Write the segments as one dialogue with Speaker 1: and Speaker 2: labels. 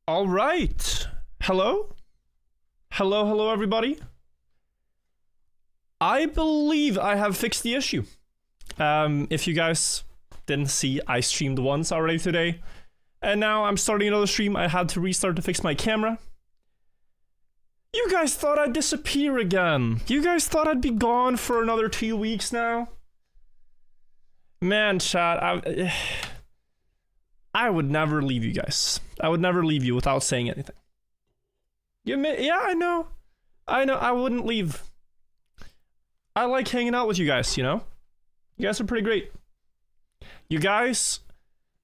Speaker 1: All right. Hello? Hello, everybody. I believe I have fixed the issue. If you guys didn't see, I streamed once already today. And now I'm starting another stream. I had to restart to fix my camera. You guys thought I'd disappear again. You guys thought I'd be gone for another 2 weeks now. Man, chat, I would never leave you guys. I would never leave you without saying anything. Yeah, I know, I wouldn't leave. I like hanging out with you guys, you know? You guys are pretty great. You guys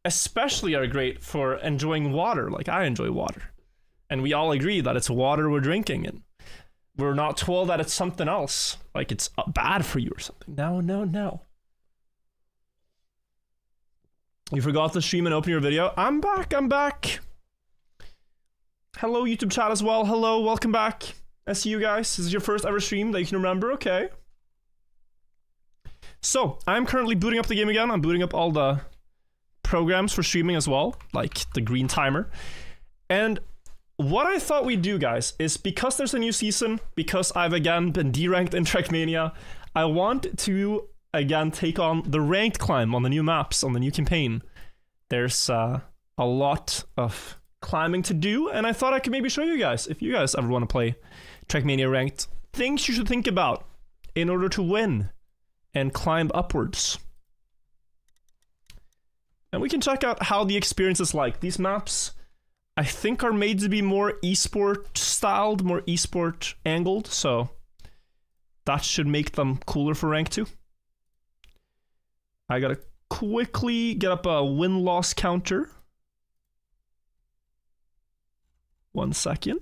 Speaker 1: especially are great for enjoying water, like I enjoy water. And we all agree that it's water we're drinking, and we're not told that it's something else, like it's bad for you or something. No. You forgot to stream and open your video. I'm back. Hello, YouTube chat as well. Hello, welcome back. I see you guys. This is your first ever stream that you can remember. Okay. So, I'm currently booting up the game again. I'm booting up all the programs for streaming as well, like the green timer. And what I thought we'd do, guys, is because there's a new season, because I've again been deranked in Trackmania, I want to again take on the ranked climb on the new maps, on the new campaign. There's a lot of climbing to do, and I thought I could maybe show you guys, if you guys ever want to play Trackmania ranked, things you should think about in order to win and climb upwards. And we can check out how the experience is like. These maps, I think, are made to be more esport styled, more esport angled, so that should make them cooler for rank 2. I gotta quickly get up a win-loss counter. 1 second.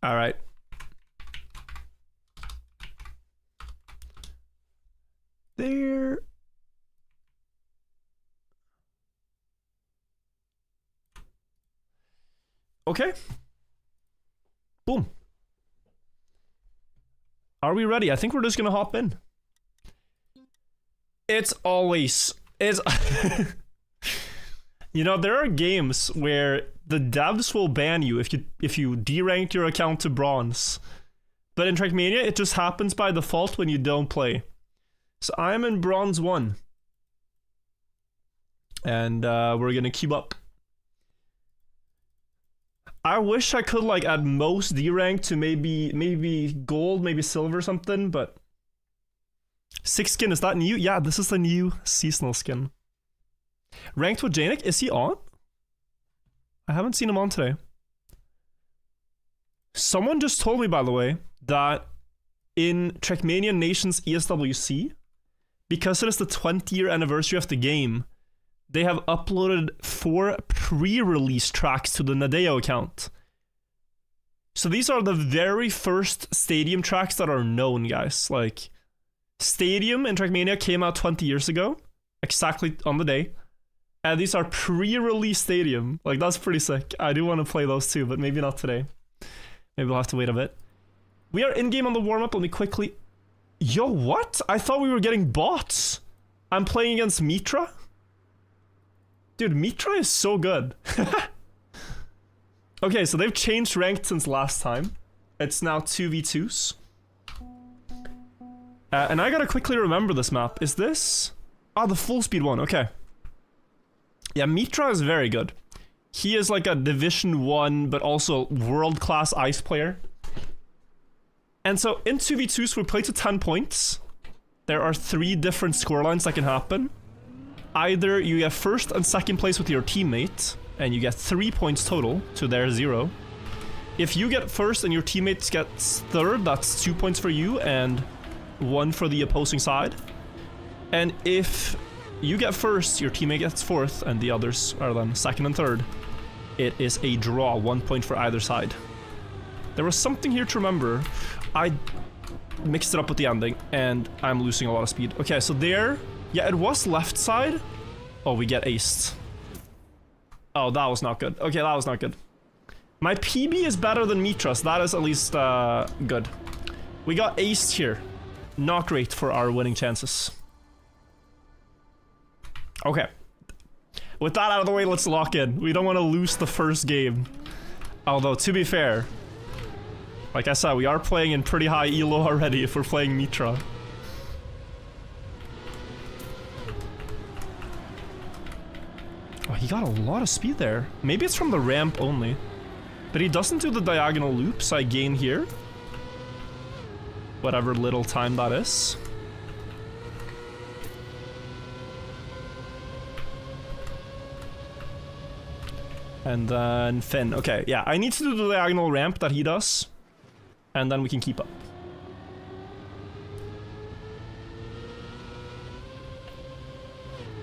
Speaker 1: All right. There. Okay. Boom. Are we ready? I think we're just gonna hop in. It's you know, there are games where the devs will ban you if you deranked your account to bronze. But in Trackmania, it just happens by default when you don't play. So I'm in bronze 1. And we're gonna queue up. I wish I could, like, at most derank to maybe gold, maybe silver or something, but 6 skin, is that new? Yeah, this is the new seasonal skin. Ranked with Janik, is he on? I haven't seen him on today. Someone just told me, by the way, that in Trackmania Nations ESWC, because it is the 20-year anniversary of the game, they have uploaded 4 pre-release tracks to the Nadeo account. So these are the very first Stadium tracks that are known, guys. Like, Stadium in Trackmania came out 20 years ago, exactly on the day. And these are pre-release Stadium. Like, that's pretty sick. I do want to play those too, but maybe not today. Maybe we'll have to wait a bit. We are in-game on the warm-up. Let me quickly... Yo, what? I thought we were getting bots. I'm playing against Mitra? Dude, Mitra is so good. Okay, so they've changed ranked since last time. It's now 2v2s. And I gotta quickly remember this map. Is this... Oh, the full speed one, okay. Yeah, Mitra is very good. He is like a Division 1, but also world-class ice player. And so, in 2v2s, we play to 10 points. There are 3 different scorelines that can happen. Either you get first and second place with your teammate, and you get 3 points total to their 0. If you get first and your teammate gets third, that's 2 points for you and 1 for the opposing side. And if you get first, your teammate gets fourth, and the others are then second and third, it is a draw, 1 point for either side. There was something here to remember. I mixed it up with the ending, and I'm losing a lot of speed. Okay, so there... Yeah, it was left side. Oh, we get aced. Oh, that was not good. Okay, that was not good. My PB is better than Mitra's. That is at least good. We got aced here. Not great for our winning chances. Okay. With that out of the way, let's lock in. We don't want to lose the first game. Although, to be fair, like I said, we are playing in pretty high elo already if we're playing Mitra. Oh, he got a lot of speed there. Maybe it's from the ramp only. But he doesn't do the diagonal loops I gain here. Whatever little time that is. And then Finn. Okay, yeah, I need to do the diagonal ramp that he does. And then we can keep up.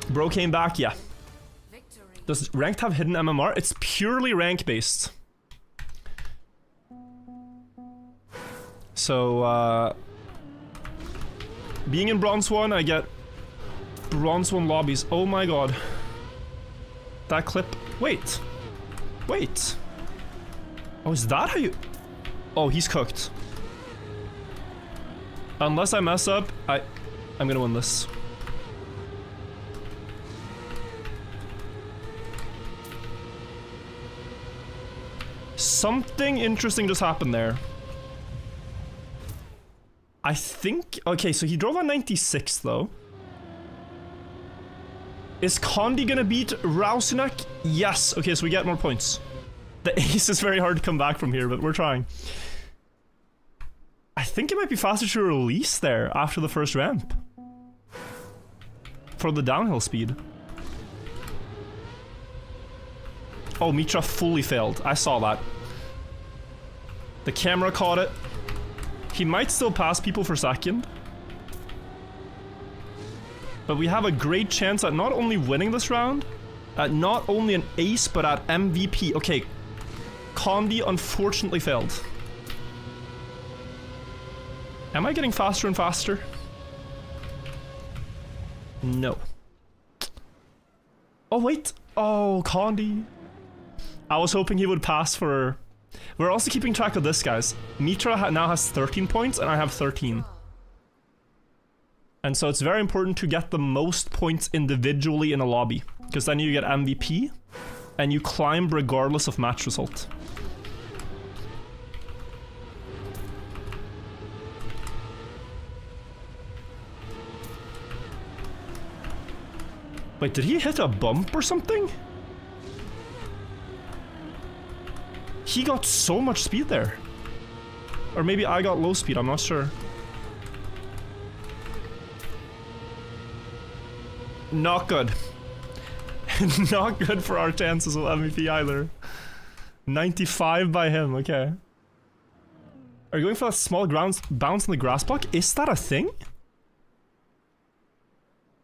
Speaker 1: Bro came back, yeah. Victory. Does ranked have hidden MMR? It's purely rank based. So, being in Bronze 1, I get Bronze 1 lobbies. Oh my god. That clip. Wait. Wait. Oh, is that how you... Oh, he's cooked. Unless I mess up, I'm gonna win this. Something interesting just happened there. I think... Okay, so he drove on 96 though. Is Condi gonna beat Rausunak? Yes. Okay, so we get more points. The ace is very hard to come back from here, but we're trying. I think it might be faster to release there after the first ramp. For the downhill speed. Oh, Mitra fully failed. I saw that. The camera caught it. He might still pass people for second. But we have a great chance at not only winning this round, at not only an ace, but at MVP. Okay, Condi unfortunately failed. Am I getting faster and faster? No. Oh, wait. Oh, Condi. I was hoping he would pass for... We're also keeping track of this, guys. Mitra now has 13 points, and I have 13. And so it's very important to get the most points individually in a lobby, because then you get MVP, and you climb regardless of match result. Wait, did he hit a bump or something? He got so much speed there. Or maybe I got low speed, I'm not sure. Not good. Not good for our chances of MVP either. 95 by him, okay. Are you going for that small bounce on the grass block? Is that a thing?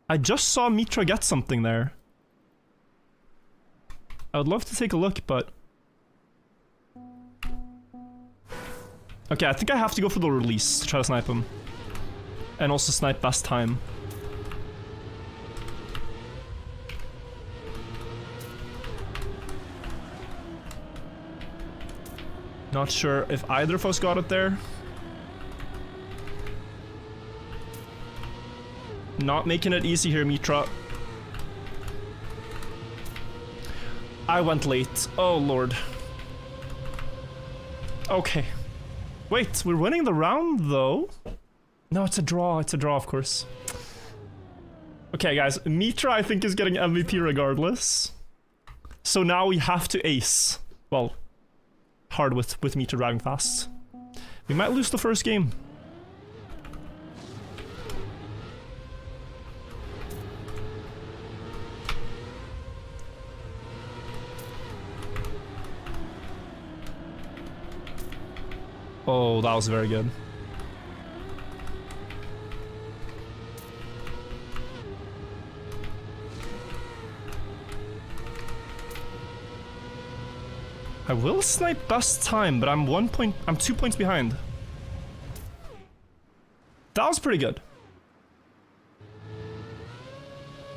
Speaker 1: I just saw Mitra get something there. I would love to take a look, but... Okay, I think I have to go for the release to try to snipe him. And also snipe best time. Not sure if either of us got it there. Not making it easy here, Mitra. I went late. Oh, Lord. Okay. Wait, we're winning the round, though? No, it's a draw. It's a draw, of course. Okay, guys. Mitra, I think, is getting MVP regardless. So now we have to ace. Well, hard with Mitra driving fast. We might lose the first game. Oh, that was very good. I will snipe best time, but I'm 2 points behind. That was pretty good.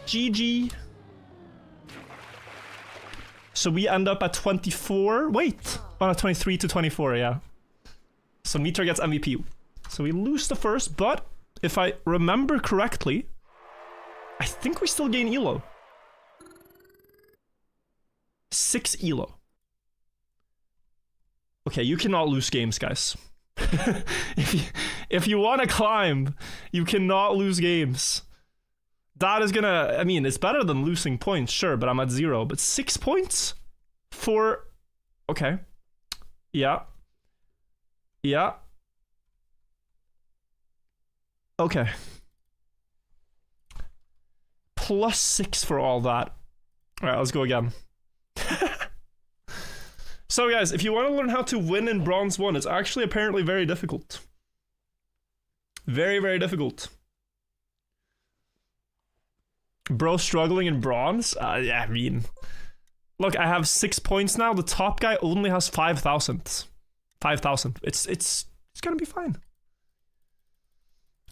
Speaker 1: GG. So we end up at 24. Wait. Oh, no, 23 to 24, yeah. So Mitra gets MVP. So we lose the first, but if I remember correctly, I think we still gain elo. 6 elo. Okay, you cannot lose games, guys. if you want to climb, you cannot lose games. That is gonna, I mean, it's better than losing points, sure, but I'm at 0. But 6 points for, okay. Yeah. Yeah. Okay. +6 for all that. Alright, let's go again. So guys, if you want to learn how to win in Bronze 1, it's actually apparently very difficult. Very, very difficult. Bro struggling in Bronze? Yeah, I mean... Look, I have 6 points now. The top guy only has 5,000. 5,000. It's gonna be fine.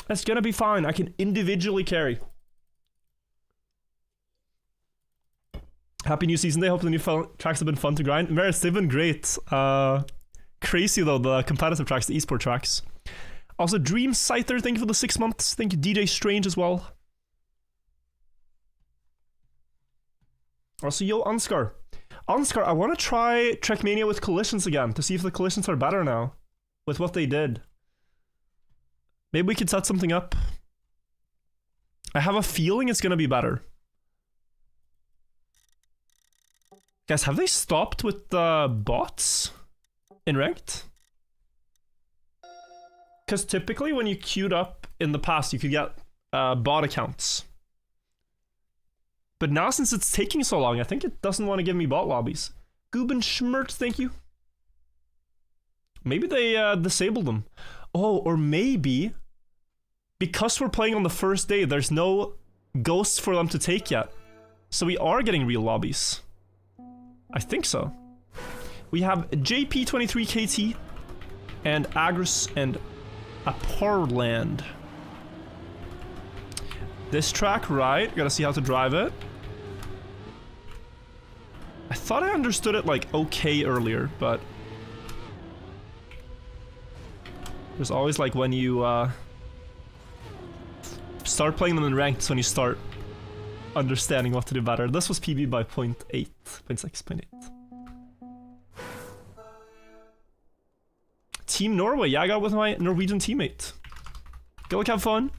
Speaker 1: It's gonna be fine. I can individually carry. Happy new season day. Hope the new tracks have been fun to grind. Maris, they've been great. Crazy though, the competitive tracks, the esport tracks. Also, Dream Scyther, thank you for the 6 months. Thank you, DJ Strange as well. Also, yo, Anscar. Anscar, I want to try Trackmania with collisions again to see if the collisions are better now with what they did. Maybe we could set something up. I have a feeling it's going to be better. Guys, have they stopped with the bots in ranked? Because typically when you queued up in the past, you could get bot accounts. But now since it's taking so long, I think it doesn't want to give me bot lobbies. Guben Schmert, thank you. Maybe they disabled them. Oh, or maybe because we're playing on the first day, there's no ghosts for them to take yet. So we are getting real lobbies. I think so. We have JP23KT and Agris and Aparland. This track, right? Gotta see how to drive it. I thought I understood it like okay earlier, but there's always like when you start playing them in ranked, when you start understanding what to do better. This was PB by 0.8, 0.6, 0.8. Team Norway, yeah, I got with my Norwegian teammate. Go look, have fun.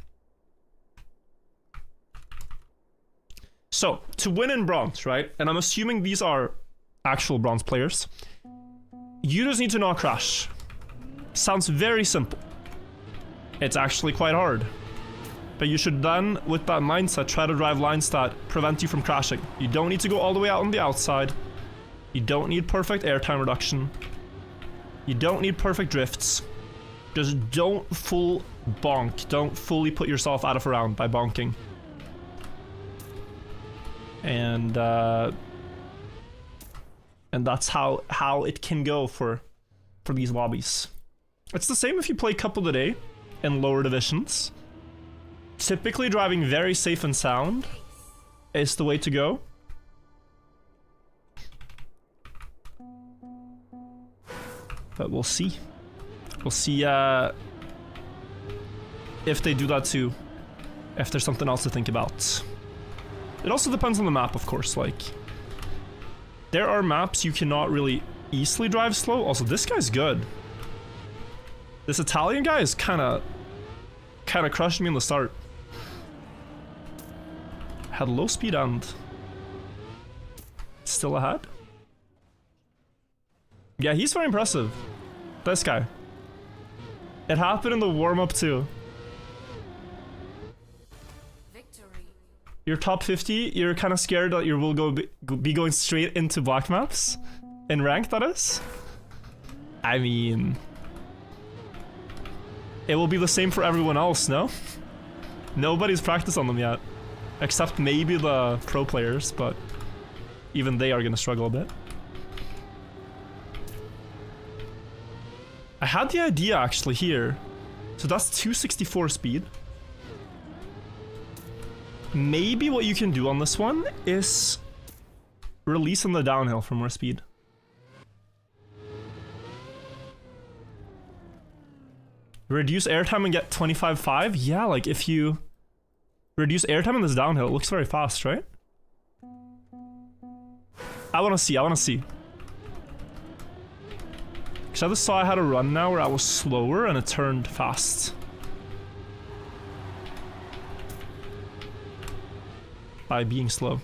Speaker 1: So, to win in bronze, right? And I'm assuming these are actual bronze players. You just need to not crash. Sounds very simple. It's actually quite hard. But you should then, with that mindset, try to drive lines that prevent you from crashing. You don't need to go all the way out on the outside. You don't need perfect airtime reduction. You don't need perfect drifts. Just don't full bonk. Don't fully put yourself out of a round by bonking. And that's how it can go for these lobbies. It's the same if you play Cup of the Day in lower divisions. Typically driving very safe and sound is the way to go. But we'll see. We'll see if they do that too. If there's something else to think about. It also depends on the map, of course. Like, there are maps you cannot really easily drive slow. Also, this guy's good. This Italian guy is kind of crushed me in the start. Had low speed and still ahead. Yeah, he's very impressive. This guy. It happened in the warm-up too. Victory. You're top 50, you're kind of scared that you will be going straight into black maps? In rank, that is? I mean... it will be the same for everyone else, no? Nobody's practiced on them yet. Except maybe the pro players, but even they are gonna struggle a bit. I had the idea actually here. So that's 264 speed. Maybe what you can do on this one is release on the downhill for more speed. Reduce airtime and get 25.5? Yeah, like if you reduce airtime in this downhill, it looks very fast, right? I wanna see. Cause I just saw I had a run now where I was slower and it turned fast. By being slow.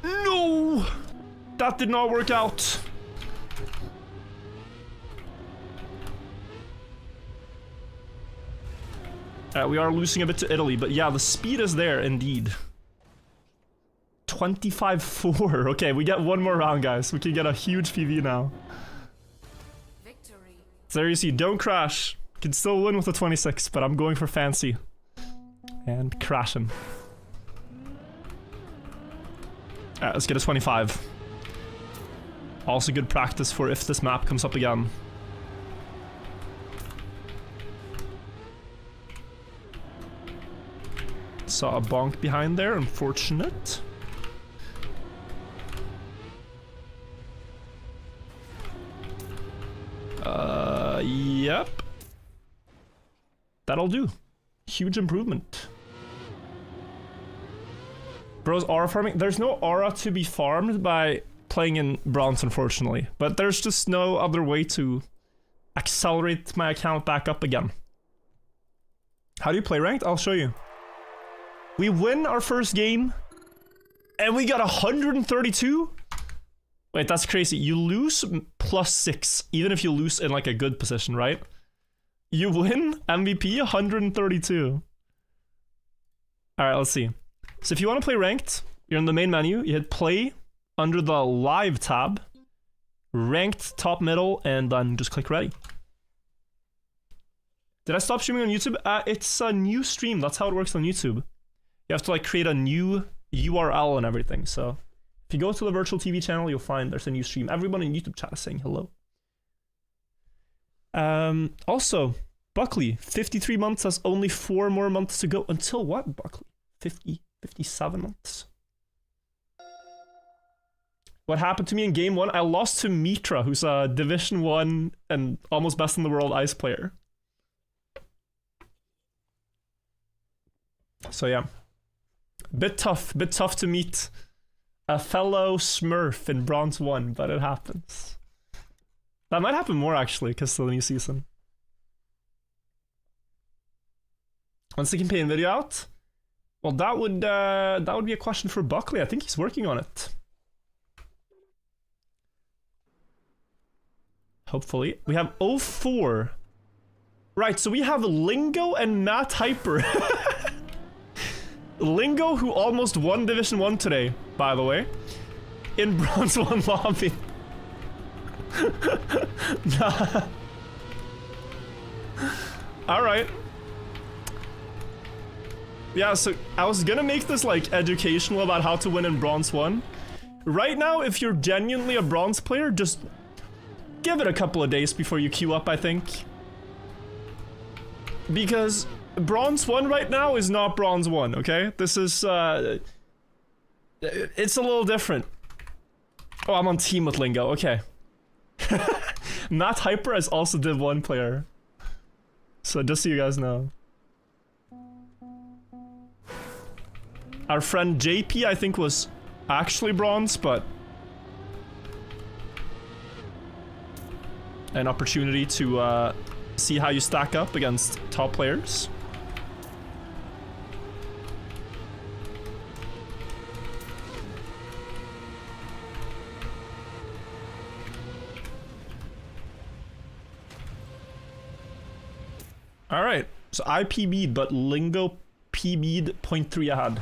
Speaker 1: No! That did not work out. We are losing a bit to Italy, but yeah, the speed is there indeed. 25-4. Okay, we get one more round, guys. We can get a huge PV now. Victory. So there you see, don't crash. Can still win with a 26, but I'm going for fancy. And crashing. Alright, let's get a 25. Also good practice for if this map comes up again. Saw a bonk behind there, unfortunate. Yep. That'll do. Huge improvement. Bro's aura farming? There's no aura to be farmed by playing in bronze, unfortunately. But there's just no other way to accelerate my account back up again. How do you play ranked? I'll show you. We win our first game, and we got 132? Wait, that's crazy. You lose +6, even if you lose in like a good position, right? You win MVP 132. Alright, let's see. So if you want to play ranked, you're in the main menu, you hit play under the live tab, ranked top middle, and then just click ready. Did I stop streaming on YouTube? It's a new stream, that's how it works on YouTube. You have to like create a new URL and everything, so if you go to the virtual TV channel, you'll find there's a new stream. Everyone in YouTube chat is saying hello. Also, Buckley, 53 months has only 4 more months to go. Until what, Buckley? 57 months. What happened to me in game 1? I lost to Mitra, who's a Division 1 and almost best in the world ice player. So yeah. Bit tough to meet a fellow Smurf in Bronze 1, but it happens. That might happen more actually, because of the new season. When's the campaign video out? Well, that would be a question for Buckley. I think he's working on it. Hopefully. We have 04. Right, so we have Lingo and Matt Hyper. Lingo, who almost won Division 1 today, by the way, in Bronze 1 lobby. Nah. Alright. Yeah, so I was gonna make this like educational about how to win in Bronze 1. Right now, if you're genuinely a Bronze player, just give it a couple of days before you queue up, I think. Because Bronze 1 right now is not Bronze 1, okay? This is, it's a little different. Oh, I'm on team with Lingo, okay. Matt Hyper is also Div 1 player. So just so you guys know. Our friend JP, I think, was actually Bronze, but an opportunity to see how you stack up against top players. Alright, so I PB'd, but Lingo PB'd 0.3 ahead.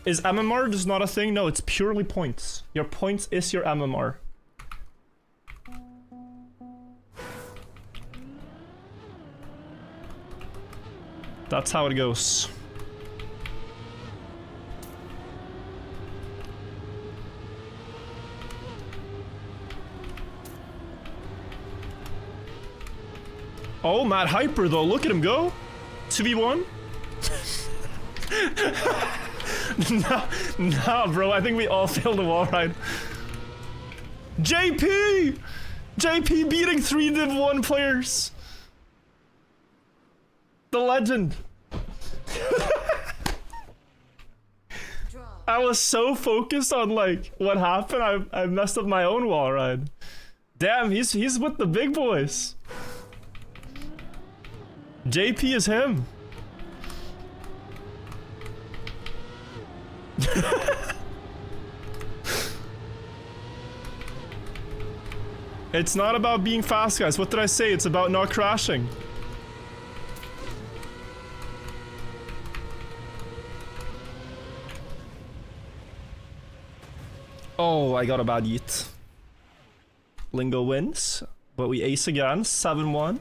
Speaker 1: Is MMR just not a thing? No, it's purely points. Your points is your MMR. That's how it goes. Oh, Matt Hyper though, look at him go. 2v1. Nah, bro, I think we all failed the wall ride. JP! JP beating 3 Div 1 players. The legend. I was so focused on like what happened, I messed up my own wall ride. Damn, he's with the big boys. JP is him. It's not about being fast, guys. What did I say? It's about not crashing. Oh, I got a bad yeet. Lingo wins, but we ace again. 7-1.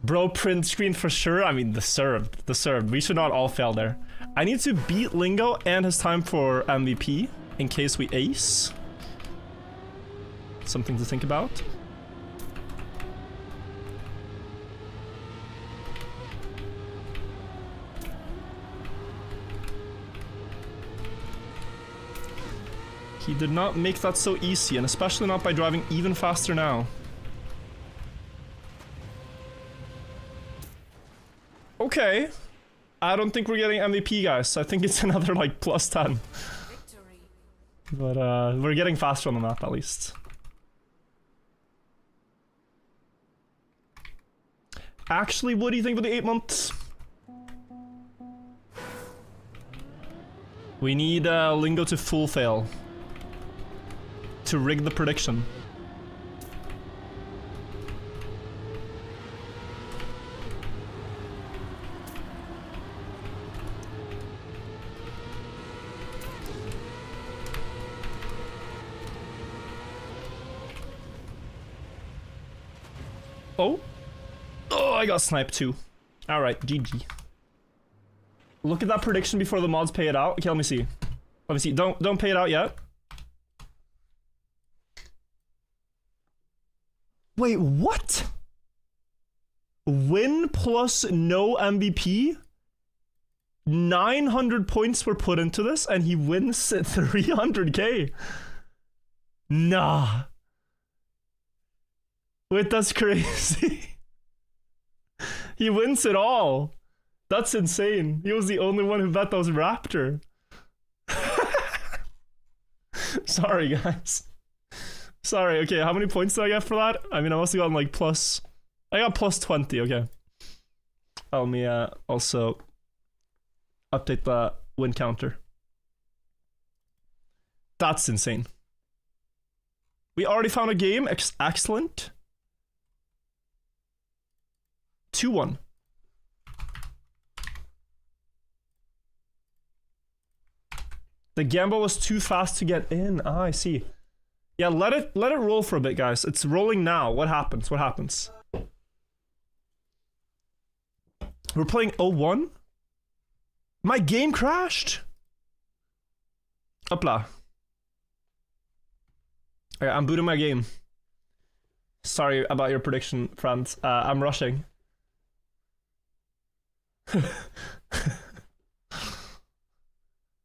Speaker 1: Bro, print screen for sure. I mean, the served. We should not all fail there. I need to beat Lingo and his time for MVP in case we ace. Something to think about. He did not make that so easy, and especially not by driving even faster now. Okay. I don't think we're getting MVP, guys. I think it's another, like, plus 10. Victory. But, we're getting faster on the map, at least. Actually, what do you think about the 8 months? We need Lingo to full fail. To rig the prediction. Oh. Oh, I got sniped too. Alright, GG. Look at that prediction before the mods pay it out. Okay, let me see. Let me see. Don't pay it out yet. Wait, what? Win plus no MVP? 900 points were put into this and he wins at 300k. Nah. Wait, that's crazy. He wins it all. That's insane. He was the only one who bet that was Raptor. Sorry, guys. Sorry, okay, how many points did I get for that? I mean, I must have gotten like plus... I got plus 20, okay. Let me also update the win counter. That's insane. We already found a game. Excellent. 2-1. The gamble was too fast to get in. Ah, I see. Yeah, let it roll for a bit, guys. It's rolling now. What happens? What happens? We're playing 0-1. My game crashed. Hopla. Okay, I'm booting my game. Sorry about your prediction, friends. I'm rushing.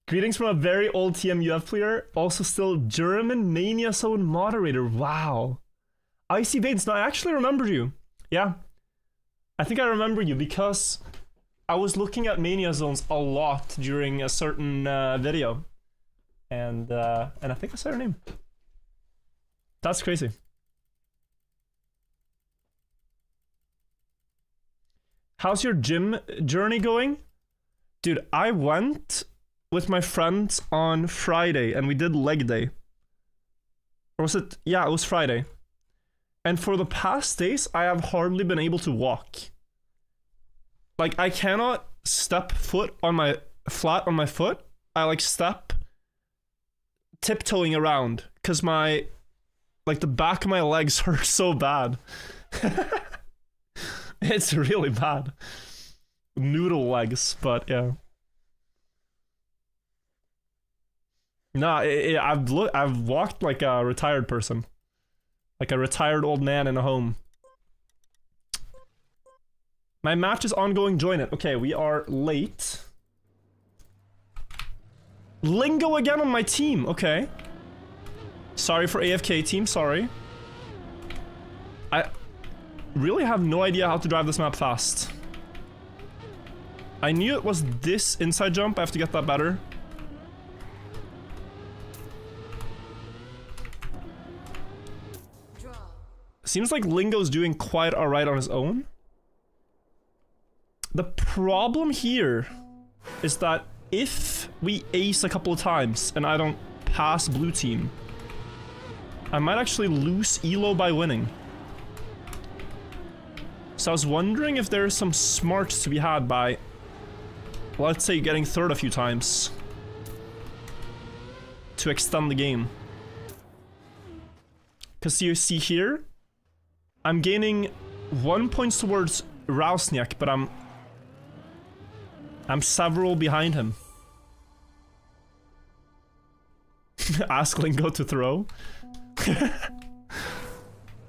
Speaker 1: Greetings from a very old TMUF player, also still German Mania Zone moderator. Wow. Icy Bates, no, I actually remember you. Yeah. I think I remember you because I was looking at Mania Zones a lot during a certain video. And I think I saw your name. That's crazy. How's your gym journey going? Dude, I went with my friends on Friday and we did leg day. Or was it? Yeah, it was Friday. And for the past days, I have hardly been able to walk. Like, I cannot step foot on my flat on my foot. I like step tiptoeing around because my like the back of my legs hurt so bad. It's really bad. Noodle legs, but yeah. Nah, I've walked like a retired person. Like a retired old man in a home. My match is ongoing, join it. Okay, we are late. Lingo again on my team, okay. Sorry for AFK team, sorry. I really have no idea how to drive this map fast. I knew it was this inside jump, I have to get that better. Seems like Lingo's doing quite alright on his own. The problem here is that if we ace a couple of times and I don't pass blue team, I might actually lose elo by winning. So I was wondering if there's some smarts to be had by, let's say, getting third a few times to extend the game. Because you see here, I'm gaining 1 point towards Rausniak, but I'm several behind him. Ask Lingo to throw.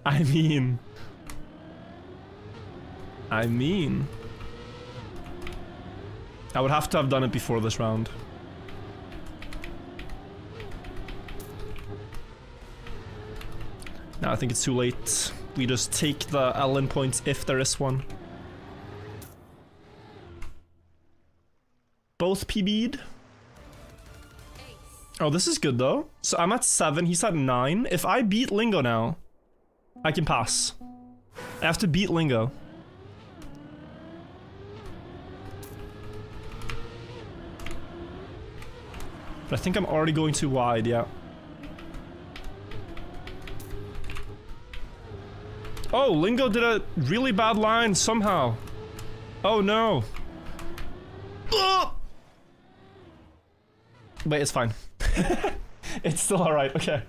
Speaker 1: I mean, I would have to have done it before this round. No, I think it's too late. We just take the Ellen points if there is one. Both PB'd. Oh, this is good though. So I'm at 7, he's at 9. If I beat Lingo now, I can pass. I have to beat Lingo. But I think I'm already going too wide, yeah. Oh, Lingo did a really bad line somehow. Oh no. Ugh! Wait, it's fine. It's still alright, okay.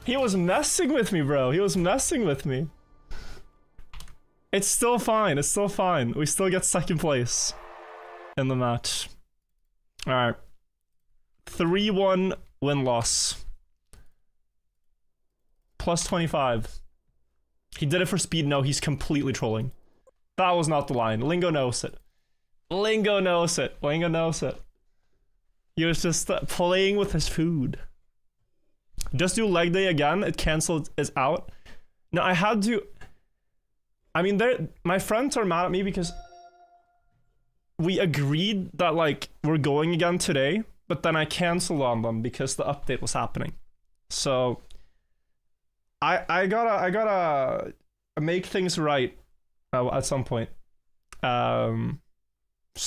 Speaker 1: He was messing with me, bro. He was messing with me. It's still fine, it's still fine. We still get second place in the match. Alright. 3-1 win-loss. Plus 25. He did it for speed. No, he's completely trolling. That was not the line. Lingo knows it. Lingo knows it. Lingo knows it. He was just playing with his food. Just do leg day again. It cancelled. Is out. No, I had to. I mean, my friends are mad at me because we agreed that like we're going again today, but then I canceled on them because the update was happening. So I gotta make things right at some point. So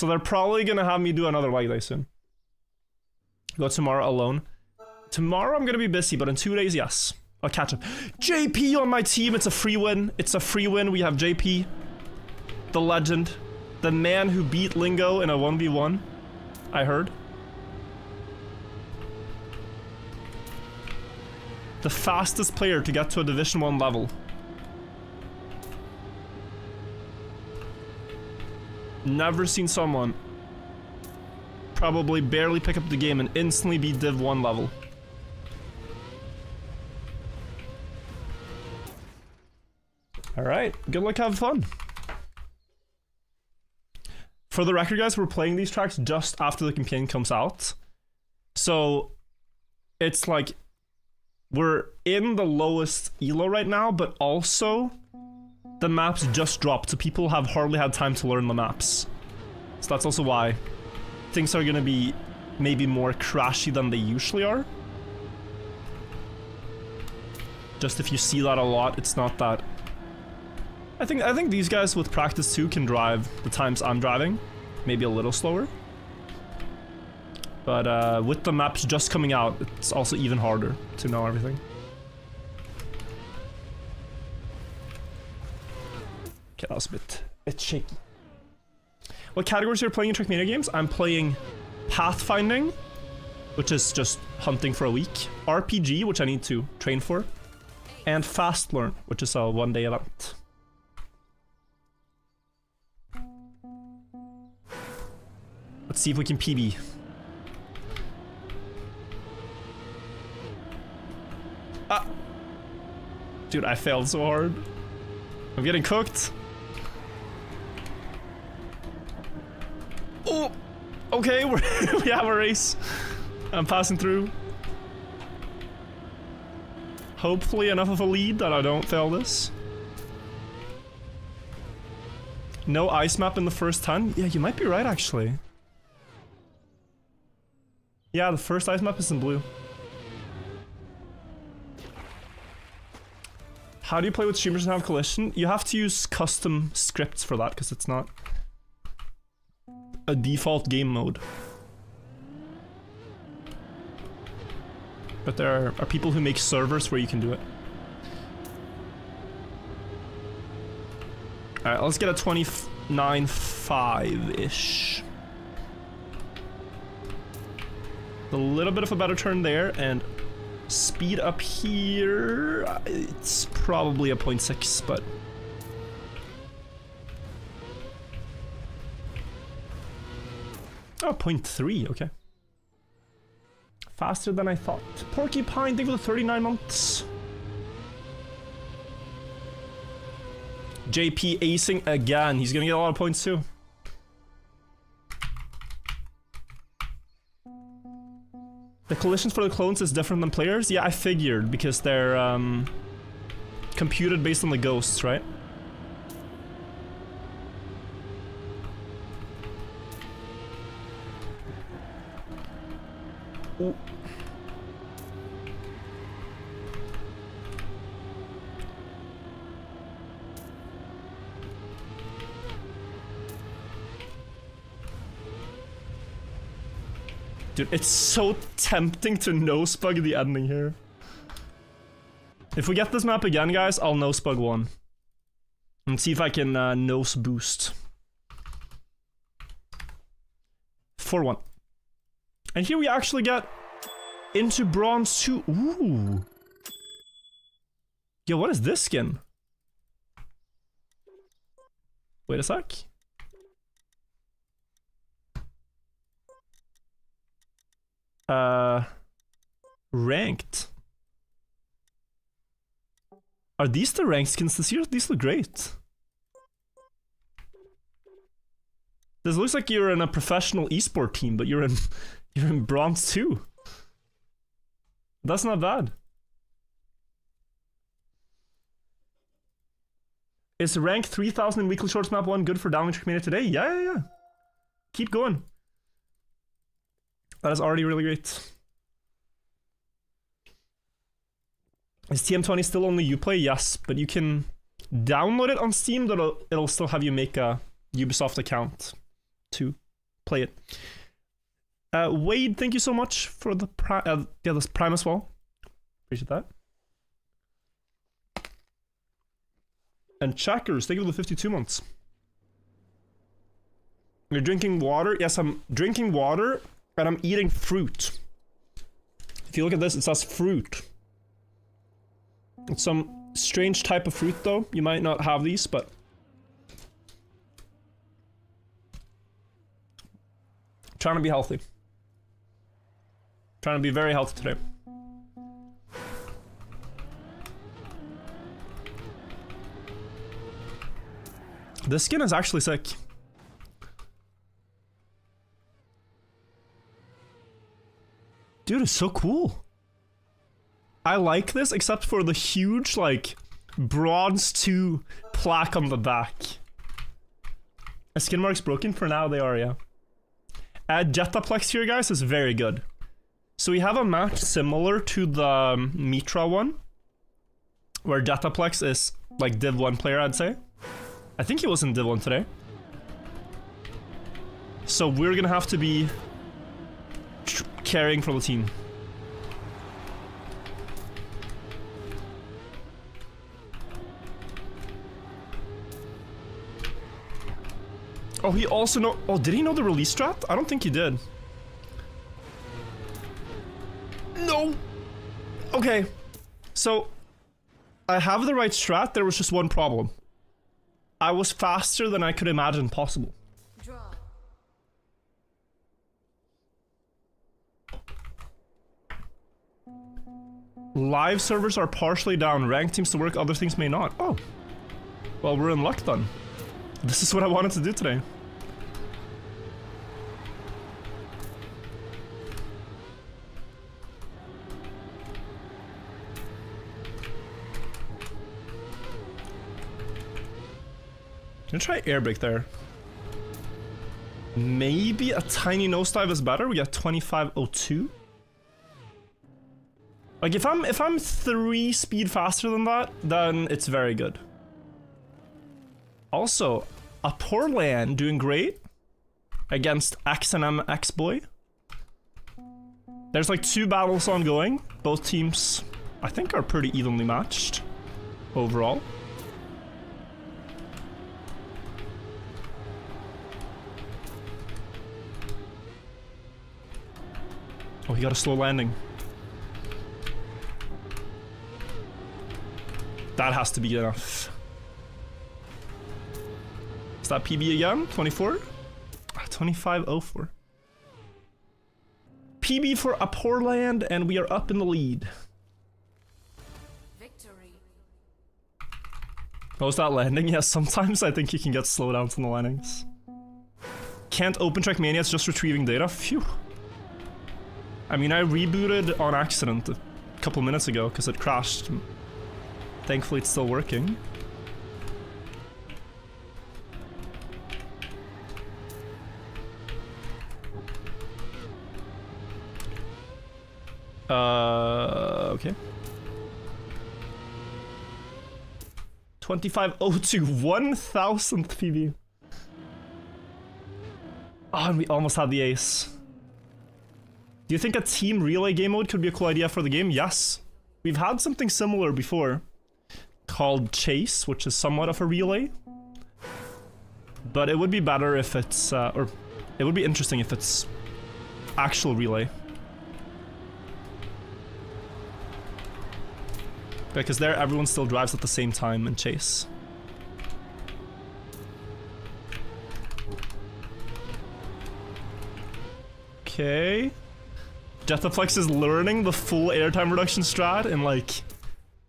Speaker 1: they're probably gonna have me do another leg day soon. Go tomorrow alone. Tomorrow I'm gonna be busy, but in 2 days, yes. I'll catch up. JP on my team, it's a free win. It's a free win. We have JP, the legend, the man who beat Lingo in a 1v1, I heard. The fastest player to get to a Division 1 level. Never seen someone probably barely pick up the game and instantly be Div 1 level. Alright, good luck, have fun. For the record, guys, we're playing these tracks just after the campaign comes out. So, it's like, we're in the lowest elo right now, but also, the maps just dropped, so people have hardly had time to learn the maps. So that's also why things are gonna be maybe more crashy than they usually are. Just if you see that a lot, it's not that. I think these guys with practice too can drive the times I'm driving, maybe a little slower. But with the maps just coming out, it's also even harder to know everything. Okay, that was a bit shaky. What categories are you playing in Trackmania games? I'm playing Pathfinding, which is just hunting for a week. RPG, which I need to train for. And Fast Learn, which is a one-day event. Let's see if we can PB. Ah! Dude, I failed so hard. I'm getting cooked. Oh! Okay, we have a race. I'm passing through. Hopefully enough of a lead that I don't fail this. No ice map in the first 10? Yeah, you might be right, actually. Yeah, the first ice map is in blue. How do you play with streamers and have collision? You have to use custom scripts for that, because it's not a default game mode. But there are people who make servers where you can do it. Alright, let's get a 29.5-ish. A little bit of a better turn there, and speed up here. It's probably a 0.6, but... Oh, 0.3, okay. Faster than I thought. Porcupine, thank you for the 39 months. JP acing again. He's gonna get a lot of points too. The collisions for the clones is different than players? Yeah, I figured, because they're computed based on the ghosts, right? Ooh. Dude, it's so tempting to nose-bug the ending here. If we get this map again, guys, I'll nose-bug one. And see if I can nose boost. 4-1. And here we actually get into bronze 2. Ooh. Yo, what is this skin? Wait a sec. Ranked. Are these the ranked skins this year? These look great. This looks like you're in a professional esport team, but you're in bronze 2. That's not bad. Is rank 3000 in weekly shorts map 1 good for downloading Trackmania today? Yeah. Keep going. That is already really great. Is TM20 still only Uplay? Yes, but you can download it on Steam, but it'll still have you make a Ubisoft account to play it. Wade, thank you so much for the this Prime as well. Appreciate that. And Checkers, thank you for the 52 months. You're drinking water? Yes, I'm drinking water, and I'm eating fruit. If you look at this, it says fruit. It's some strange type of fruit, though. You might not have these, but... trying to be healthy. Trying to be very healthy today. This skin is actually sick. Dude, it's so cool. I like this, except for the huge, like, bronze 2 plaque on the back. Are skin marks broken? For now, they are, yeah. Jetaplex here, guys, is very good. So we have a match similar to the Mitra one, where Jetaplex is, like, Div 1 player, I'd say. I think he was in Div 1 today. So we're gonna have to be carrying for the team. Oh, he also know... Oh, did he know the release strat? I don't think he did. No! Okay. So, I have the right strat, there was just one problem. I was faster than I could imagine possible. Draw. Live servers are partially down. Ranked seems to work, other things may not. Oh. Well, we're in luck then. This is what I wanted to do today. gonna try air brake there. Maybe a tiny nosedive is better. We got 2502. Like if I'm 3 speed faster than that, then it's very good. Also, a poor land doing great against X&M X-Boy. There's like 2 battles ongoing. Both teams, I think, are pretty evenly matched overall. Oh, he got a slow landing. That has to be enough. Is that PB again? 24? 2504. PB for a poor land, and we are up in the lead.
Speaker 2: Victory.
Speaker 1: Oh, is that landing? Yeah, sometimes I think you can get slowdowns on the landings. Can't open Trackmania, it's just retrieving data. Phew. I mean, I rebooted on accident a couple minutes ago because it crashed. Thankfully, it's still working. Okay. 2502, 1000th PB. Oh, and we almost had the ace. Do you think a team relay game mode could be a cool idea for the game? Yes. We've had something similar before called Chase, which is somewhat of a relay. But it would be better if it's, or it would be interesting if it's actual relay. Because there, everyone still drives at the same time in Chase. Okay. Jetaflex is learning the full airtime reduction strat in like,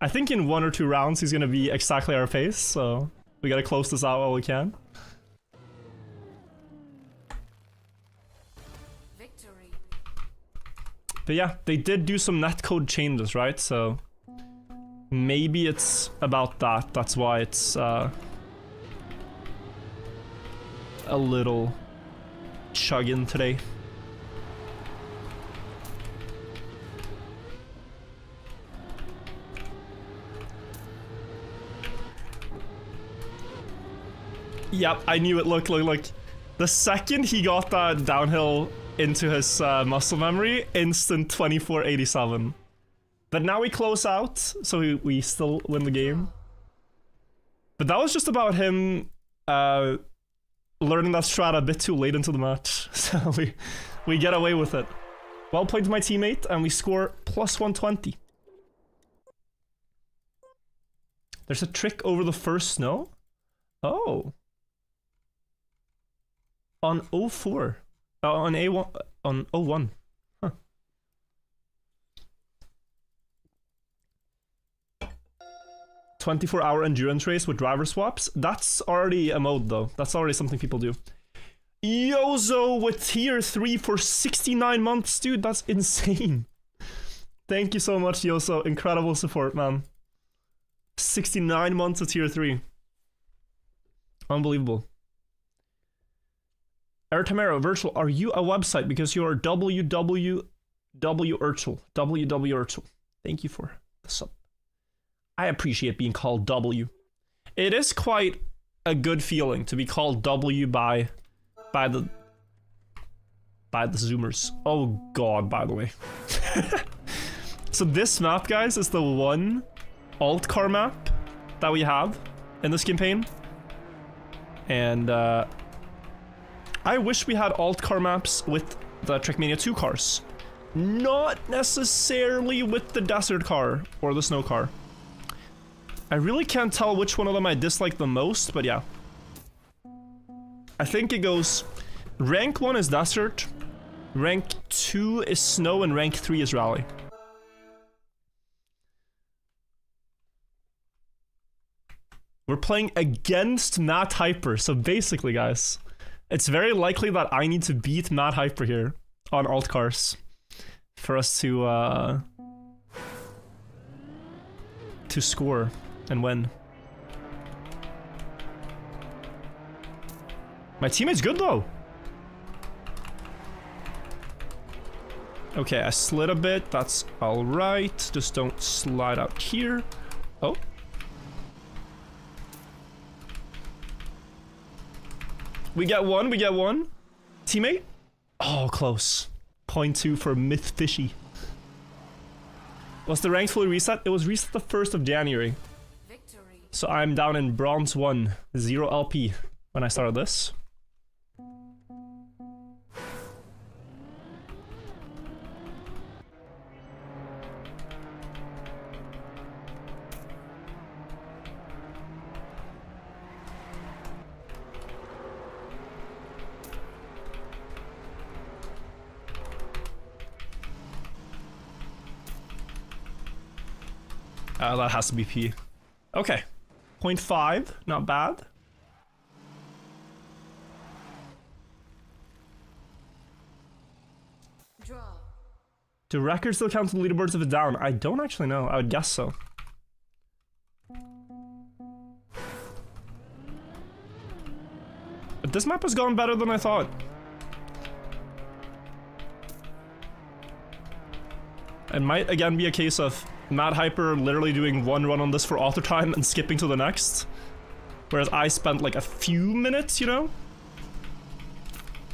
Speaker 1: I think in 1 or 2 rounds he's gonna be exactly our pace, so we gotta close this out while we can.
Speaker 2: Victory.
Speaker 1: But yeah, they did do some netcode changes, right? So maybe it's about that. That's why it's a little chugging today. Yep, I knew it. Look. The second he got that downhill into his muscle memory, instant 2487. But now we close out, so we still win the game. But that was just about him learning that strat a bit too late into the match. So we get away with it. Well played to my teammate, and we score plus 120. There's a trick over the first snow? Oh. On 04. On A1. On 01. Huh. "24-hour endurance race with driver swaps." That's already a mode though. That's already something people do. Yozo with tier 3 for 69 months. Dude, that's insane. Thank you so much, Yozo. Incredible support, man. 69 months of tier 3. Unbelievable. Ertamero Virtual, are you a website? Because you are www Urchel. www Urchel. Thank you for the sub. I appreciate being called W. It is quite a good feeling to be called W by the Zoomers. Oh god, by the way. So this map, guys, is the one alt car map that we have in this campaign. And I wish we had alt car maps with the Trackmania 2 cars. Not necessarily with the desert car or the snow car. I really can't tell which one of them I dislike the most, but yeah. I think it goes rank 1 is desert, rank 2 is snow, and rank 3 is rally. We're playing against Matt Hyper, so basically, guys, it's very likely that I need to beat Matt Hyper here on alt cars for us to score and win. My teammate's good though. Okay, I slid a bit. That's alright. Just don't slide out here. Oh. We get one, we get one. Teammate? Oh, close. 0.2 for Myth Fishy. Was the rank fully reset? It was reset the 1st of January. Victory. So I'm down in Bronze 1, 0 LP when I started this. That has to be P. Okay. 0.5, not bad. Draw. Do records still count to leaderboards if it's down? I don't actually know. I would guess so. But this map has gone better than I thought. It might again be a case of Mad Hyper literally doing one run on this for auto time and skipping to the next. Whereas I spent like a few minutes, you know?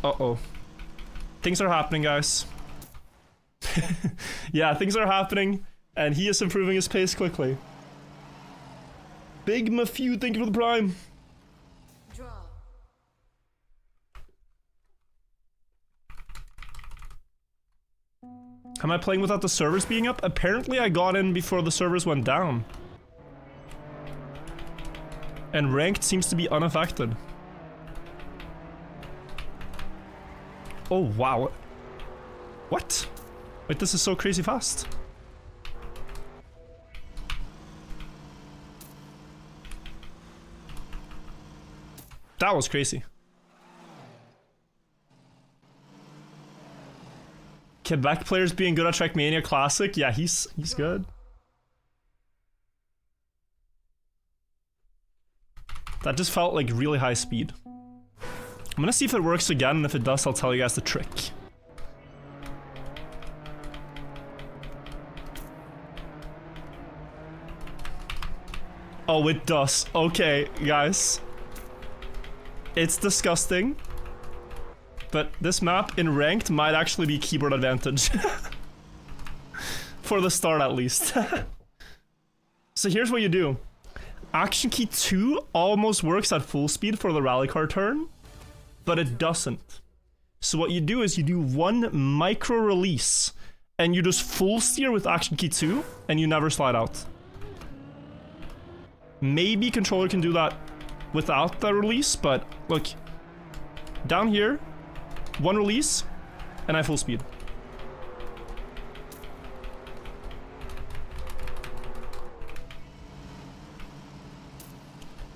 Speaker 1: Uh-oh. Things are happening, guys. Yeah, things are happening, and he is improving his pace quickly. Big Mafew, thank you for the prime. Draw. Am I playing without the servers being up? Apparently I got in before the servers went down. And ranked seems to be unaffected. Oh wow. What? Wait, this is so crazy fast. That was crazy. Quebec players being good at Trackmania Classic? Yeah, he's good. That just felt like really high speed. I'm gonna see if it works again, and if it does, I'll tell you guys the trick. Oh, it does. Okay, guys. It's disgusting. But this map in ranked might actually be keyboard advantage. For the start, at least. So here's what you do. Action key 2 almost works at full speed for the rally car turn, but it doesn't. So what you do is you do one micro release, and you just full steer with action key 2, and you never slide out. Maybe controller can do that without the release, but look. Down here, one release, and I full speed.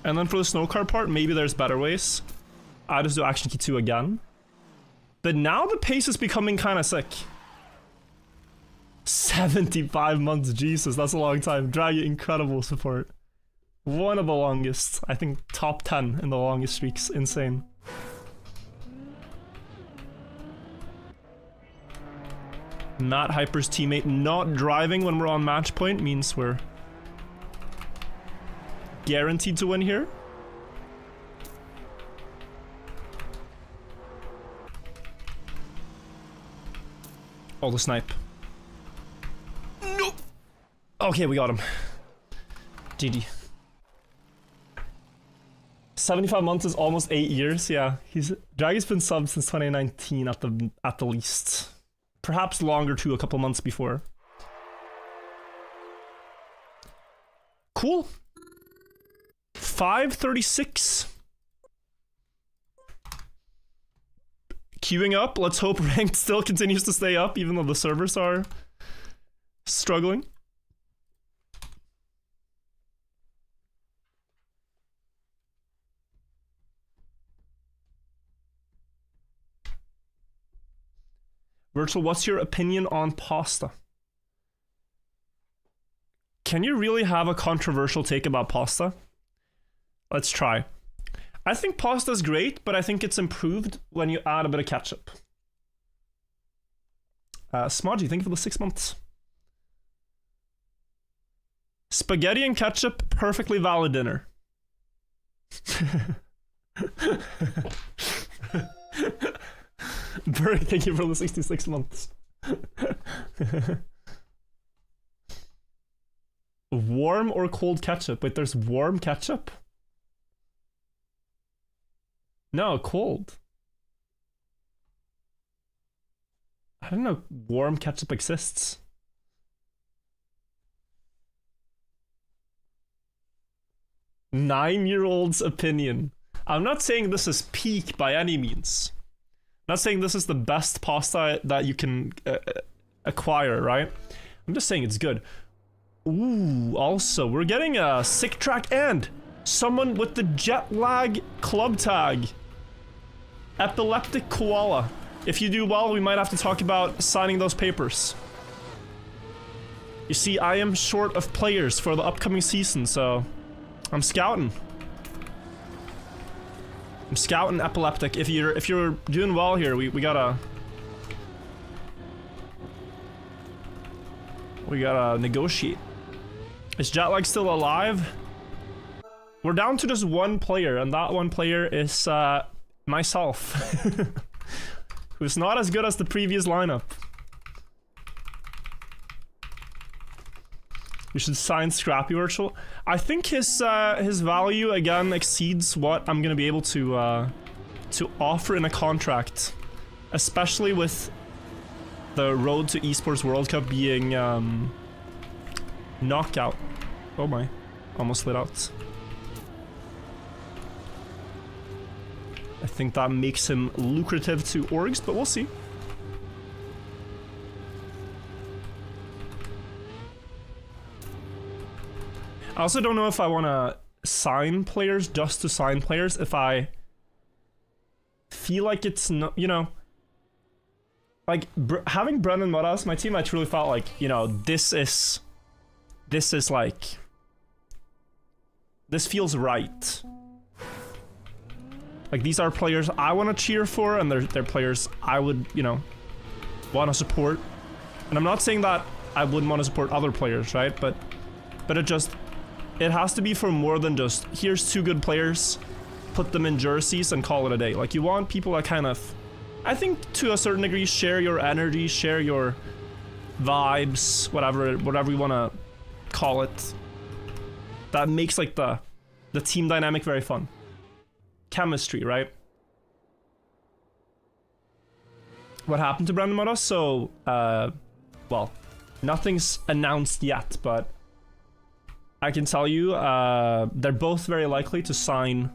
Speaker 1: And then for the snow car part, maybe there's better ways. I just do action key 2 again. But now the pace is becoming kind of sick. 75 months, Jesus, that's a long time. Drag, incredible support. One of the longest, I think top 10 in the longest streaks, insane. Matt Hyper's teammate not driving when we're on match point means we're guaranteed to win here. Oh, the snipe. Nope. Okay, we got him. GG. 75 months is almost 8 years. Yeah, Draggy's been subbed since 2019 at the least. Perhaps longer too, a couple months before. Cool. 536. Queuing up. Let's hope ranked still continues to stay up, even though the servers are struggling. Virtual, what's your opinion on pasta? Can you really have a controversial take about pasta? Let's try. I think pasta's great, but I think it's improved when you add a bit of ketchup. Smodgy, thank you for the 6 months. Spaghetti and ketchup, perfectly valid dinner. Burry, thank you for the 66 months. Warm or cold ketchup? Wait, there's warm ketchup? No, cold. I don't know warm ketchup exists. Nine-year-old's opinion. I'm not saying this is peak by any means. I'm not saying this is the best pasta that you can acquire, right? I'm just saying it's good. Ooh, also, we're getting a sick track and someone with the jet lag club tag. Epileptic koala. If you do well, we might have to talk about signing those papers. You see, I am short of players for the upcoming season, so I'm scouting. I'm scouting epileptic. If you're doing well here, we gotta negotiate. Is Jetlag still alive? We're down to just one player, and that one player is myself. Who's not as good as the previous lineup. You should sign Scrappy Virtual. I think his value again exceeds what I'm gonna be able to offer in a contract, especially with the road to Esports World Cup being knockout. Oh my, almost lit out. I think that makes him lucrative to orgs, but we'll see. I also don't know if I want to sign players just to sign players, if I feel like it's not, you know, like having Brendan Muddas, my team, I truly felt like, you know, this is like, this feels right. Like, these are players I want to cheer for, and they're players I would, you know, want to support. And I'm not saying that I wouldn't want to support other players, right? But it has to be for more than just, here's two good players, put them in jerseys and call it a day. Like, you want people that kind of, I think to a certain degree, share your energy, share your vibes, whatever you want to call it. That makes, like, the team dynamic very fun. Chemistry, right? What happened to Brandon Muddas? So, well, nothing's announced yet, but I can tell you, they're both very likely to sign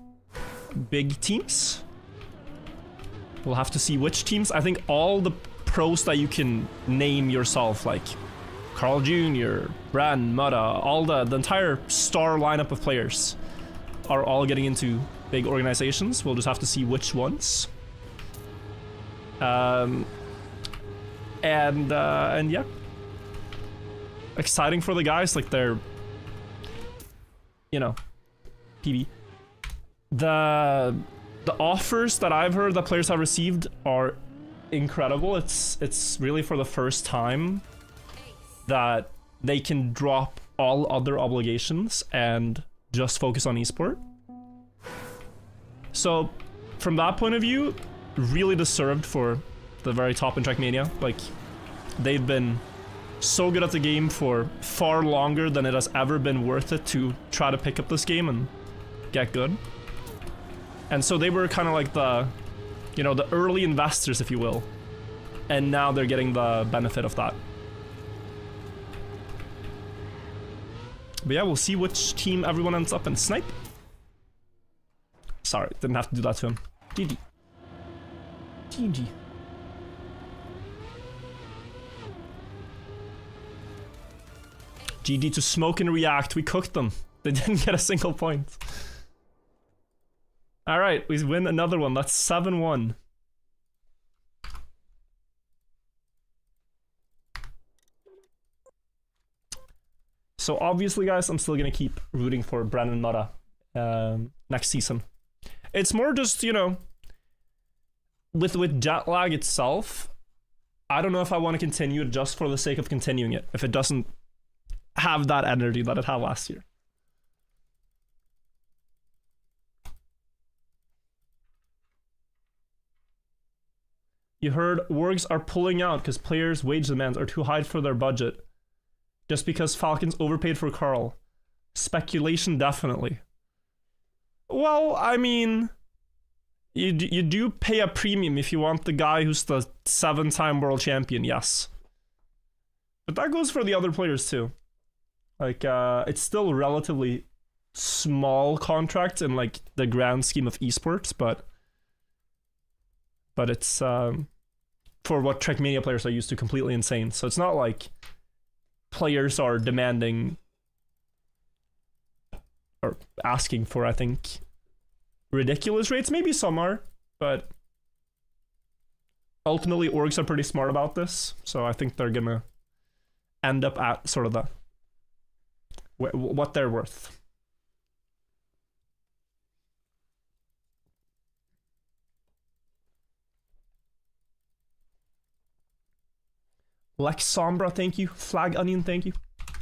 Speaker 1: big teams. We'll have to see which teams. I think all the pros that you can name yourself, like Carl Jr., Brandon, Mudda, all the entire star lineup of players are all getting into big organizations. We'll just have to see which ones. And yeah. Exciting for the guys, like they're, you know, PB. The offers that I've heard that players have received are incredible. It's really for the first time that they can drop all other obligations and just focus on esport. So, from that point of view, really deserved for the very top in Trackmania. Like, they've been so good at the game for far longer than it has ever been worth it to try to pick up this game and get good. And so they were kind of like the, you know, the early investors, if you will. And now they're getting the benefit of that. But yeah, we'll see which team everyone ends up in. Snipe. Sorry, didn't have to do that to him. GG. GG. GG to Smoke and React. We cooked them. They didn't get a single point. Alright, we win another one. That's 7-1. So obviously, guys, I'm still gonna keep rooting for Brandon Mudda next season. It's more just, you know, with jet lag itself, I don't know if I want to continue it just for the sake of continuing it, if it doesn't have that energy that it had last year. You heard orgs are pulling out because players' wage demands are too high for their budget. Just because Falcons overpaid for Carl. Speculation, definitely. Well, I mean, you do pay a premium if you want the guy who's the 7-time world champion, yes. But that goes for the other players too. Like, it's still relatively small contracts in like the grand scheme of esports, but it's for what Trackmania players are used to, completely insane. So it's not like players are demanding or asking for, I think, ridiculous rates. Maybe some are, but ultimately orgs are pretty smart about this, so I think they're gonna end up at sort of the what they're worth. Lex Sombra, thank you. Flag Onion, thank you.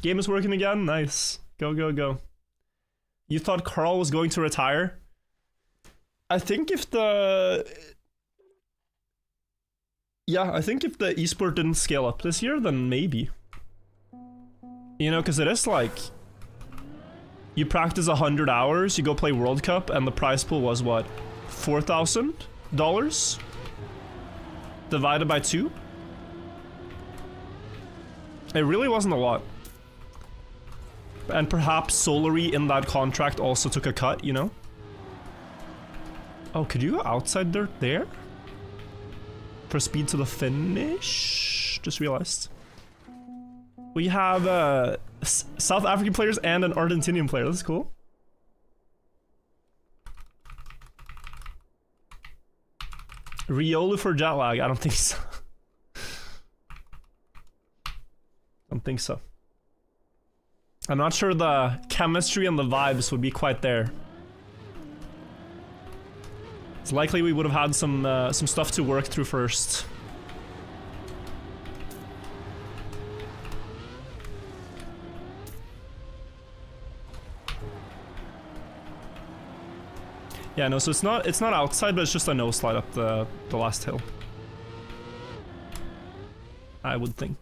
Speaker 1: Game is working again. Nice. Go, go, go. You thought Carl was going to retire? I think if the... Yeah, I think if the esport didn't scale up this year, then maybe. You know, because it is like... You practice 100 hours, you go play World Cup, and the prize pool was what? $4,000? Divided by 2? It really wasn't a lot. And perhaps Solary in that contract also took a cut, you know? Oh, could you go outside there? For speed to the finish? Just realized. We have South African players and an Argentinian player. That's cool. Riolu for jet lag? I don't think so. Don't think so. I'm not sure the chemistry and the vibes would be quite there. It's likely we would have had some stuff to work through first. Yeah, no, so it's not outside, but it's just a no slide up the last hill. I would think.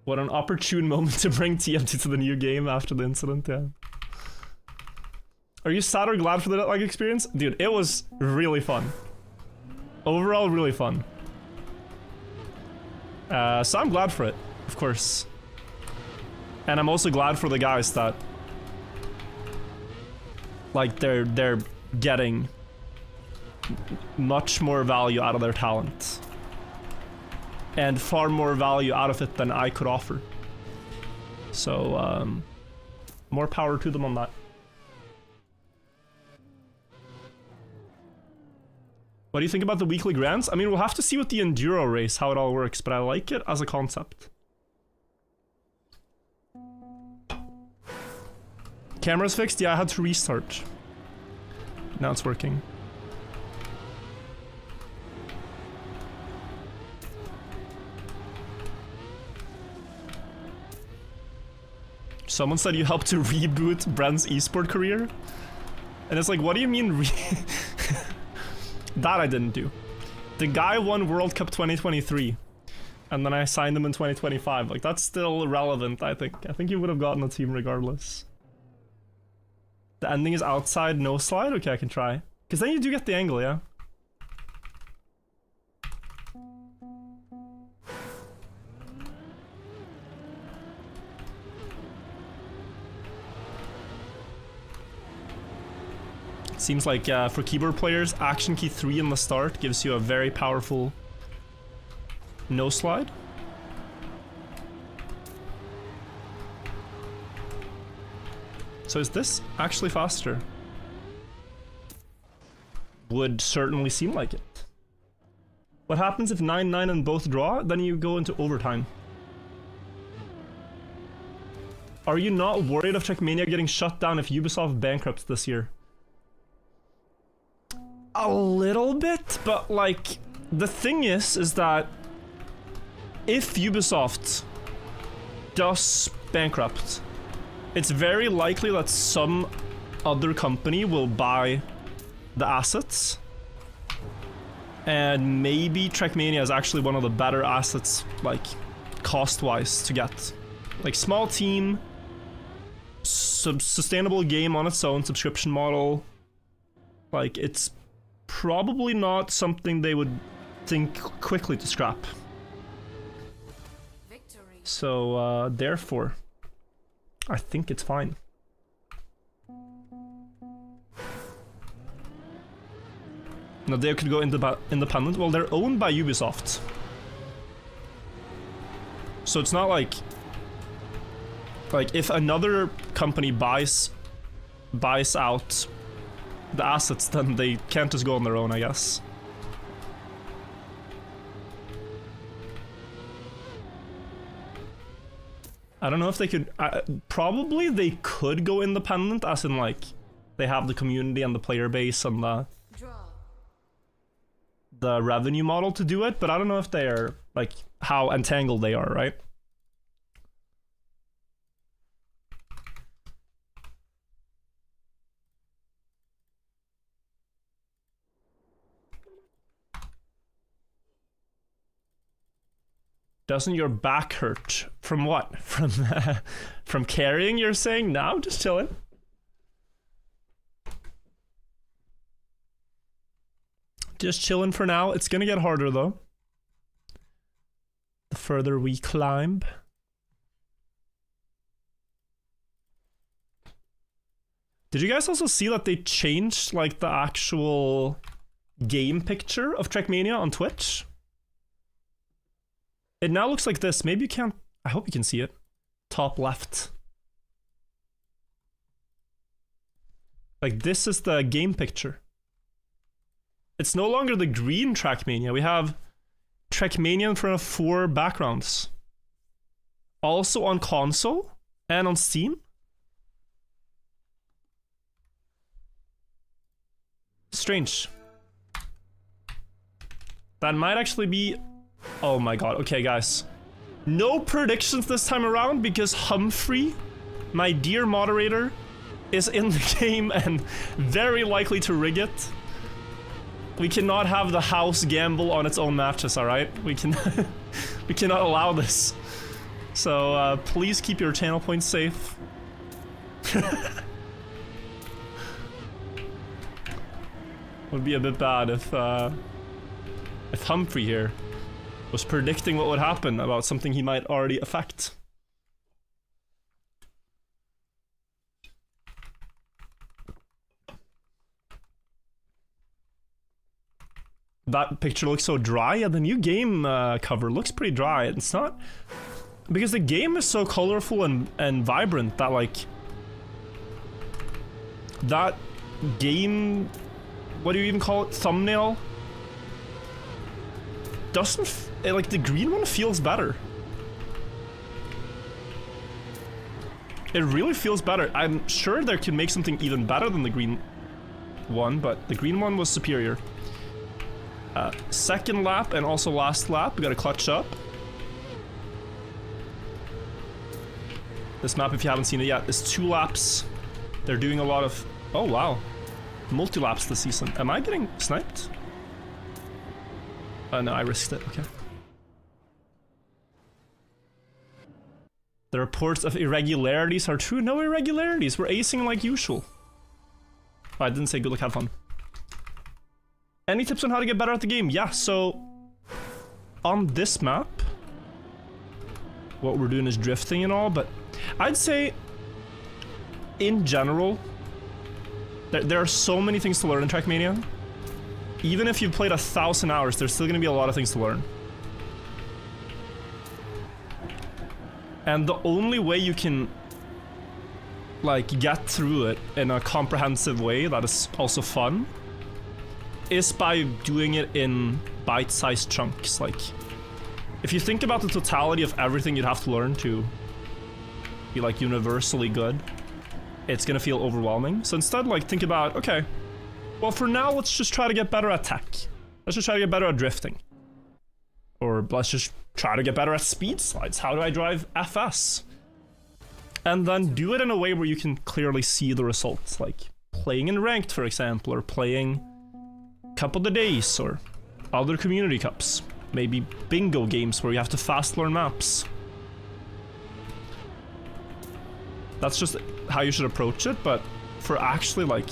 Speaker 1: What an opportune moment to bring TMT to the new game after the incident, yeah. Are you sad or glad for the jet-lag experience? Dude, it was really fun. Overall, really fun. So I'm glad for it, of course. And I'm also glad for the guys that... Like, they're getting much more value out of their talent. And far more value out of it than I could offer. So, more power to them on that. What do you think about the weekly grants? I mean, we'll have to see with the Enduro race how it all works, but I like it as a concept. Camera's fixed? Yeah, I had to restart. Now it's working. Someone said you helped to reboot Brent's esport career? And it's like, what do you mean That I didn't do. The guy won World Cup 2023. And then I signed him in 2025. Like, that's still relevant, I think. I think he would have gotten a team regardless. The ending is outside, no slide? Okay, I can try. Because then you do get the angle, yeah? Seems like for keyboard players, Action Key 3 in the start gives you a very powerful no slide. So is this actually faster? Would certainly seem like it. What happens if 9-9 and both draw? Then you go into overtime. Are you not worried of Trackmania getting shut down if Ubisoft bankrupts this year? A little bit, but like, the thing is that if Ubisoft does bankrupt, it's very likely that some other company will buy the assets. And maybe Trackmania is actually one of the better assets, like, cost-wise to get. Like, small team, sustainable game on its own, subscription model. Like, it's probably not something they would think quickly to scrap. Victory. So, therefore, I think it's fine. Now they could go independent. Well, they're owned by Ubisoft. So it's not like if another company buys out the assets, then they can't just go on their own, I guess. I don't know if they could. Probably they could go independent, as in like they have the community and the player base and the revenue model to do it, but I don't know if they're like how entangled they are, right? Doesn't your back hurt? From what? From carrying, you're saying? No, just chilling. Just chilling for now. It's gonna get harder though. The further we climb. Did you guys also see that they changed like the actual game picture of Trackmania on Twitch? It now looks like this. Maybe you can't. I hope you can see it. Top left. Like this is the game picture. It's no longer the green Trackmania. We have Trackmania in front of 4 backgrounds. Also on console and on Steam. Strange. That might actually be... Oh my god. Okay, guys. No predictions this time around because Humphrey, my dear moderator, is in the game and very likely to rig it. We cannot have the house gamble on its own matches, alright? We can we cannot allow this. So please keep your channel points safe. Would be a bit bad if Humphrey here was predicting what would happen about something he might already affect. That picture looks so dry. Yeah, the new game cover looks pretty dry. It's not... Because the game is so colorful and vibrant that, like... That game... What do you even call it? Thumbnail? Doesn't... like, the green one feels better. It really feels better. I'm sure they can make something even better than the green one, but the green one was superior. Second lap and also last lap, we gotta clutch up. This map, if you haven't seen it yet, is 2 laps. They're doing a lot of... Oh, wow. Multi-laps this season. Am I getting sniped? No, I risked it. Okay. The reports of irregularities are true. No irregularities. We're acing like usual. Oh, I didn't say good luck, have fun. Any tips on how to get better at the game? Yeah, so... On this map... What we're doing is drifting and all, but... I'd say... In general... There are so many things to learn in Trackmania. Even if you've played 1,000 hours, there's still gonna be a lot of things to learn. And the only way you can... like, get through it in a comprehensive way that is also fun... is by doing it in bite-sized chunks. Like, if you think about the totality of everything you'd have to learn to be like universally good, it's gonna feel overwhelming. So instead, like, think about, okay, well, for now, let's just try to get better at tech. Let's just try to get better at drifting. Or let's just try to get better at speed slides. How do I drive FS? And then do it in a way where you can clearly see the results, like playing in ranked, for example, or playing Cup of the Days, or other community cups. Maybe bingo games where you have to fast learn maps. That's just how you should approach it, but for actually, like,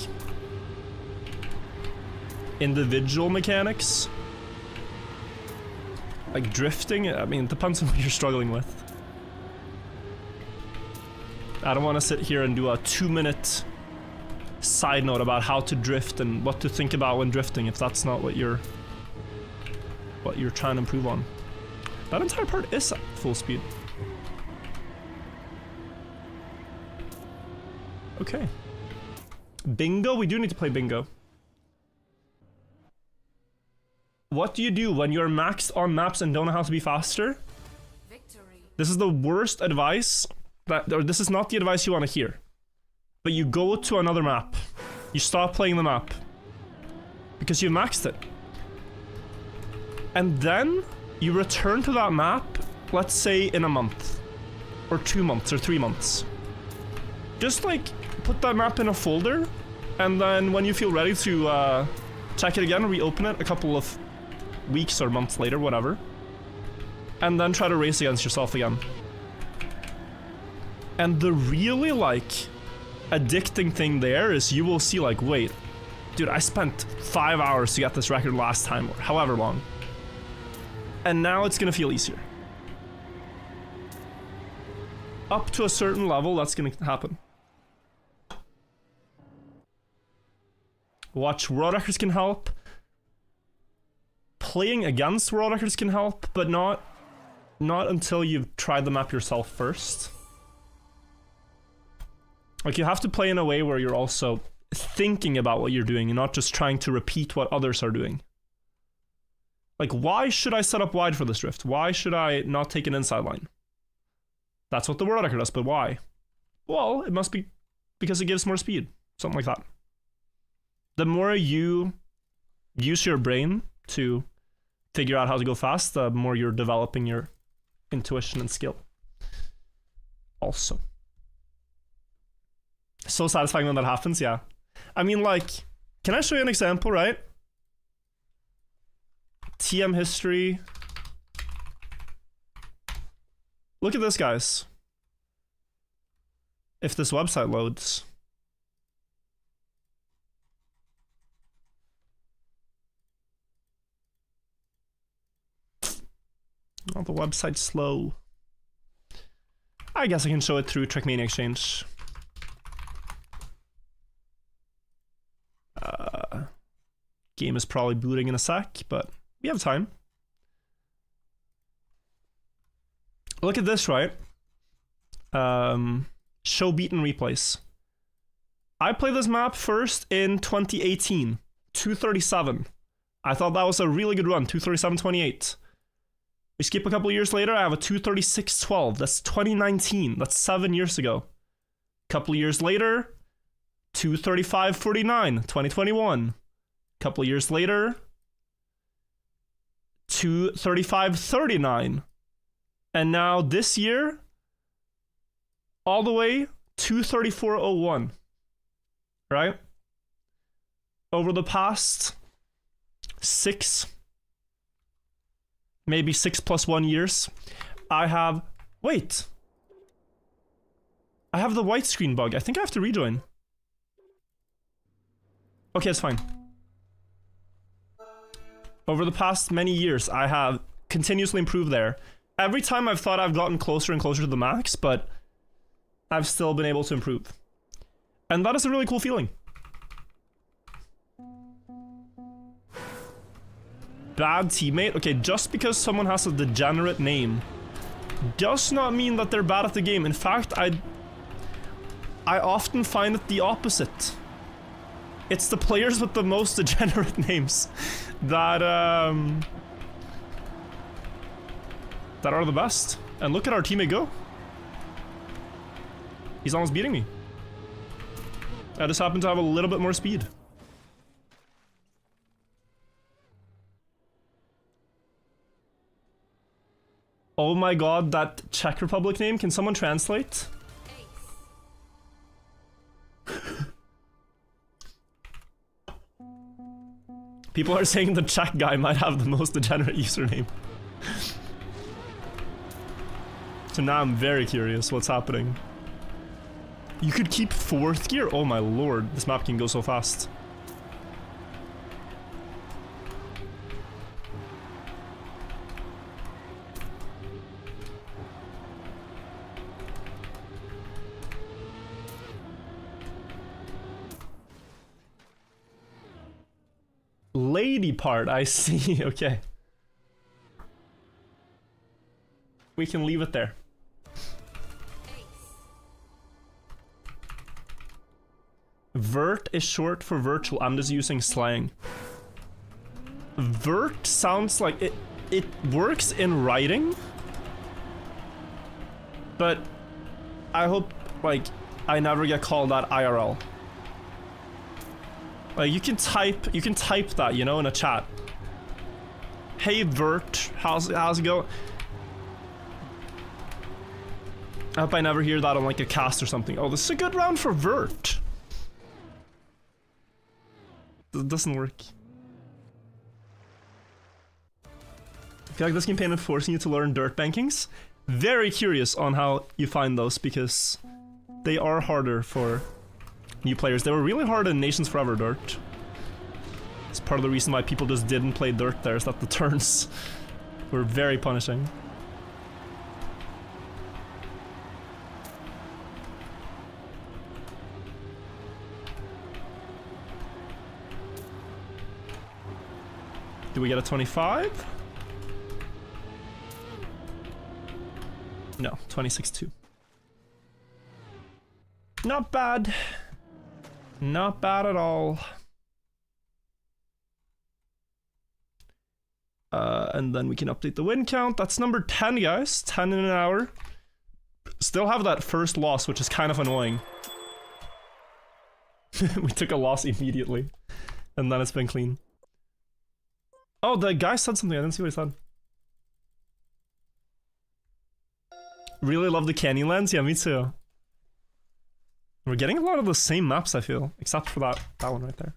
Speaker 1: individual mechanics, like drifting, I mean, it depends on what you're struggling with. I don't want to sit here and do a 2-minute side note about how to drift and what to think about when drifting if that's not what you're trying to improve on. That entire part is at full speed. Okay. Bingo? We do need to play bingo. What do you do when you're maxed on maps and don't know how to be faster? Victory. This is the worst advice, or this is not the advice you want to hear. But you go to another map. You stop playing the map. Because you maxed it. And then you return to that map, let's say in a month. Or 2 months, or 3 months. Just like, put that map in a folder, and then when you feel ready to check it again, reopen it a couple of weeks or months later, whatever. And then try to race against yourself again. And the really, like, addicting thing there is you will see, like, wait, dude, I spent 5 hours to get this record last time, or however long. And now it's gonna feel easier. Up to a certain level, that's gonna happen. Watch world records can help. Playing against world records can help, but not until you've tried the map yourself first. Like, you have to play in a way where you're also thinking about what you're doing and not just trying to repeat what others are doing. Like, why should I set up wide for this drift? Why should I not take an inside line? That's what the world record does, but why? Well, it must be because it gives more speed. Something like that. The more you use your brain to figure out how to go fast, the more you're developing your intuition and skill. Also. So satisfying when that happens, yeah. I mean, like, can I show you an example, right? TM history. Look at this, guys. If this website loads. Oh, the website's slow. I guess I can show it through Trackmania Exchange. Game is probably booting in a sec, but we have time. Look at this, right? Show beaten replays. I played this map first in 2018, 237. I thought that was a really good run, 237.28. We skip a couple years later, I have a 236.12. That's 2019. That's 7 years ago. Couple years later, 235.49, 2021. Couple years later, 235.39. And now this year, all the way 234.01. Right? Over the past 6, maybe 6 plus 1 years, I have... Wait. I have the white screen bug. I think I have to rejoin. Okay, it's fine. Over the past many years, I have continuously improved there. Every time I've thought I've gotten closer and closer to the max, but I've still been able to improve. And that is a really cool feeling. Bad teammate? Okay, just because someone has a degenerate name does not mean that they're bad at the game. In fact, I often find it the opposite. It's the players with the most degenerate names that are the best. And look at our teammate go. He's almost beating me. I just happen to have a little bit more speed. Oh my god, that Czech Republic name, can someone translate? People are saying the Czech guy might have the most degenerate username. So now I'm very curious what's happening. You could keep 4th gear? Oh my lord, this map can go so fast. Lady part, I see, okay. We can leave it there. Vert is short for virtual, I'm just using slang. Vert sounds like it works in writing. But I hope, like, I never get called that IRL. Like, you can type that, you know, in a chat. Hey Vert, how's it going? I hope I never hear that on like a cast or something. Oh, this is a good round for Vert. It doesn't work. I feel like this campaign is forcing you to learn dirt bankings. Very curious on how you find those, because they are harder for new players. They were really hard in Nations Forever Dirt. It's part of the reason why people just didn't play Dirt there, is that the turns were very punishing. Do we get a 25? No, 26-2. Not bad. Not bad at all. And then we can update the win count. That's number 10, guys. 10 in an hour. Still have that first loss, which is kind of annoying. We took a loss immediately. And then it's been clean. Oh, the guy said something. I didn't see what he said. Really love the Canyonlands? Yeah, me too. We're getting a lot of the same maps, I feel. Except for that one right there.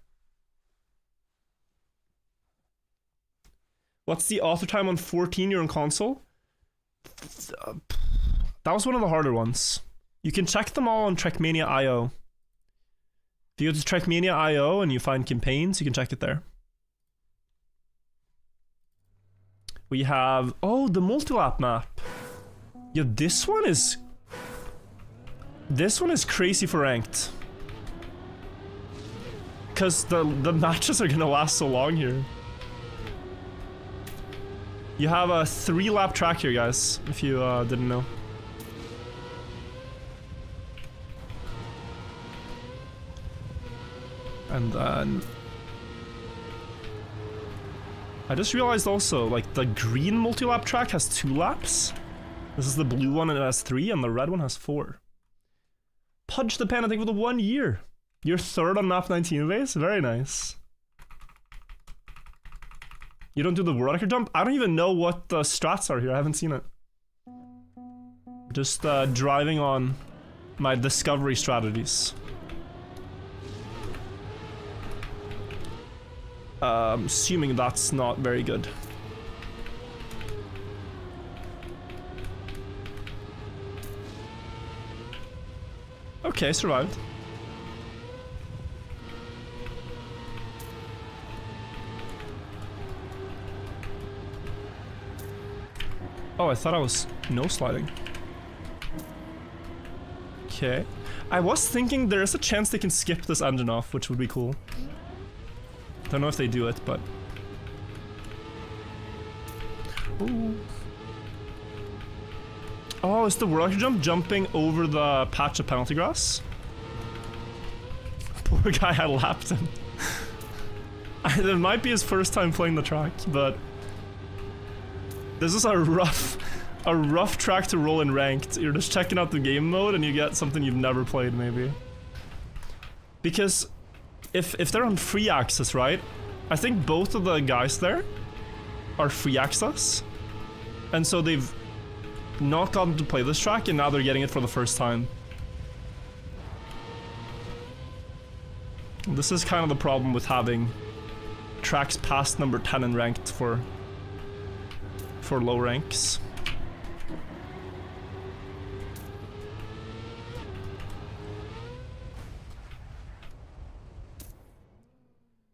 Speaker 1: What's the author time on 14 you're on console? That was one of the harder ones. You can check them all on Trackmania IO. If you go to Trackmania IO and you find campaigns, you can check it there. We have... oh, the multi-lap map. Yeah, this one is crazy for ranked. Because the matches are gonna last so long here. You have a 3-lap track here, guys, if you didn't know. And then... I just realized also, like, the green multi-lap track has 2 laps. This is the blue one and it has 3, and the red one has 4. Pudge the Pen, I think, for the 1 year. You're 3rd on map 19 base? Very nice. You don't do the world record jump? I don't even know what the strats are here, I haven't seen it. Just driving on my discovery strategies. Assuming that's not very good. Okay, survived. Oh, I thought I was no sliding. Okay. I was thinking there is a chance they can skip this engine off, which would be cool. Don't know if they do it, but... ooh. Oh, is the world record jump jumping over the patch of penalty grass? Poor guy, I lapped him. It might be his first time playing the track, but... this is a rough A rough track to roll in ranked. You're just checking out the game mode and you get something you've never played, maybe. Because if they're on free access, right? I think both of the guys there are free access. And so they've not gotten to play this track and now they're getting it for the first time. This is kind of the problem with having tracks past number 10 in ranked for low ranks.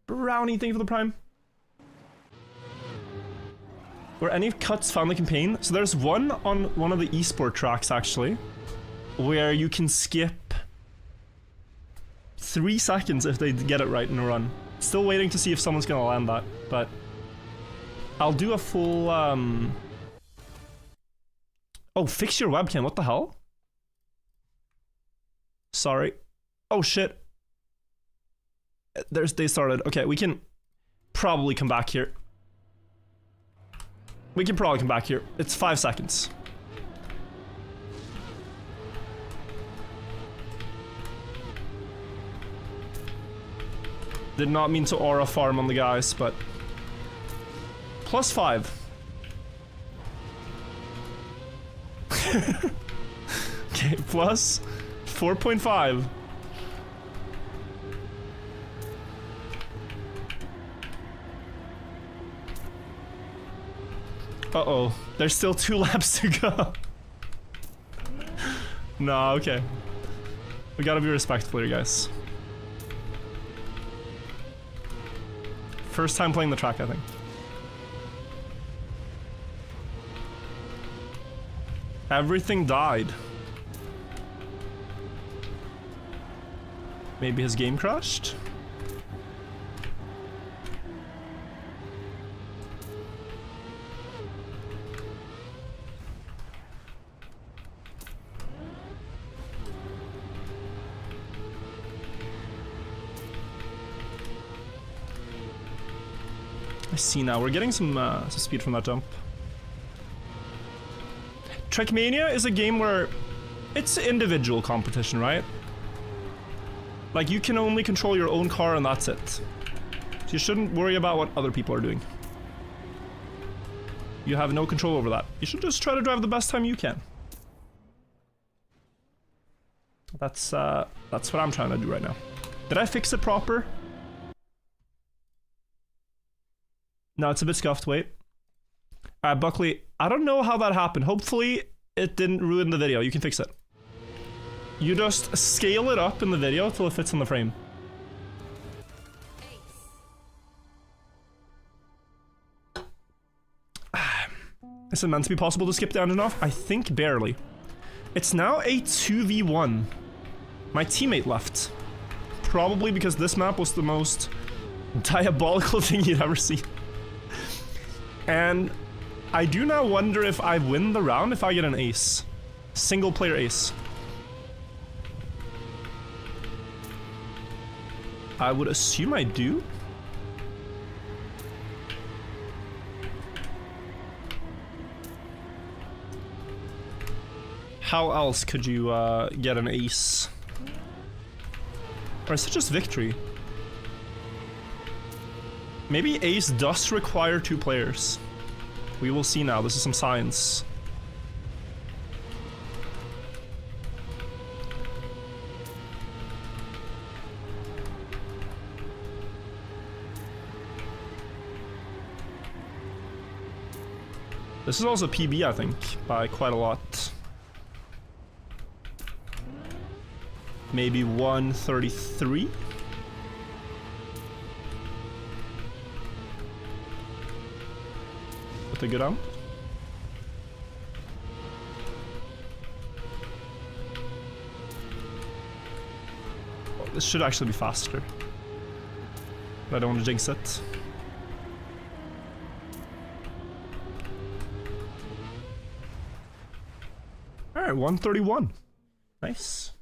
Speaker 1: Brownie, thank you for the prime. Were any cuts found in the campaign? So there's one on one of the esport tracks actually, where you can skip 3 seconds if they get it right in a run. Still waiting to see if someone's gonna land that, but I'll do a full Oh, fix your webcam, what the hell? Sorry. Oh shit. They started. Okay, we can probably come back here. We can probably come back here. It's 5 seconds. Did not mean to aura farm on the guys, but +5. Okay, plus 4.5. Uh-oh, there's still 2 laps to go. Nah, okay. We gotta be respectful here, guys. First time playing the track, I think. Everything died. Maybe his game crashed? I see now. We're getting some speed from that jump. Trackmania is a game where it's individual competition, right? Like, you can only control your own car and that's it. So you shouldn't worry about what other people are doing. You have no control over that. You should just try to drive the best time you can. That's what I'm trying to do right now. Did I fix it proper? No, it's a bit scuffed, wait. Alright, Buckley, I don't know how that happened. Hopefully, it didn't ruin the video. You can fix it. You just scale it up in the video till it fits in the frame. Is it meant to be possible to skip the engine off? I think barely. It's now a 2v1. My teammate left. Probably because this map was the most diabolical thing you'd ever see. And I do now wonder if I win the round if I get an ace. Single player ace. I would assume I do. How else could you get an ace? Or is it just victory? Maybe ace does require 2 players. We will see now. This is some science. This is also PB, I think, by quite a lot. Maybe 133? With a good amp. Oh, this should actually be faster. But I don't want to jinx it. Alright, 131. Nice.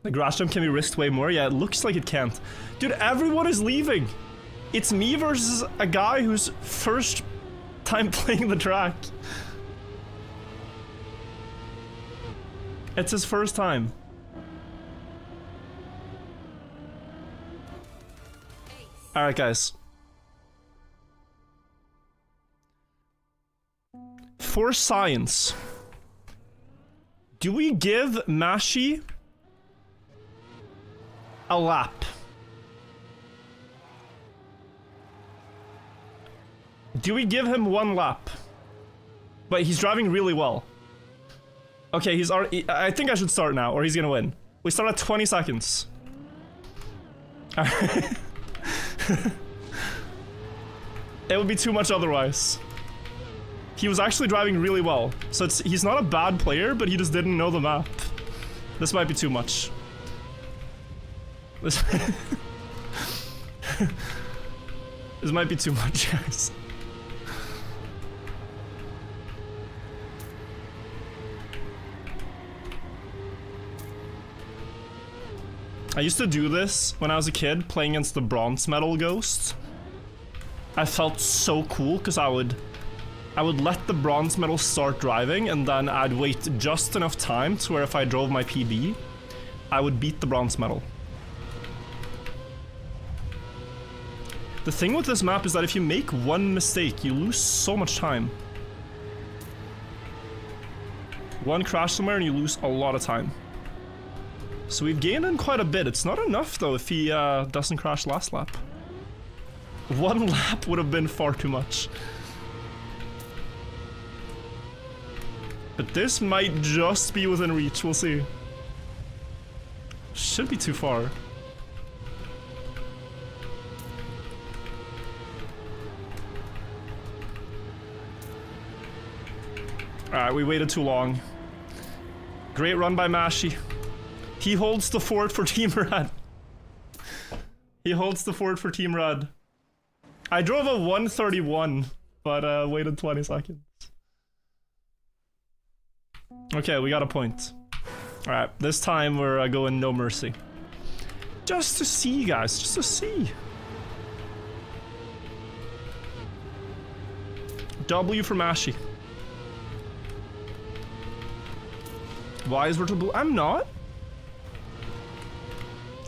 Speaker 1: The grass jump can be risked way more. Yeah, it looks like it can't. Dude, everyone is leaving. It's me versus a guy who's first time playing the track. It's his first time. Alright, guys. For science, do we give Mashi a lap? Do we give him 1 lap? But he's driving really well. Okay, he's already. I think I should start now, or he's gonna win. We start at 20 seconds. It would be too much otherwise. He was actually driving really well, so he's not a bad player, but he just didn't know the map. This might be too much. This might be too much, guys. I used to do this when I was a kid, playing against the bronze medal ghost. I felt so cool because I would let the bronze medal start driving, and then I'd wait just enough time to where if I drove my PB, I would beat the bronze medal. The thing with this map is that if you make 1 mistake, you lose so much time. 1 crash somewhere and you lose a lot of time. So we've gained in quite a bit. It's not enough though if he doesn't crash last lap. 1 lap would have been far too much. But this might just be within reach, we'll see. Should be too far. Alright, we waited too long. Great run by Mashi. He holds the fort for Team Red. He holds the fort for Team Red. I drove a 131, but waited 20 seconds. Okay, we got a point. Alright, this time we're going no mercy. Just to see, guys, just to see. W for Mashi. Why is virtual blue? I'm not.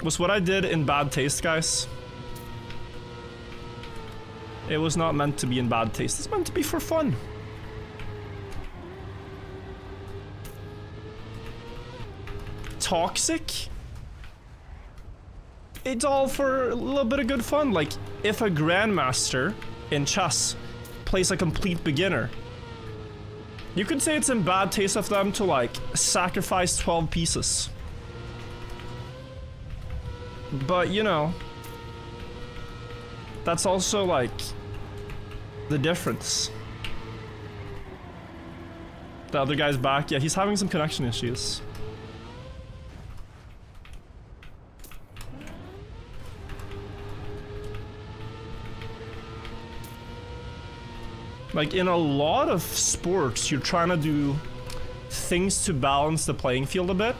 Speaker 1: Was what I did in bad taste, guys? It was not meant to be in bad taste. It's meant to be for fun. Toxic? It's all for a little bit of good fun. Like, if a grandmaster in chess plays a complete beginner, you could say it's in bad taste of them to, like, sacrifice 12 pieces. But, you know, that's also, like, the difference. The other guy's back. Yeah, he's having some connection issues. Like, in a lot of sports, you're trying to do things to balance the playing field a bit.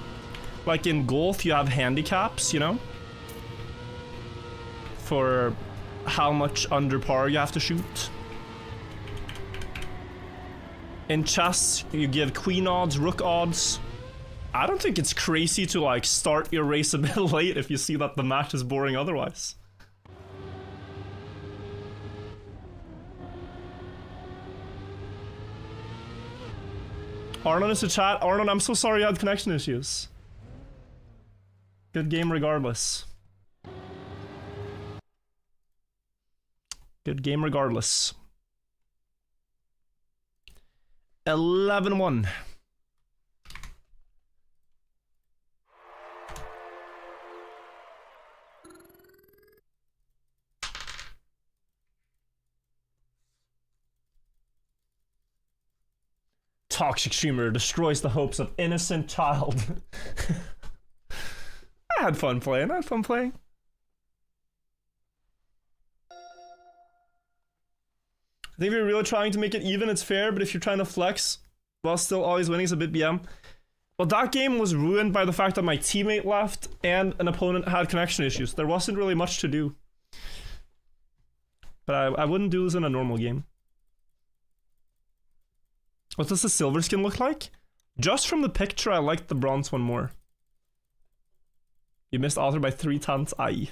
Speaker 1: Like in golf, you have handicaps, you know? For how much under par you have to shoot. In chess, you give queen odds, rook odds. I don't think it's crazy to, like, start your race a bit late if you see that the match is boring otherwise. Arnon is a chat. Arnon, I'm so sorry you had connection issues. Good game regardless. Good game regardless. 11-1. Toxic streamer destroys the hopes of innocent child. I had fun playing. I think if you're really trying to make it even, it's fair, but if you're trying to flex while still always winning, it's a bit BM. Well, that game was ruined by the fact that my teammate left and an opponent had connection issues. There wasn't really much to do. But I wouldn't do this in a normal game. What does the silver skin look like? Just from the picture, I like the bronze one more. You missed author by 3 tons. Aye.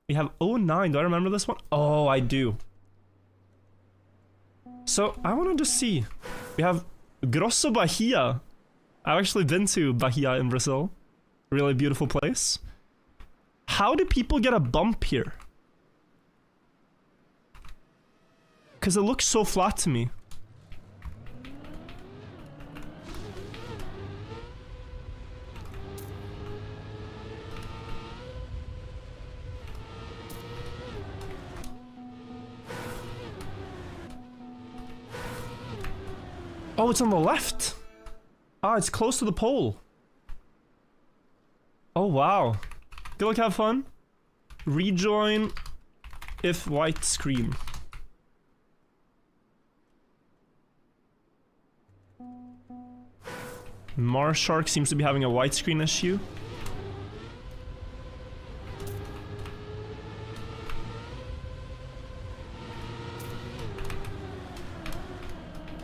Speaker 1: We have 09. Do I remember this one? Oh, I do. So, I want to just see. We have Grosso Bahia. I've actually been to Bahia in Brazil. Really beautiful place. How do people get a bump here? Because it looks so flat to me. Oh, it's on the left. Ah, it's close to the pole. Oh, wow. Good luck, have fun. Rejoin if white screen. Mars Shark seems to be having a white screen issue.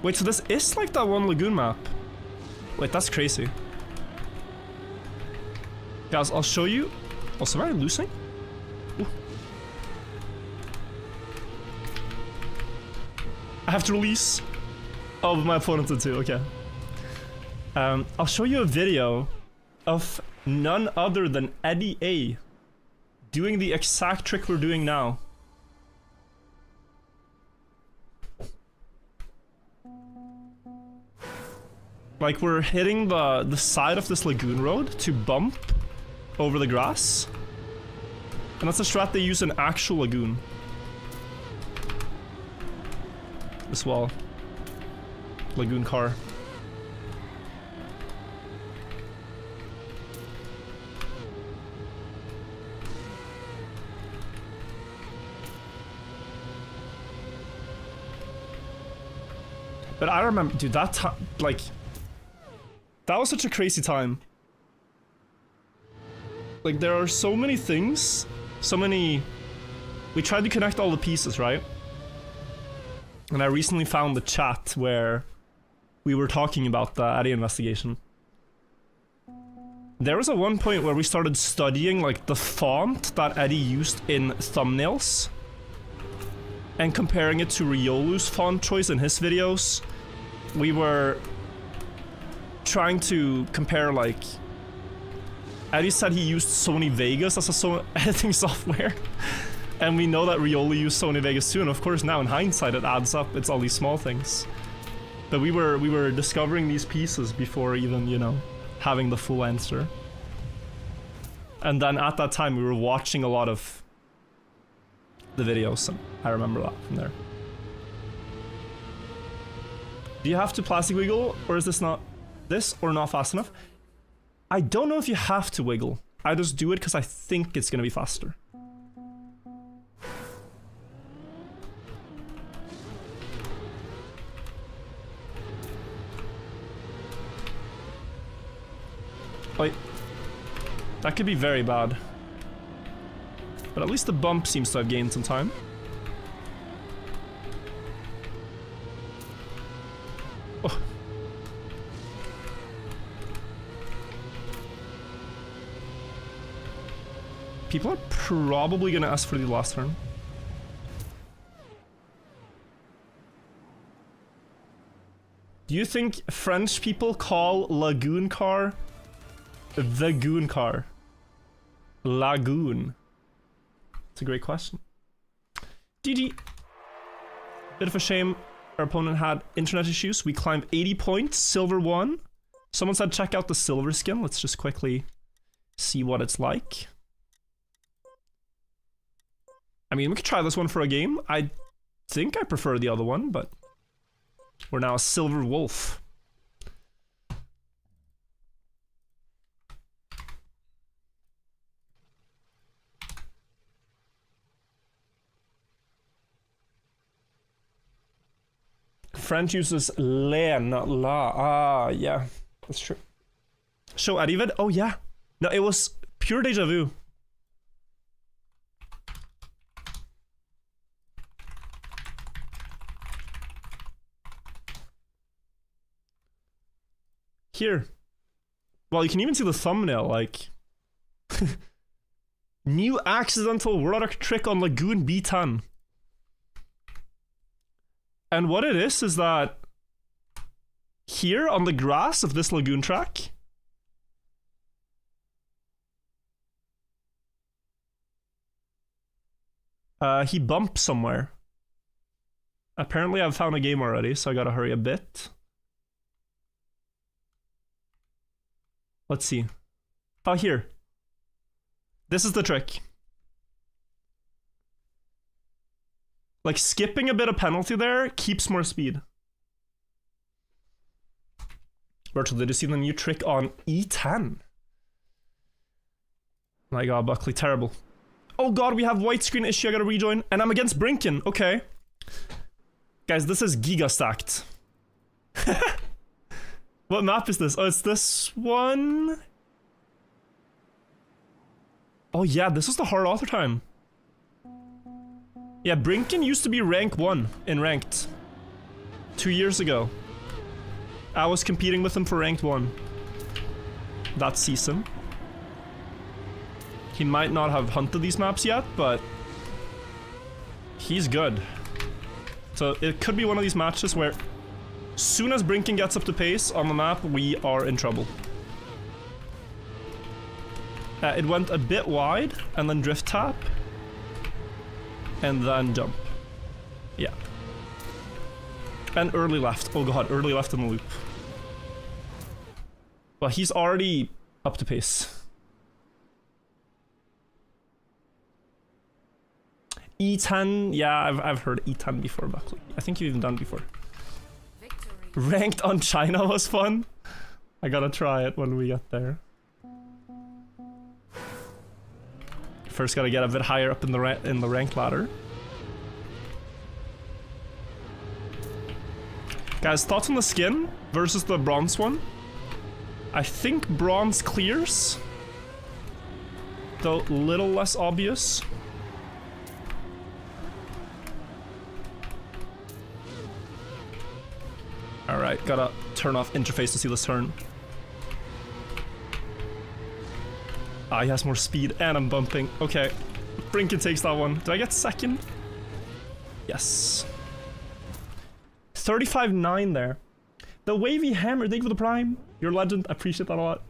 Speaker 1: Wait, so this is like that one lagoon map. Wait, that's crazy. Guys, I'll show you. Also, am I losing? Ooh. I have to release. Oh, my opponent did too, okay. I'll show you a video of none other than Eddie A doing the exact trick we're doing now. Like, we're hitting the side of this lagoon road to bump over the grass. And that's a strat they use in actual lagoon. This wall. Lagoon car. But I remember, dude, that time, like, that was such a crazy time. Like, there are so many things, so many... We tried to connect all the pieces, right? And I recently found the chat where we were talking about the Addy investigation. There was at one point where we started studying, like, the font that Eddie used in thumbnails and comparing it to Riolu's font choice in his videos. We were trying to compare, like... Eddie said he used Sony Vegas as a editing software. And we know that Riolu used Sony Vegas too, and of course now in hindsight it adds up, it's all these small things. But we were discovering these pieces before even, you know, having the full answer. And then at that time we were watching a lot of the videos, and I remember that from there. Do you have to plastic wiggle, or is this not fast enough? I don't know if you have to wiggle. I just do it because I think it's gonna be faster. Wait. That could be very bad. But at least the bump seems to have gained some time. Oh. People are probably gonna ask for the last turn. Do you think French people call lagoon car the goon car? Lagoon. It's a great question. GG. Bit of a shame our opponent had internet issues. We climbed 80 points, silver 1. Someone said check out the silver skin. Let's just quickly see what it's like. I mean, we could try this one for a game. I think I prefer the other one, but we're now a silver wolf. French uses le, not la. Ah, yeah, that's true. Show Adivid? Oh, yeah. No, it was pure deja vu. Here. Well, you can even see the thumbnail, like... New accidental world trick on Lagoon B10. And what it is that... Here, on the grass of this lagoon track... he bumped somewhere. Apparently I've found a game already, so I gotta hurry a bit. Let's see. Oh, here. This is the trick. Like, skipping a bit of penalty there keeps more speed. Virtual, did you see the new trick on E10? My god, Buckley, terrible. Oh god, we have white screen issue, I gotta rejoin. And I'm against Brinken, okay. Guys, this is giga stacked. What map is this? Oh, it's this one? Oh yeah, this was the hard author time. Yeah, Brinken used to be rank 1 in ranked. 2 years ago. I was competing with him for ranked 1. That season. He might not have hunted these maps yet, but he's good. So it could be one of these matches where soon as Brinken gets up to pace on the map, we are in trouble. It went a bit wide, and then drift tap, and then jump. Yeah. And early left. Oh god, early left in the loop. Well, he's already up to pace. E10, yeah, I've heard E10 before, Buckley. I think you've even done before. Victory. Ranked on China was fun. I gotta try it when we get there. First gotta get a bit higher up in the rank ladder. Guys, thoughts on the skin versus the bronze one? I think bronze clears. Though a little less obvious. Alright, gotta turn off interface to see this turn. Ah, he has more speed and I'm bumping. Okay, Brinken takes that one. Did I get second? Yes. 35-9 there. The wavy hammer, thank you for the prime. You're a legend, I appreciate that a lot.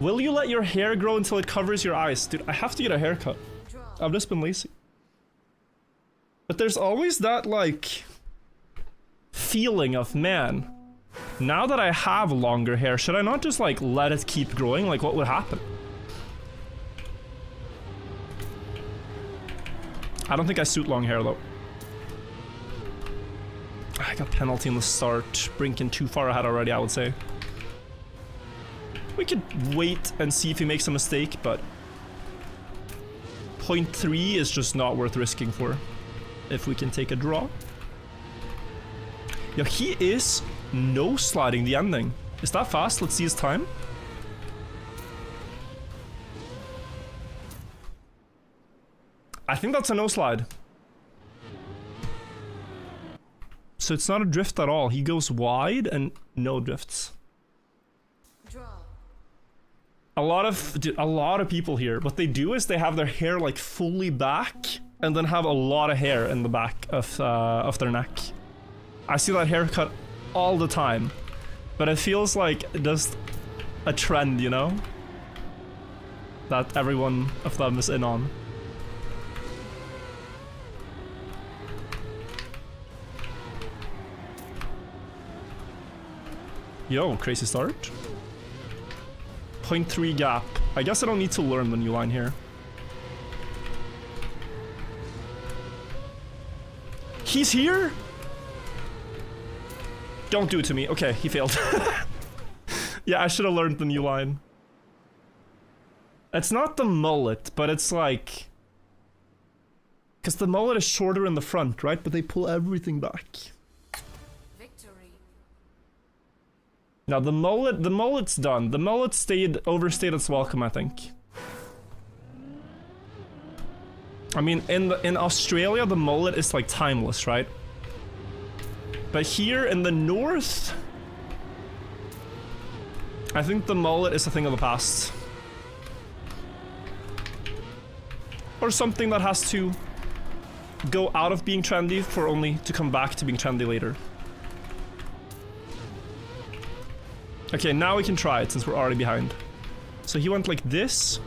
Speaker 1: Will you let your hair grow until it covers your eyes? Dude, I have to get a haircut. I've just been lazy. But there's always that, like... feeling of, man, now that I have longer hair, should I not just like let it keep growing? Like, what would happen? I don't think I suit long hair though. I got penalty in the start. Brinken too far ahead already, I would say. We could wait and see if he makes a mistake, but 0.3 is just not worth risking for if we can take a draw. Yo, he is no sliding the ending. Is that fast? Let's see his time. I think that's a no slide. So it's not a drift at all. He goes wide and no drifts. Draw. A lot of people here, what they do is they have their hair like fully back and then have a lot of hair in the back of their neck. I see that haircut all the time, but it feels like just a trend, you know? That every one of them is in on. Yo, crazy start. 0.3 gap. I guess I don't need to learn the new line here. He's here? Don't do it to me. Okay, he failed. Yeah, I should have learned the new line. It's not the mullet, but it's like... because the mullet is shorter in the front, right? But they pull everything back. Victory. Now the mullet's done. The mullet overstayed its welcome, I think. I mean, in Australia, the mullet is like timeless, right? But here in the north, I think the mullet is a thing of the past. Or something that has to go out of being trendy for only to come back to being trendy later. Okay, now we can try it since we're already behind. So he went like this.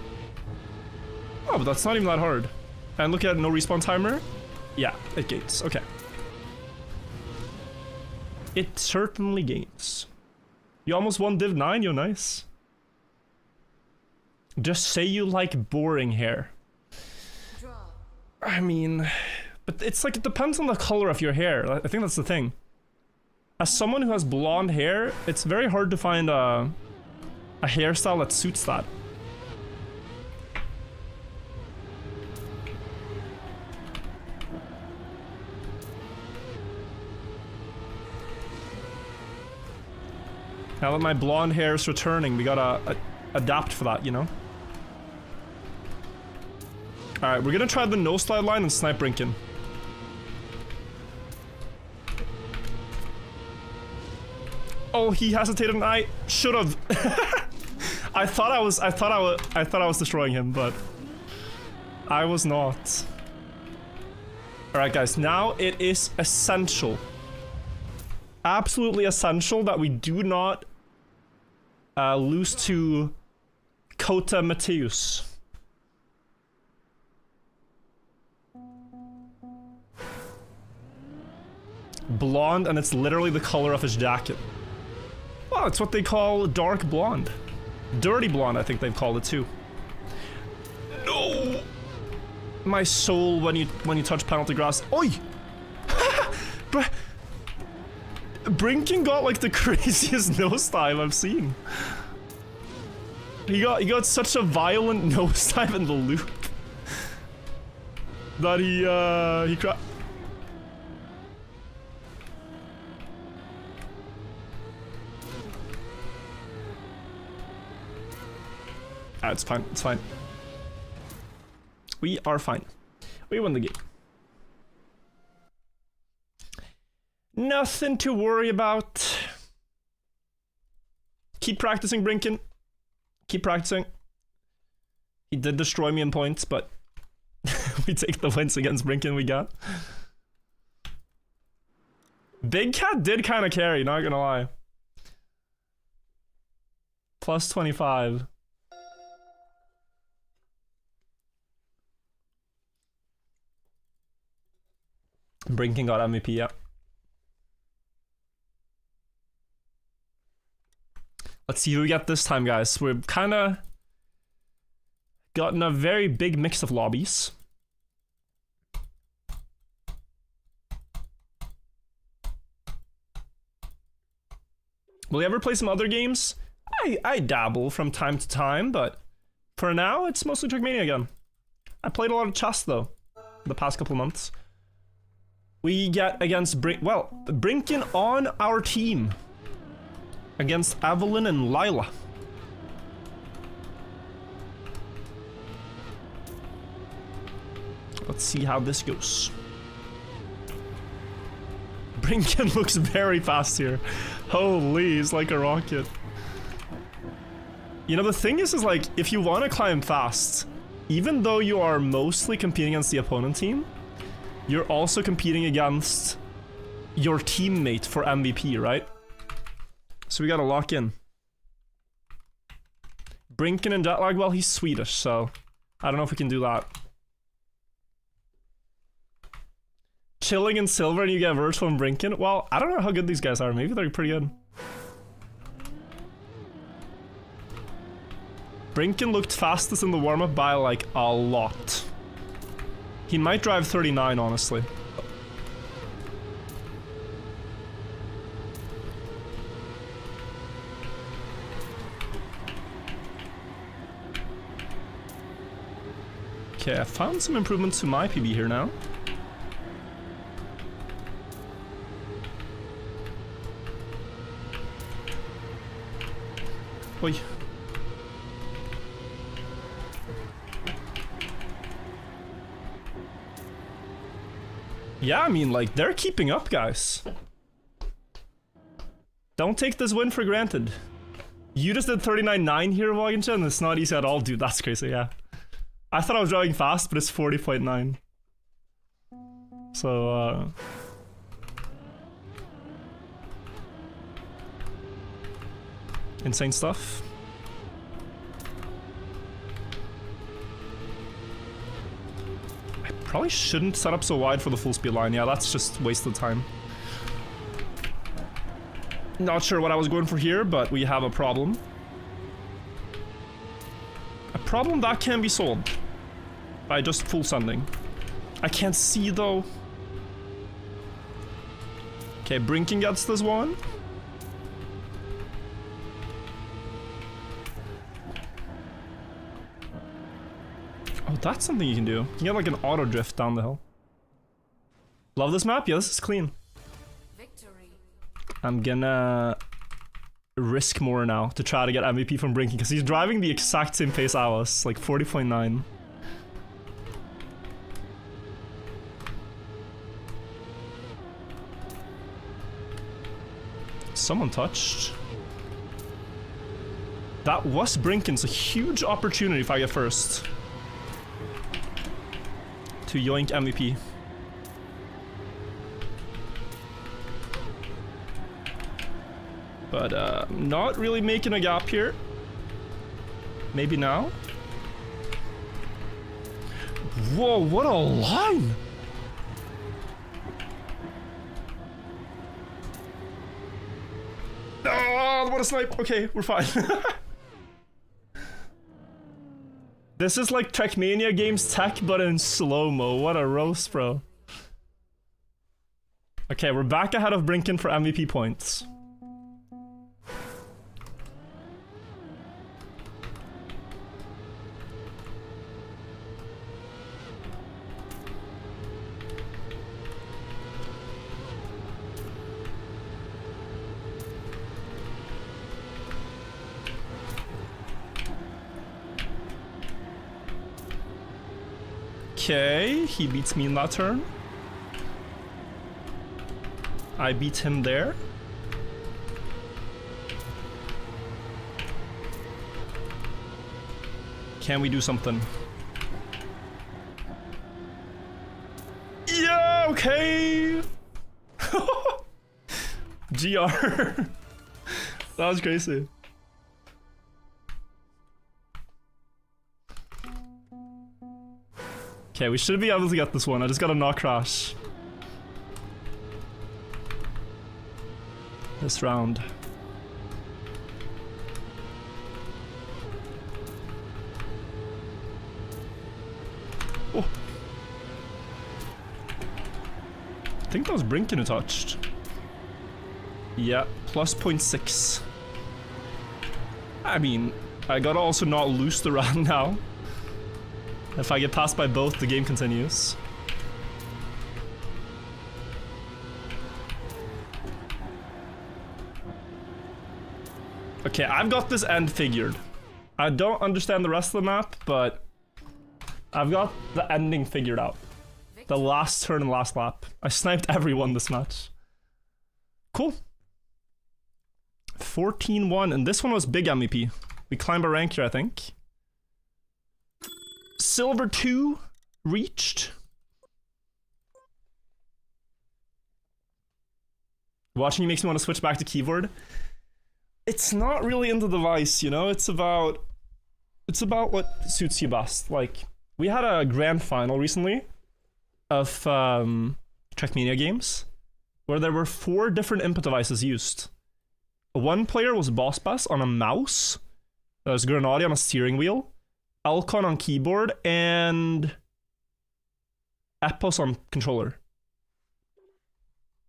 Speaker 1: Oh, but that's not even that hard. And look at no respawn timer. Yeah, it gains. Okay. It certainly gains. You almost won Div 9, yo, nice. Just say you like boring hair. I mean, but it's like, it depends on the color of your hair. I think that's the thing. As someone who has blonde hair, it's very hard to find a hairstyle that suits that. Now that my blonde hair is returning, we gotta adapt for that, you know? Alright, we're gonna try the no slide line and snipe Brinken. Oh, he hesitated and I should've. I thought I was destroying him, but I was not. Alright guys, now it is essential. Absolutely essential that we do not lose to Kota Mateus. Blonde, and it's literally the color of his jacket. Well, it's what they call dark blonde. Dirty blonde, I think they've called it too. No! My soul when you touch penalty grass. Oi! Brinken got like the craziest nosedive I've seen. He got such a violent nosedive in the loop that he crashed. Ah, it's fine, it's fine. We are fine. We won the game. Nothing to worry about. Keep practicing, Brinken. Keep practicing. He did destroy me in points, but we take the wins against Brinken we got. Big Cat did kind of carry, not gonna lie. Plus 25. Brinken got MVP, yeah. Let's see who we get this time, guys. We've kind of gotten a very big mix of lobbies. Will we ever play some other games? I dabble from time to time, but for now, it's mostly Trackmania again. I played a lot of chess, though, the past couple months. We get against Brinken on our team. Against Evelyn and Lila. Let's see how this goes. Brinken looks very fast here. Holy, he's like a rocket. You know, the thing is like, if you want to climb fast, even though you are mostly competing against the opponent team, you're also competing against your teammate for MVP, right? So we gotta lock in. Brinken and Jetlag, well, he's Swedish, so I don't know if we can do that. Chilling in silver and you get virtual and Brinken? Well, I don't know how good these guys are. Maybe they're pretty good. Brinken looked fastest in the warm-up by like a lot. He might drive 39, honestly. Okay, I found some improvements to my PB here now. Oi. Yeah, I mean, like, they're keeping up, guys. Don't take this win for granted. You just did 39.9 here, Wagenchen? It's not easy at all, dude. That's crazy, yeah. I thought I was driving fast, but it's 40.9. So, insane stuff. I probably shouldn't set up so wide for the full speed line. Yeah, that's just wasted time. Not sure what I was going for here, but we have a problem. A problem that can be solved by just full sending. I can't see though. Okay, Brinken gets this one. Oh, that's something you can do. You can get like an auto drift down the hill. Love this map. Yeah, this is clean. Victory. I'm gonna risk more now to try to get MVP from Brinken because he's driving the exact same pace I was, like 40.9. Someone touched. That was Brinken's a huge opportunity if I get first to yoink MVP. But not really making a gap here. Maybe now. Whoa, what a line! Oh, what a snipe! Okay, we're fine. This is like Trackmania games tech, but in slow-mo. What a roast, bro. Okay, we're back ahead of Brinken for MVP points. Okay, he beats me in that turn. I beat him there. Can we do something? Yeah, okay. GR. That was crazy. Okay, we should be able to get this one. I just gotta not crash this round. Oh. I think that was Brinken who touched. Yeah, plus 0.6. I mean, I gotta also not lose the round now. If I get passed by both, the game continues. Okay, I've got this end figured. I don't understand the rest of the map, but I've got the ending figured out. The last turn and last lap. I sniped everyone this match. Cool. 14-1, and this one was big MVP. We climbed a rank here, I think. Silver 2 reached. Watching you makes me want to switch back to keyboard. It's not really in the device, you know? It's about what suits you best. Like, we had a grand final recently of Trackmania games where there were 4 different input devices used. One player was Boss Bass on a mouse. There was Grenade on a steering wheel. Alcon on keyboard, and Epos on controller.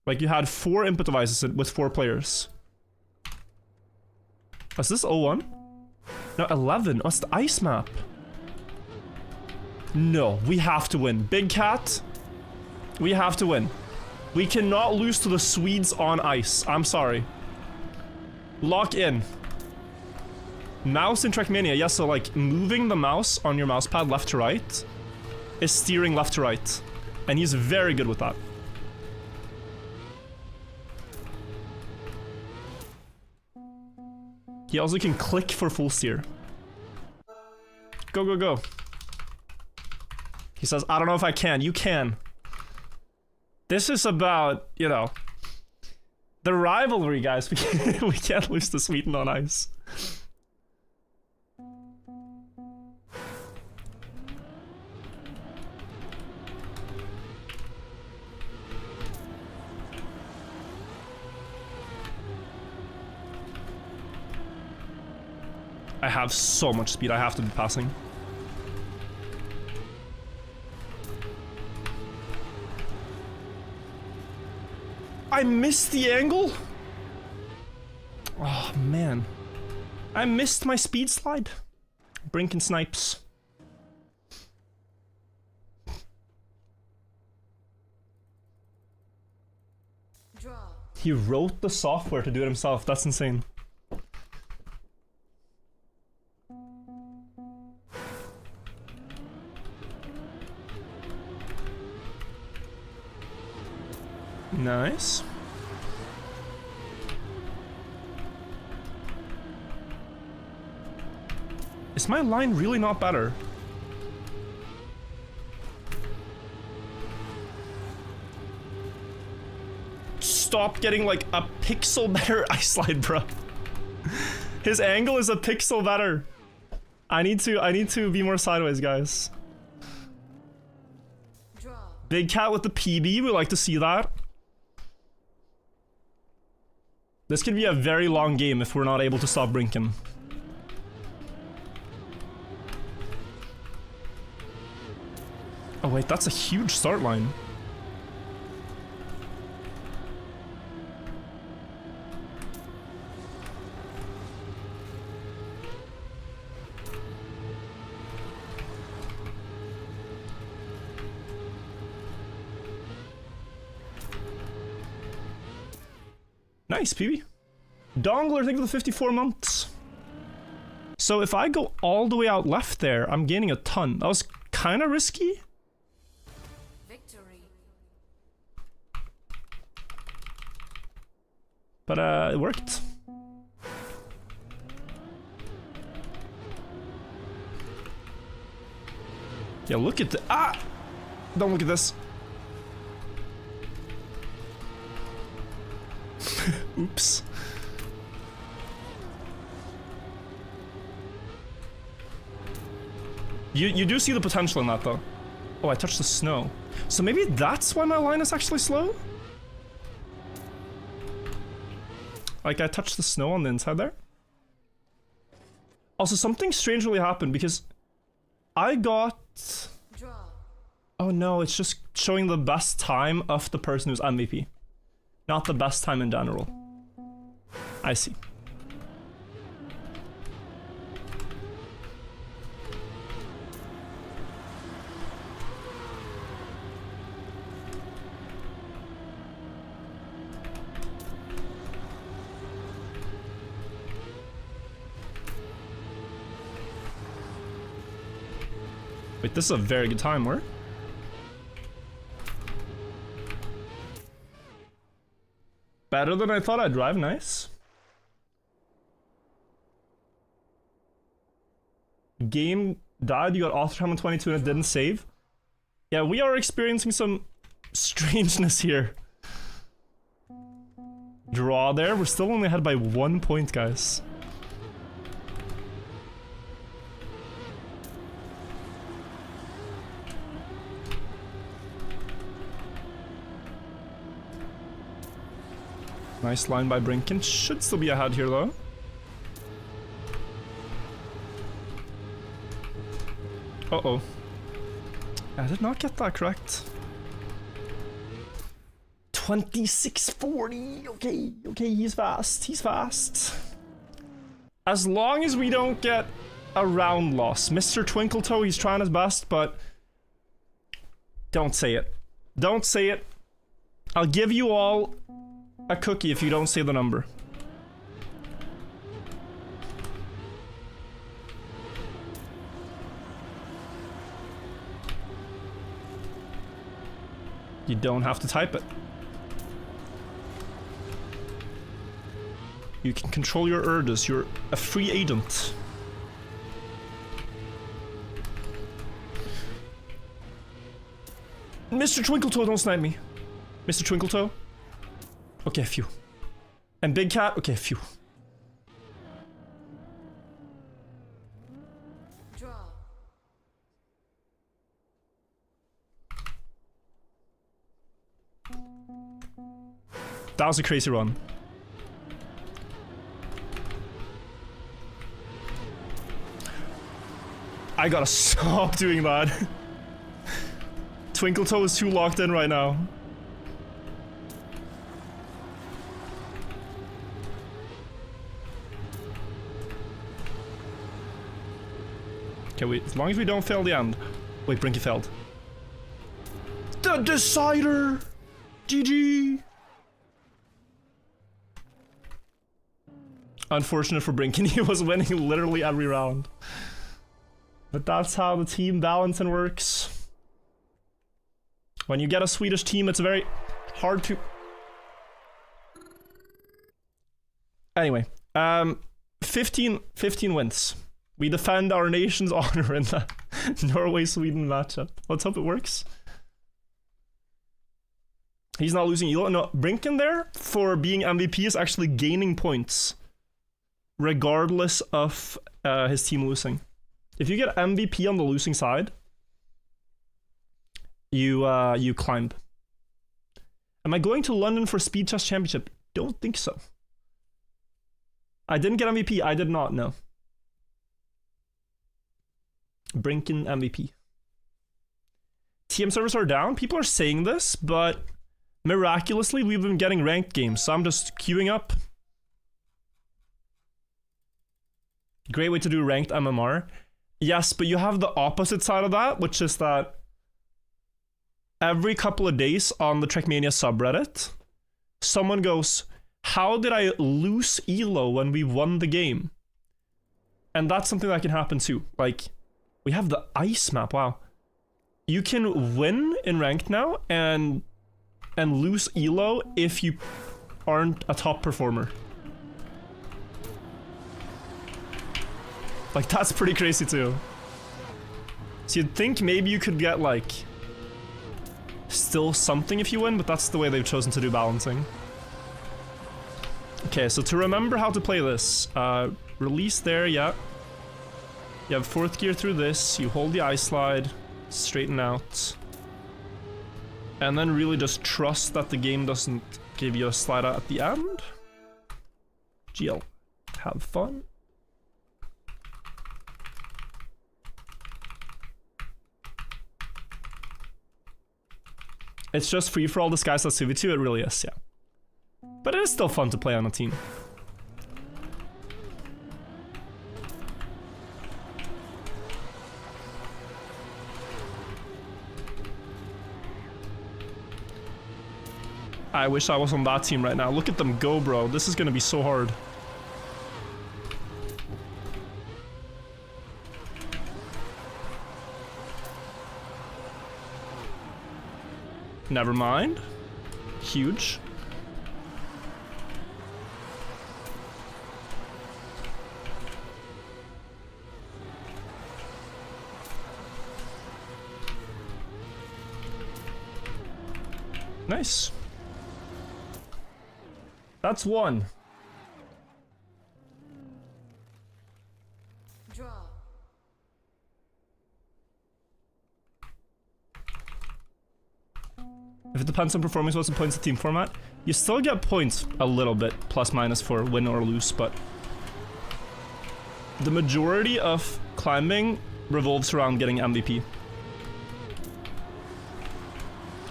Speaker 1: Like, you had 4 input devices with 4 players. Is this 01? No, 11. Oh, it's the ice map. No, we have to win. Big Cat, we have to win. We cannot lose to the Swedes on ice. I'm sorry. Lock in. Mouse in Trackmania, yeah, so like moving the mouse on your mouse pad left to right is steering left to right. And he's very good with that. He also can click for full steer. Go, go, go. He says, I don't know if I can. You can. This is about, you know, the rivalry, guys. We can't lose to Sweden on ice. I have so much speed, I have to be passing. I missed the angle? Oh, man. I missed my speed slide. Brinken snipes.
Speaker 2: Draw.
Speaker 1: He wrote the software to do it himself. That's insane. Nice. Is my line really not better? Stop getting like a pixel better ice slide, bro. His angle is a pixel better. I need to be more sideways, guys.
Speaker 2: Draw.
Speaker 1: Big cat with the PB, we like to see that. This could be a very long game if we're not able to stop Brinken. Oh wait, that's a huge start line. Nice, PB. Dongler, thank you for the 54 months. So if I go all the way out left there, I'm gaining a ton. That was kind of risky.
Speaker 2: Victory.
Speaker 1: But it worked. Yeah, look at the don't look at this. Oops. You do see the potential in that though. Oh, I touched the snow. So maybe that's why my line is actually slow? Like I touched the snow on the inside there? Also, something strange really happened because I got...
Speaker 2: Draw.
Speaker 1: Oh no, it's just showing the best time of the person who's MVP. Not the best time in general. I see. Wait, this is a very good time, where? Better than I thought I'd drive, nice. Game died, you got author time on 22 and it didn't save. Yeah, we are experiencing some strangeness here. Draw there, we're still only ahead by 1 point, guys. Nice line by Brinken. Should still be ahead here though. Uh-oh. I did not get that correct. 2640. Okay, okay, he's fast. He's fast. As long as we don't get a round loss. Mr. Twinkletoe, he's trying his best, but don't say it. Don't say it. I'll give you all a cookie if you don't say the number. You don't have to type it. You can control your urges. You're a free agent. Mr. Twinkletoe, don't snipe me. Mr. Twinkletoe. Okay, phew. And Big Cat. Okay, phew.
Speaker 2: Draw.
Speaker 1: That was a crazy run. I gotta stop doing that. Twinkletoe is too locked in right now. Okay, wait, as long as we don't fail the end. Wait, Brinky failed. The decider! GG! Unfortunate for Brinkin, he was winning literally every round. But that's how the team balancing works. When you get a Swedish team, it's very hard to... Anyway, 15 wins. We defend our nation's honor in the Norway-Sweden matchup. Let's hope it works. He's not losing Elo. No, Brinken there, for being MVP, is actually gaining points. Regardless of his team losing. If you get MVP on the losing side, you climb. Am I going to London for Speed Chess Championship? Don't think so. I didn't get MVP. I did not know. Brinken MVP. TM servers are down. People are saying this, but miraculously we've been getting ranked games, so I'm just queuing up. Great way to do ranked MMR. Yes, but you have the opposite side of that, which is that every couple of days on the Trackmania subreddit, someone goes, how did I lose Elo when we won the game? And that's something that can happen too. Like, we have the ice map, wow. You can win in ranked now and lose Elo if you aren't a top performer. Like, that's pretty crazy too. So you'd think maybe you could get, like, still something if you win, but that's the way they've chosen to do balancing. Okay, so to remember how to play this, release there, yeah. You have 4th gear through this, you hold the ice slide, straighten out. And then really just trust that the game doesn't give you a slide out at the end. GL, have fun. It's just free for all disguised as CV2, it really is, yeah. But it is still fun to play on a team. I wish I was on that team right now. Look at them go, bro. This is gonna be so hard. Never mind. Huge. Nice. That's one.
Speaker 2: Draw.
Speaker 1: If it depends on performance, what's the points of team format? You still get points a little bit, plus minus for win or lose, but the majority of climbing revolves around getting MVP.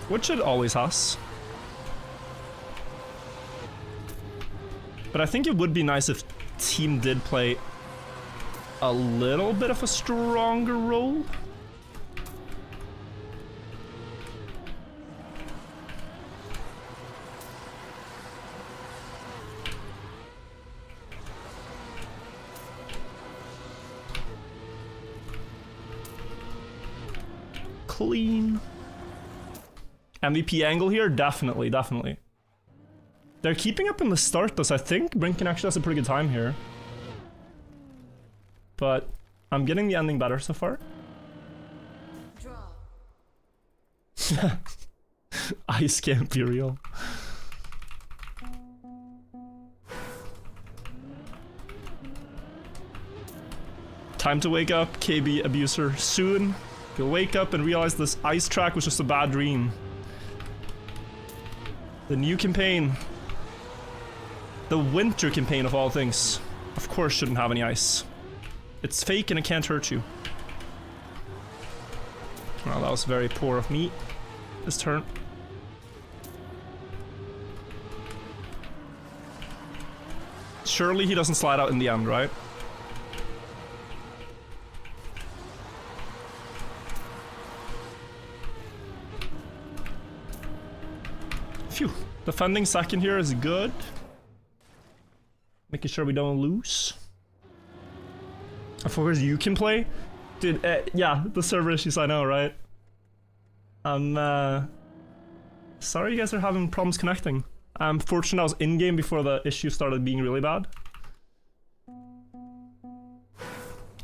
Speaker 1: Which it always has. But I think it would be nice if team did play a little bit of a stronger role. Clean. MVP angle here? Definitely, definitely. They're keeping up in the start, thus I think Brinken actually has a pretty good time here. But I'm getting the ending better so far.
Speaker 2: Draw.
Speaker 1: Ice can't be real. Time to wake up, KB abuser. Soon, you'll wake up and realize this ice track was just a bad dream. The new campaign. The winter campaign of all things. Of course shouldn't have any ice. It's fake and it can't hurt you. Well, that was very poor of me. This turn. Surely he doesn't slide out in the end, right? Phew. Defending second here is good. Making sure we don't lose. Of course you can play. Dude, yeah, the server issues, I know, right? I'm sorry you guys are having problems connecting. I'm fortunate I was in-game before the issue started being really bad.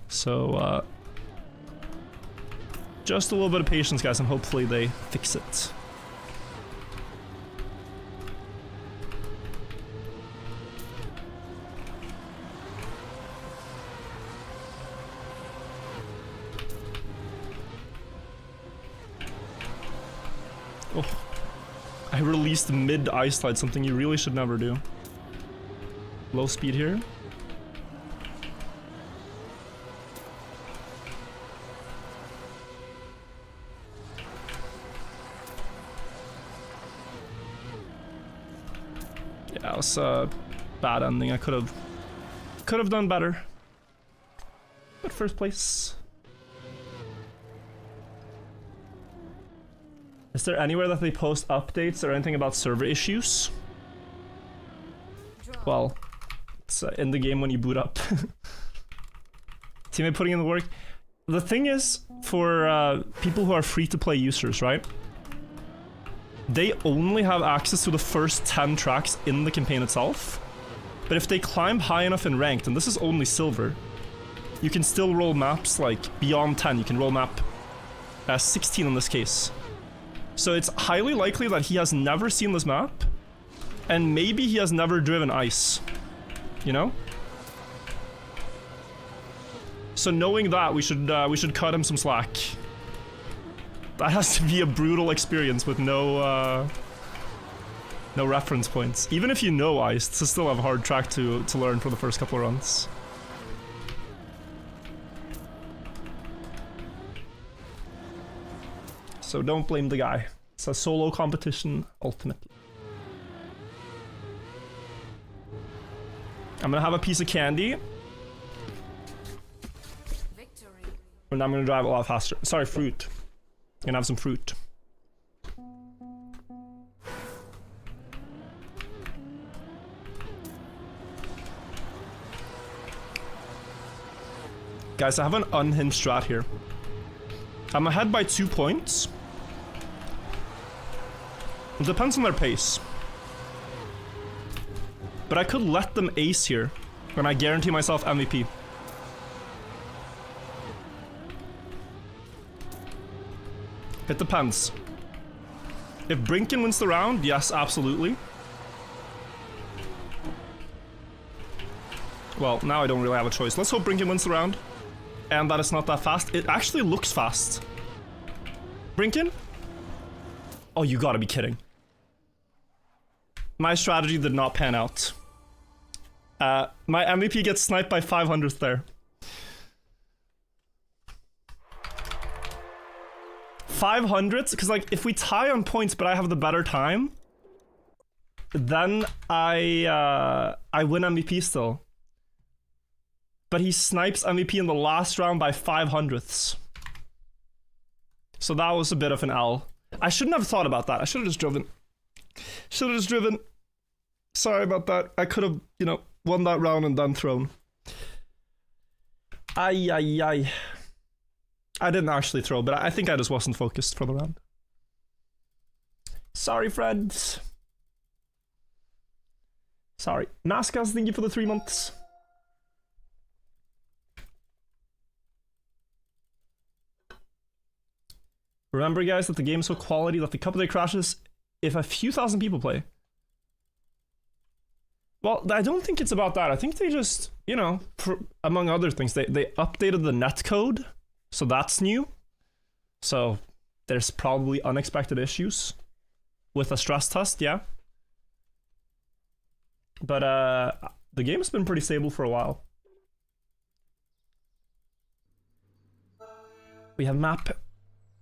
Speaker 1: So, just a little bit of patience, guys, and hopefully they fix it. Oh, I released mid ice slide, something you really should never do. Low speed here. Yeah, that was a bad ending. I could have done better. But first place. Is there anywhere that they post updates or anything about server issues?
Speaker 2: Draw.
Speaker 1: Well, it's in the game when you boot up. Teammate putting in the work. The thing is, for people who are free-to-play users, right? They only have access to the first 10 tracks in the campaign itself. But if they climb high enough in ranked, and this is only silver, you can still roll maps like beyond 10. You can roll map 16 in this case. So it's highly likely that he has never seen this map, and maybe he has never driven ice, you know? So knowing that, we should cut him some slack. That has to be a brutal experience with no reference points. Even if you know ice, it's still a hard track to learn for the first couple of runs. So don't blame the guy. It's a solo competition, ultimately. I'm gonna have a piece of candy.
Speaker 2: Victory.
Speaker 1: And I'm gonna drive a lot faster. Sorry, fruit. I'm gonna have some fruit. Guys, I have an unhinged strat here. I'm ahead by 2 points. It depends on their pace. But I could let them ace here, and I guarantee myself MVP. It depends. If Brinken wins the round, yes, absolutely. Well, now I don't really have a choice. Let's hope Brinken wins the round. And that it's not that fast. It actually looks fast. Brinken? Oh, you gotta be kidding. My strategy did not pan out. My MVP gets sniped by 500th there. 500th? Because, like, if we tie on points but I have the better time, then I win MVP still. But he snipes MVP in the last round by 500ths. So that was a bit of an L. I shouldn't have thought about that. I should have just driven. Sorry about that. I could have, you know, won that round and then thrown. Ay, ay, ay. I didn't actually throw, but I think I just wasn't focused for the round. Sorry, friends. Sorry. Nascas, thank you for the 3 months. Remember, guys, that the game's so quality that the couple day crashes if a few thousand people play. Well, I don't think it's about that. I think they just, you know, among other things, they updated the netcode, so that's new. So there's probably unexpected issues with a stress test, yeah. But the game's been pretty stable for a while. We have map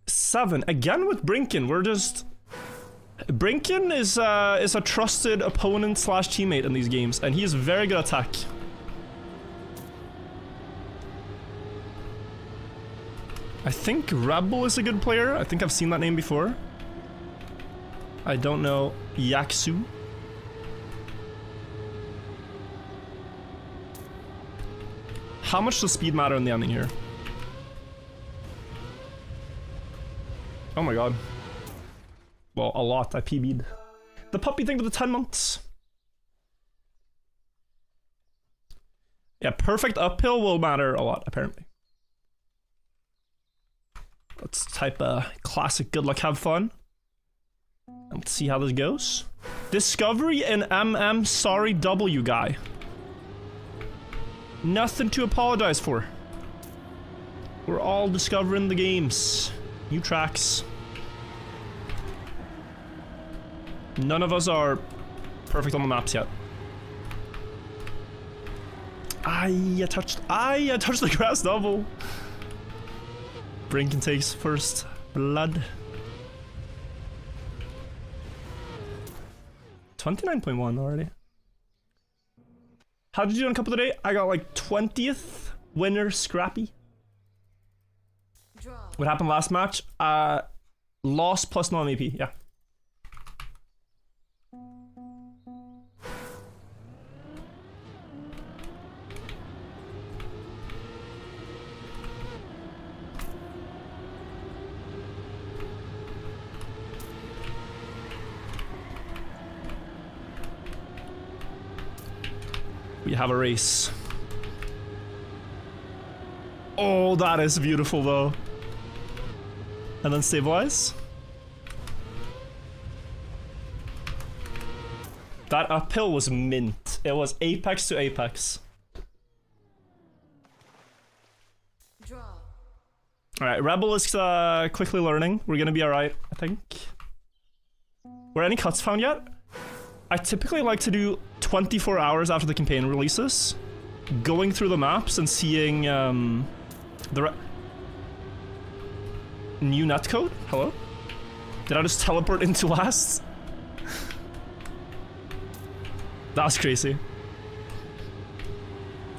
Speaker 1: 7 again with Brinken. We're just Brinken is a trusted opponent slash teammate in these games, and he is very good at attack. I think Rebel is a good player. I think I've seen that name before. I don't know Yaksu. How much does speed matter in the ending here? Oh my god. Well, a lot. I PB'd. The puppy thing with the 10 months. Yeah, perfect uphill will matter a lot, apparently. Let's type classic good luck, have fun. And let's see how this goes. Discovery and MM, sorry W guy. Nothing to apologize for. We're all discovering the games. New tracks. None of us are perfect on the maps yet. I touched the grass double. Brinken takes first blood. 29.1 already. How did you do on a couple today? I got like 20th winner scrappy.
Speaker 2: Draw.
Speaker 1: What happened last match? Loss plus no MVP, yeah. We have a race. Oh, that is beautiful though. And then stabilize. That uphill was mint. It was apex to apex.
Speaker 2: Draw.
Speaker 1: Alright, Rebel is quickly learning. We're gonna be alright, I think. Were any cuts found yet? I typically like to do 24 hours after the campaign releases, going through the maps and seeing the new netcode. Hello? Did I just teleport into last? That was crazy.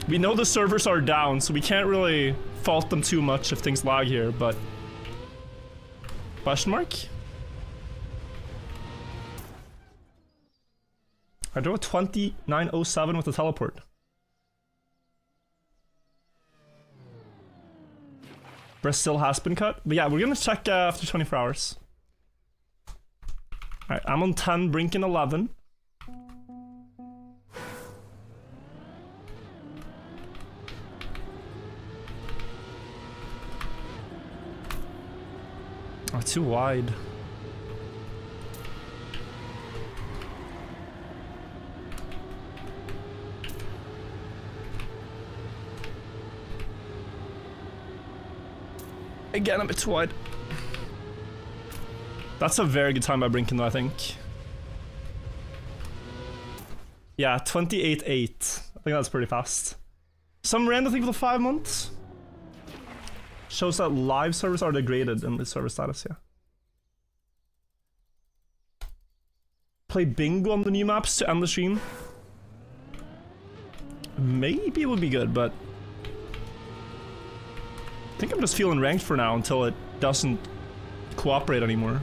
Speaker 1: We know the servers are down, so we can't really fault them too much if things lag here, but... Question mark? I drove a 2907 with the teleport. Breast still has been cut. But yeah, we're gonna check after 24 hours. Alright, I'm on 10, Brinken 11. Oh, too wide. Again, a bit too wide. That's a very good time by Brinken though, I think. Yeah, 28.8. I think that's pretty fast. Some random thing for the 5 months. Shows that live servers are degraded in the server status, yeah. Play bingo on the new maps to end the stream. Maybe it would be good, but... I think I'm just feeling ranked for now until it doesn't cooperate anymore.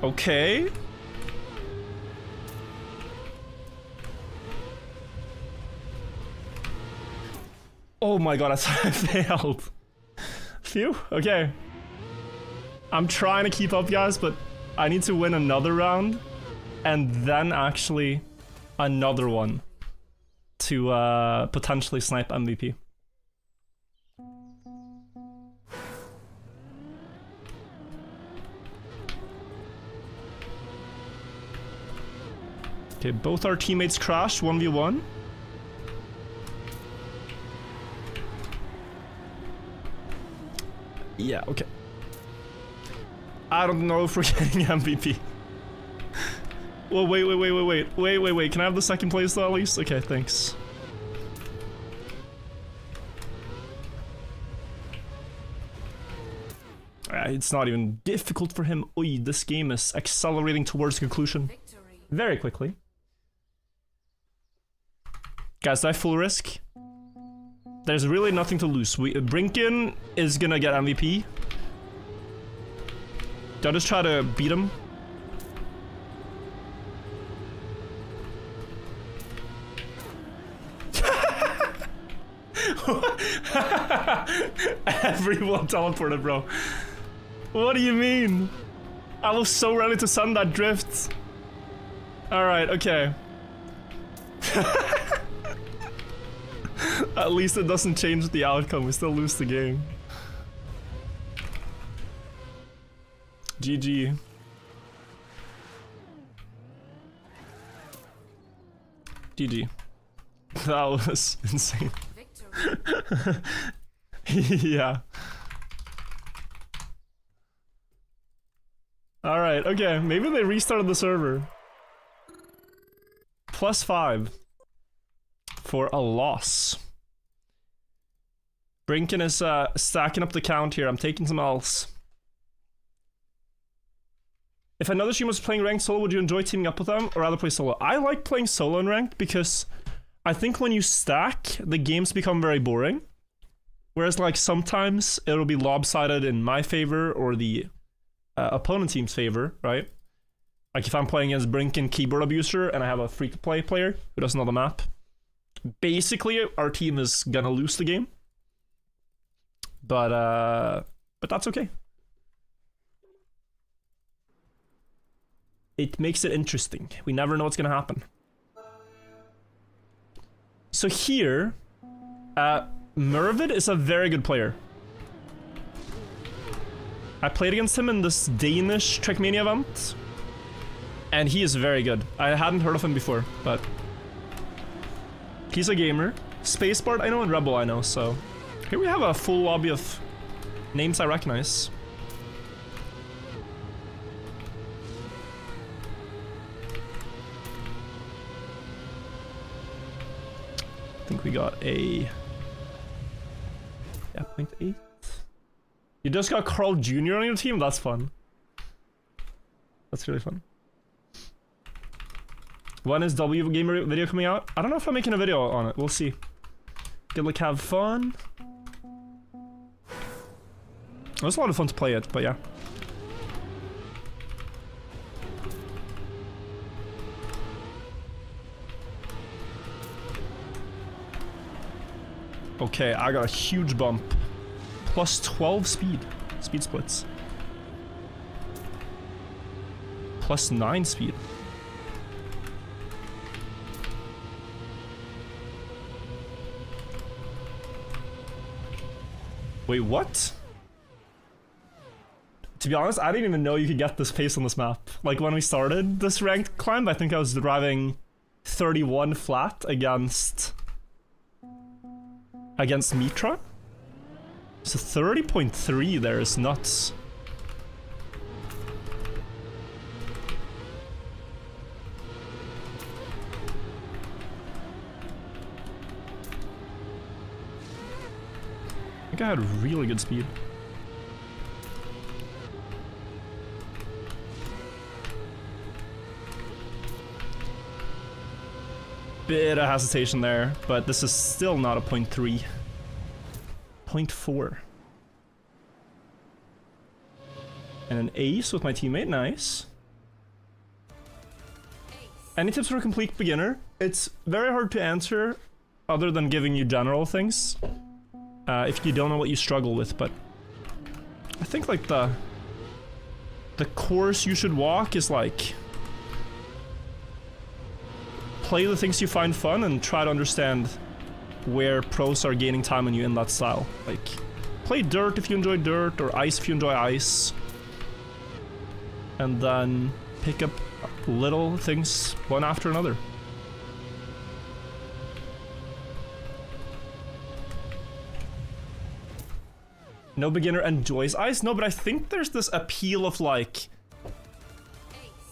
Speaker 1: Okay. Oh my god, I failed. Phew, okay. I'm trying to keep up, guys, but I need to win another round and then actually another one to potentially snipe MVP. Okay, both our teammates crashed 1v1. Yeah, okay. I don't know if we're getting MVP. Well, wait. Can I have the second place though, at least? Okay, thanks. It's not even difficult for him. Oi, this game is accelerating towards conclusion very quickly. Guys, do I full risk? There's really nothing to lose. Brinken is gonna get MVP. Do I just try to beat him? Everyone teleported, bro. What do you mean? I was so ready to send that drift. Alright, okay. At least it doesn't change the outcome, we still lose the game. GG. GG. That was insane. Yeah. Alright, okay, maybe they restarted the server. +5 for a loss. Brinken is stacking up the count here. I'm taking some else. If another streamer was playing ranked solo, would you enjoy teaming up with them or rather play solo? I like playing solo in ranked because I think when you stack, the games become very boring. Whereas like sometimes it'll be lopsided in my favor or the opponent team's favor, right? Like if I'm playing against Brinken keyboard abuser and I have a free-to-play player who doesn't know the map, basically our team is gonna lose the game. But that's okay. It makes it interesting. We never know what's gonna happen. So here, Mervid is a very good player. I played against him in this Danish Trackmania event, and he is very good. I hadn't heard of him before, but he's a gamer. Spacebard I know and Rebel I know, so here we have a full lobby of names I recognize. I think we got a 0.8. You just got Carl Jr. on your team? That's fun. That's really fun. When is W Gamer video coming out? I don't know if I'm making a video on it. We'll see. Good luck, have fun. It was a lot of fun to play it, but yeah. Okay, I got a huge bump. +12 speed. Speed splits. +9 speed. Wait, what? To be honest, I didn't even know you could get this pace on this map. Like when we started this ranked climb, I think I was driving 31 flat against Mitra. So 30.3 there is nuts. I think I had really good speed. Bit of hesitation there, but this is still not a 0.3. 0.4. And an ace with my teammate, nice. Any tips for a complete beginner? It's very hard to answer other than giving you general things. if you don't know what you struggle with, but I think like the course you should walk is like play the things you find fun and try to understand where pros are gaining time on you in that style. Like play dirt if you enjoy dirt, or ice if you enjoy ice, and then pick up little things one after another. No beginner enjoys ice? No, but I think there's this appeal of like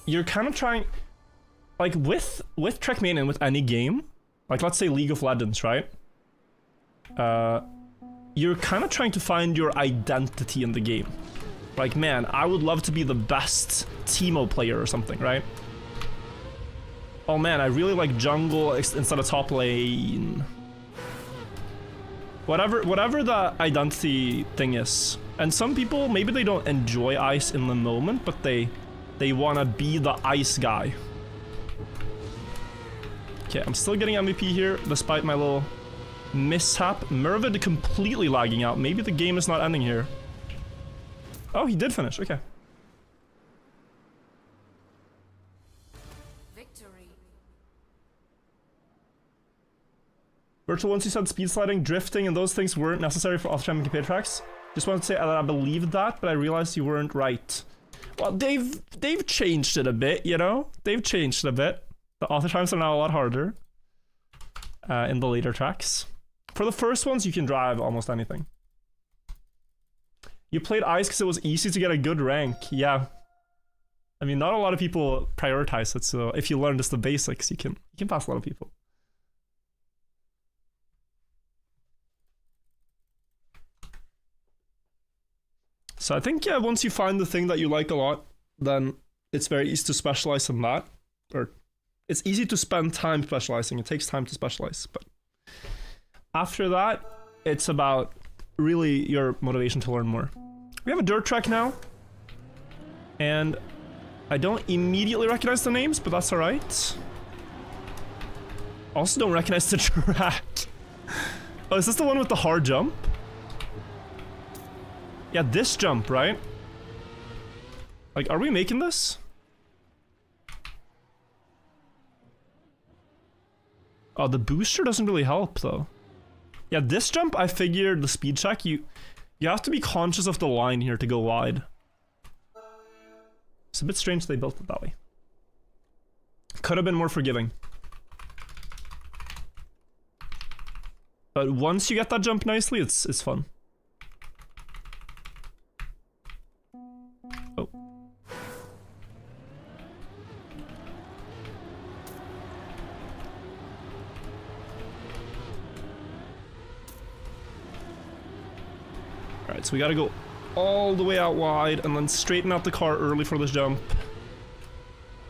Speaker 1: you're kind of trying, like with Trackmania and with any game, like let's say League of Legends, right? You're kind of trying to find your identity in the game. Like, man, I would love to be the best Teemo player or something, right? Oh man, I really like jungle instead of top lane. Whatever the identity thing is. And some people, maybe they don't enjoy ice in the moment, but they wanna be the ice guy. Okay, I'm still getting MVP here, despite my little mishap. Mervid completely lagging out. Maybe the game is not ending here. Oh, he did finish, okay.
Speaker 2: Victory.
Speaker 1: Virtual, once you said speed sliding, drifting, and those things weren't necessary for off-time computer tracks. Just wanted to say that I believed that, but I realized you weren't right. Well, they've changed it a bit, you know? They've changed it a bit. The author times are now a lot harder in the later tracks. For the first ones, you can drive almost anything. You played ice because it was easy to get a good rank. Yeah. I mean, not a lot of people prioritize it, so if you learn just the basics, you can pass a lot of people. So I think, yeah, once you find the thing that you like a lot, then it's very easy to specialize in that. Or it's easy to spend time specializing. It takes time to specialize. But after that, it's about really your motivation to learn more. We have a dirt track now. And I don't immediately recognize the names, but that's alright. Also don't recognize the track. Oh, is this the one with the hard jump? Yeah, this jump, right? Like, are we making this? Oh, the booster doesn't really help, though. Yeah, this jump, I figured the speed check, you have to be conscious of the line here to go wide. It's a bit strange they built it that way. Could have been more forgiving. But once you get that jump nicely, it's fun. Oh. Alright, so we gotta go all the way out wide and then straighten out the car early for this jump.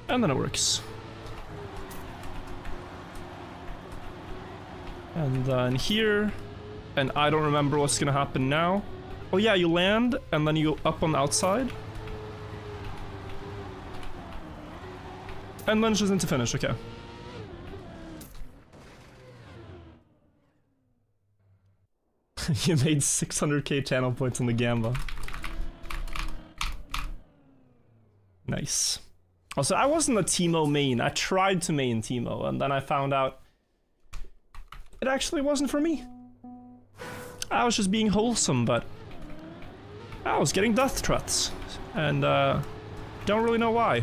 Speaker 1: And then it works. And then here, and I don't remember what's gonna happen now. Oh yeah, you land, and then you go up on the outside. And then just into finish, okay. You made 600k channel points on the Gamba. Nice. Also, I wasn't a Teemo main. I tried to main Teemo, and then I found out it actually wasn't for me. I was just being wholesome, but I was getting death threats, and don't really know why.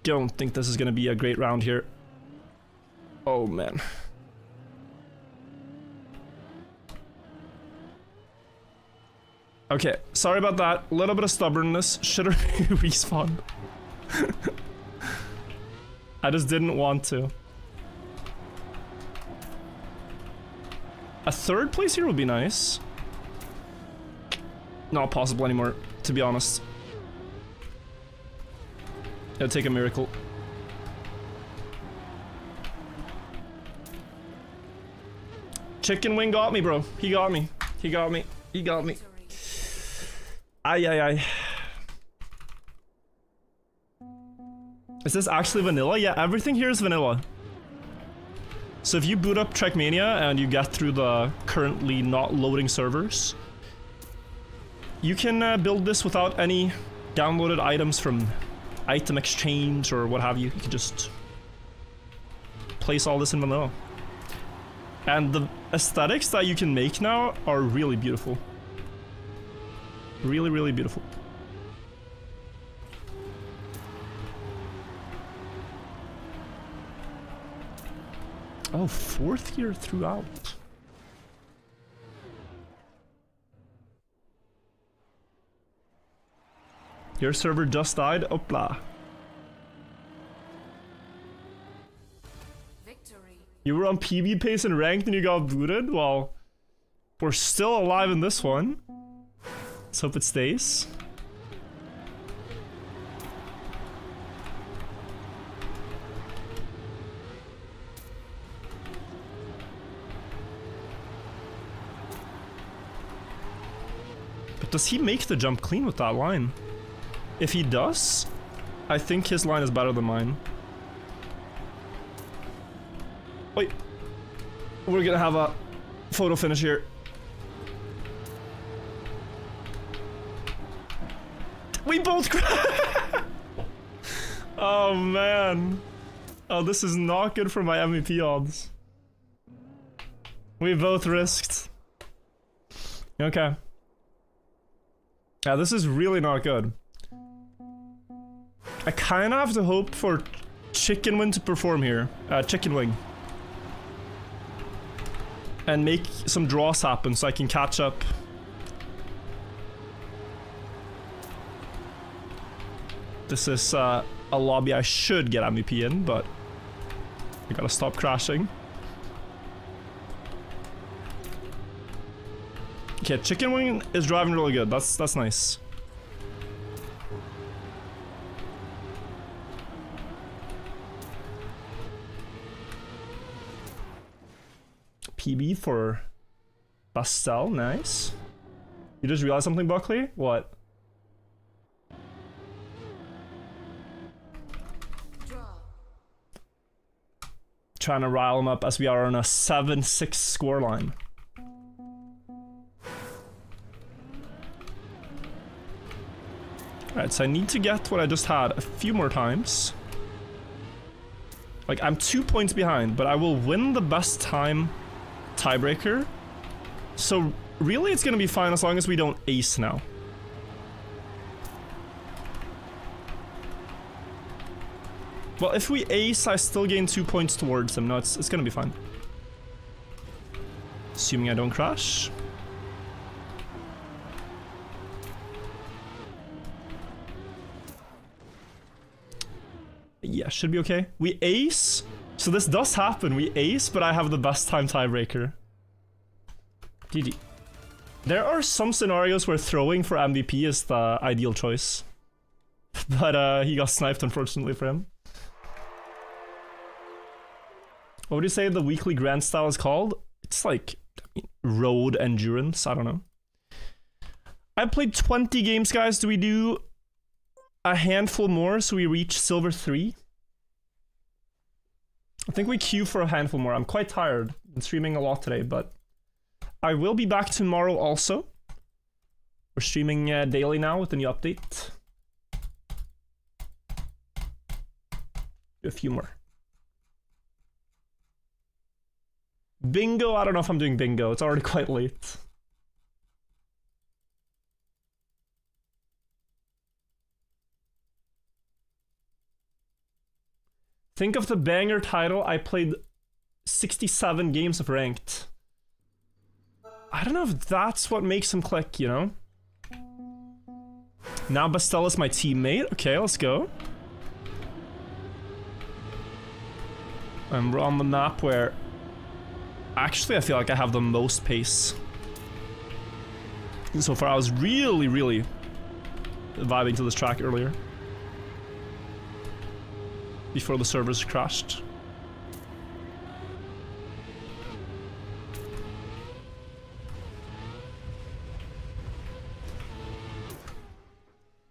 Speaker 1: Don't think this is gonna be a great round here. Oh man. Okay, sorry about that. A little bit of stubbornness. Should have respawned. I just didn't want to. A third place here would be nice. Not possible anymore, to be honest. It'll take a miracle. Chicken wing got me, bro. He got me. He got me. He got me. Ay, ay, ay. Is this actually vanilla? Yeah, everything here is vanilla. So if you boot up Trackmania and you get through the currently not loading servers, you can build this without any downloaded items from item exchange or what have you. You can just place all this in vanilla. And the aesthetics that you can make now are really beautiful. Really, really beautiful. Oh, 4th year throughout. Your server just died? Opla.
Speaker 2: Victory.
Speaker 1: You were on PB pace and ranked and you got booted? Well, we're still alive in this one. Let's hope it stays. But does he make the jump clean with that line? If he does, I think his line is better than mine. Wait. We're gonna have a photo finish here. We both Oh man. Oh, this is not good for my MVP odds. We both risked. Okay. Yeah, this is really not good. I kind of have to hope for Chicken Wing to perform here. Chicken Wing. And make some draws happen so I can catch up. This is a lobby I should get MVP in, but I gotta stop crashing. Okay, Chicken Wing is driving really good. That's nice. PB for Bastel, nice. You just realized something, Buckley? What?
Speaker 2: Draw.
Speaker 1: Trying to rile him up as we are on a 7-6 scoreline. Alright, so I need to get what I just had a few more times. Like, I'm 2 points behind, but I will win the best time tiebreaker. So, really, it's gonna be fine as long as we don't ace now. Well, if we ace, I still gain 2 points towards him. No, it's gonna be fine. Assuming I don't crash. Yeah, should be okay. We ace. So this does happen. We ace, but I have the best time tiebreaker. GG. There are some scenarios where throwing for MVP is the ideal choice. But he got sniped, unfortunately for him. What would you say the weekly grand style is called? It's like road endurance. I don't know. I played 20 games, guys. Do we do a handful more so we reach silver 3? I think we queue for a handful more. I'm quite tired. Been streaming a lot today, but I will be back tomorrow also. We're streaming daily now with the new update. Do a few more. Bingo? I don't know if I'm doing bingo. It's already quite late. Think of the banger title. I played 67 games of ranked. I don't know if that's what makes him click, you know? Now Bastel is my teammate. Okay, let's go. And we're on the map where... Actually, I feel like I have the most pace. So far, I was really, really vibing to this track earlier. Before the servers crashed.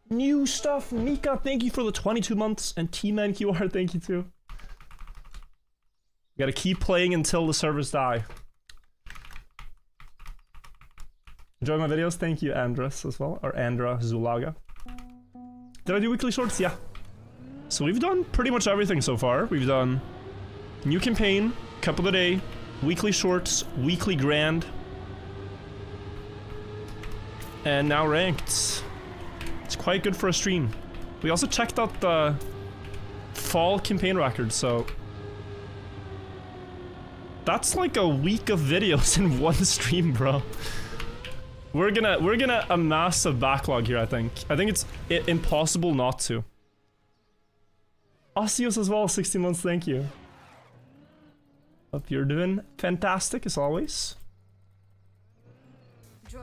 Speaker 1: New stuff, Mika, thank you for the 22 months, and T-Man QR, thank you too. Gotta keep playing until the servers die. Enjoy my videos? Thank you, Andres, as well. Or Andra Zulaga. Did I do weekly shorts? Yeah. So we've done pretty much everything so far. We've done new campaign, cup of the day, weekly shorts, weekly grand, and now ranked. It's quite good for a stream. We also checked out the fall campaign record, so that's like a week of videos in one stream, bro. We're gonna amass a backlog here, I think. I think it's impossible not to. Osios as well, 16 months, thank you. Hope you're doing fantastic as always.
Speaker 2: Draw.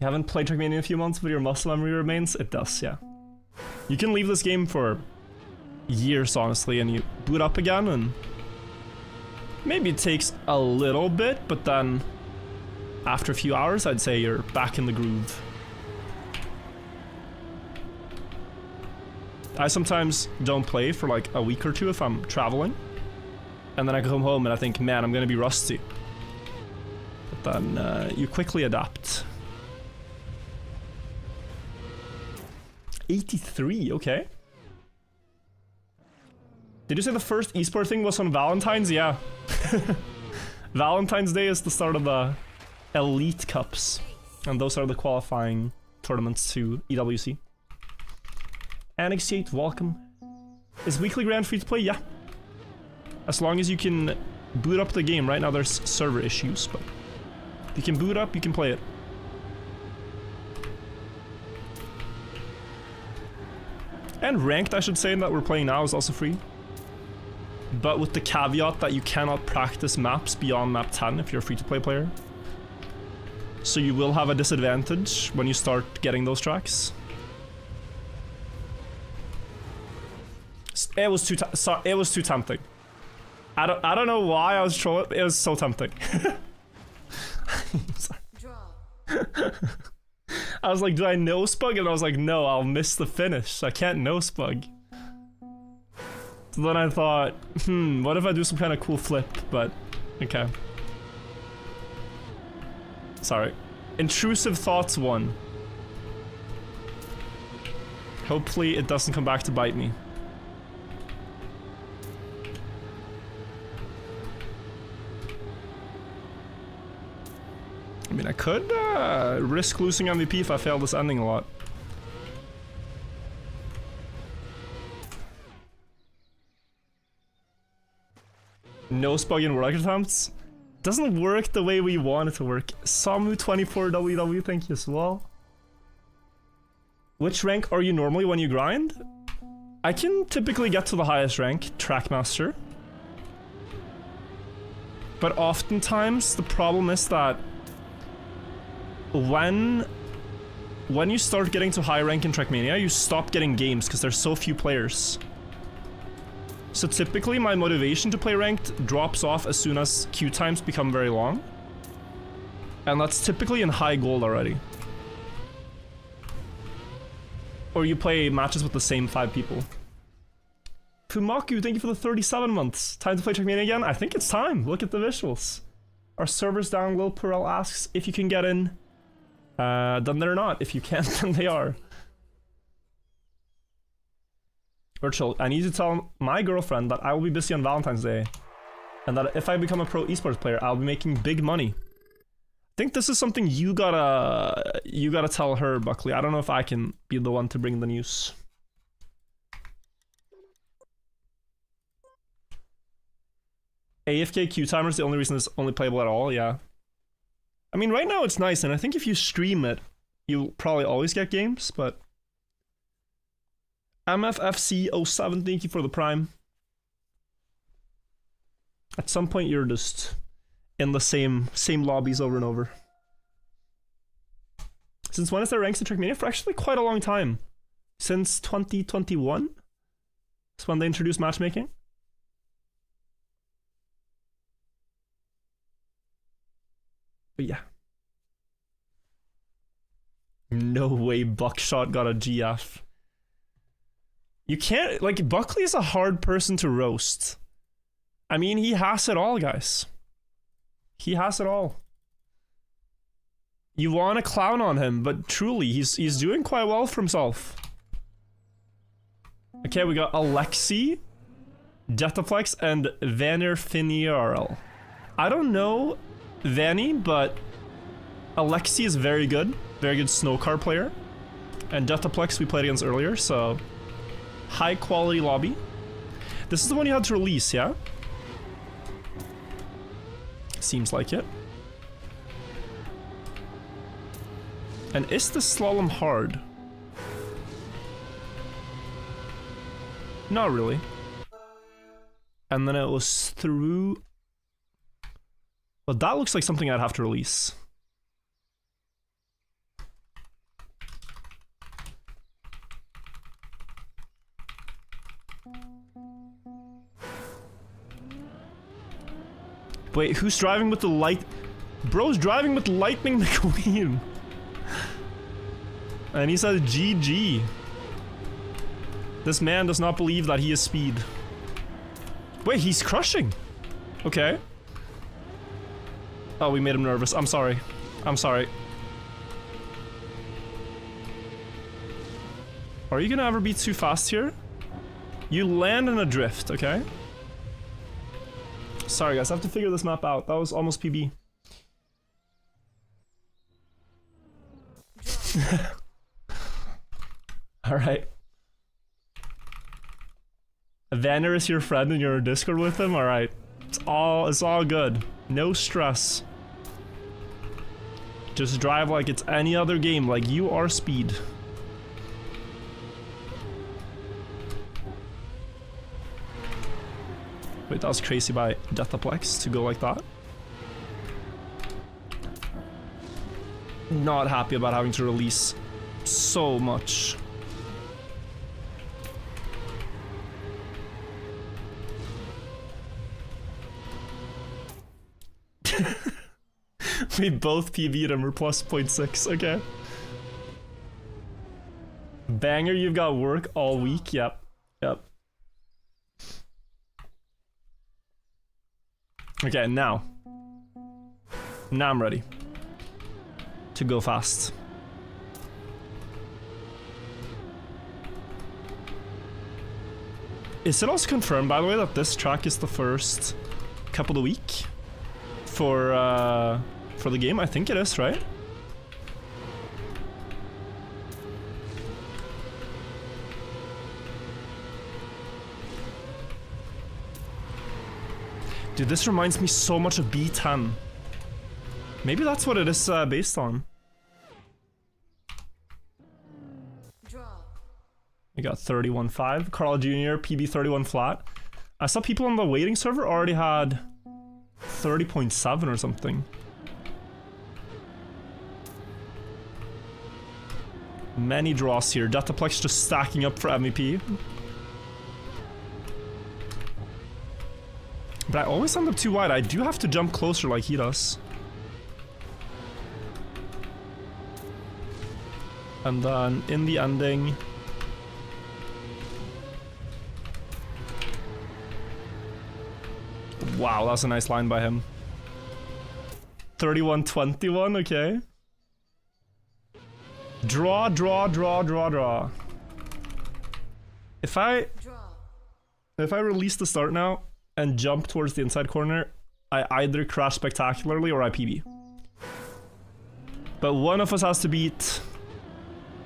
Speaker 1: You haven't played Trackmania in a few months, but your muscle memory remains? It does, yeah. You can leave this game for years, honestly, and you boot up again, and maybe it takes a little bit, but then after a few hours, I'd say you're back in the groove. I sometimes don't play for like a week or two if I'm traveling, and then I come home and I think, man, I'm gonna be rusty. But then you quickly adapt. 83, okay. Did you say the first esports thing was on Valentine's? Yeah. Valentine's Day is the start of the Elite Cups, and those are the qualifying tournaments to EWC. Annexiate, welcome. Is weekly grand free to play? Yeah. As long as you can boot up the game. Right now there's server issues, but if you can boot up, you can play it. And ranked, I should say, that we're playing now is also free. But with the caveat that you cannot practice maps beyond map 10 if you're a free-to-play player. So you will have a disadvantage when you start getting those tracks. It was too tempting. I don't know why I was trolling. It was so tempting.
Speaker 2: Draw.
Speaker 1: I was like, do I no spug? And I was like, no, I'll miss the finish. I can't no spug. So then I thought, what if I do some kind of cool flip? But, okay. Sorry. Intrusive thoughts 1. Hopefully it doesn't come back to bite me. I mean, I could risk losing MVP if I fail this ending a lot. No spug in work attempts? Doesn't work the way we want it to work. Samu24WW, thank you as well. Which rank are you normally when you grind? I can typically get to the highest rank, Trackmaster. But oftentimes the problem is that when you start getting to high rank in Trackmania, you stop getting games because there's so few players. So typically my motivation to play ranked drops off as soon as queue times become very long. And that's typically in high gold already. Or you play matches with the same 5 people. Fumaku, thank you for the 37 months. Time to play Trackmania again? I think it's time. Look at the visuals. Our servers down. Lil Perel asks if you can get in. Then they're not. If you can't, then they are. Virtual, I need to tell my girlfriend that I will be busy on Valentine's Day. And that if I become a pro esports player, I'll be making big money. I think this is something you gotta tell her, Buckley. I don't know if I can be the one to bring the news. AFK queue timer is the only reason it's only playable at all, yeah. I mean, right now it's nice, and I think if you stream it, you'll probably always get games, but... MFFC07, thank you for the prime. At some point you're just in the same lobbies over and over. Since when is there ranks in Trackmania? For actually quite a long time. Since 2021? That's when they introduced matchmaking. But yeah. No way Buckshot got a GF. You can't, like, Buckley is a hard person to roast. I mean, he has it all, guys. He has it all. You want to clown on him, but truly, he's doing quite well for himself. Okay, we got Alexi, Jetaflex, and Vanner Finiarl. I don't know Vanny, but Alexi is very good snow car player. And Jetaplex we played against earlier, so high quality lobby. This is the one you had to release, yeah? Seems like it. And is the slalom hard? Not really. And then it was through... Well, that looks like something I'd have to release. Wait, who's driving with the light? Bro's driving with Lightning McQueen. And he says GG. This man does not believe that he is speed. Wait, he's crushing. Okay. Oh, we made him nervous. I'm sorry. I'm sorry. Are you gonna ever be too fast here? You land in a drift, okay? Sorry guys, I have to figure this map out. That was almost PB. Alright. Vanner is your friend and you're in Discord with him? Alright. It's all good. No stress. Just drive like it's any other game, like you are speed. Wait, that was crazy by Jetaplex to go like that. Not happy about having to release so much. We both PB'd him, we're plus 0.6, okay. Banger, you've got work all week, yep, yep. Okay, now I'm ready to go fast. Is it also confirmed, by the way, that this track is the first cup of the week for the game? I think it is, right? Dude, this reminds me so much of B10. Maybe that's what it is based on.
Speaker 2: Draw.
Speaker 1: We got 31.5. Carl Jr., PB 31 flat. I saw people on the waiting server already had 30.7 or something. Many draws here. Jetaplex just stacking up for MVP. But I always end up too wide. I do have to jump closer like he does. And then in the ending... Wow, that's a nice line by him. 31-21, okay. Draw, draw, draw, draw, draw. If I release the start now and jump towards the inside corner, I either crash spectacularly or I PB. But one of us has to beat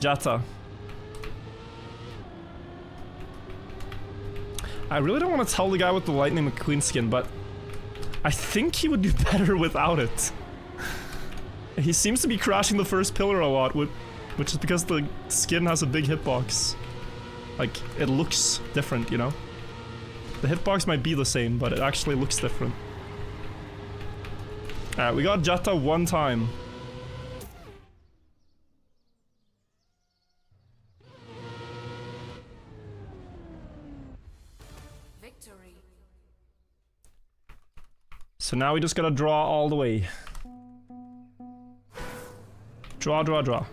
Speaker 1: Jetta. I really don't want to tell the guy with the Lightning McQueen skin, but I think he would do better without it. He seems to be crashing the first pillar a lot, which is because the skin has a big hitbox. Like, it looks different, you know? The hitbox might be the same, but it actually looks different. Alright, we got Jetta one time.
Speaker 2: Victory.
Speaker 1: So now we just gotta draw all the way. Draw, draw, draw.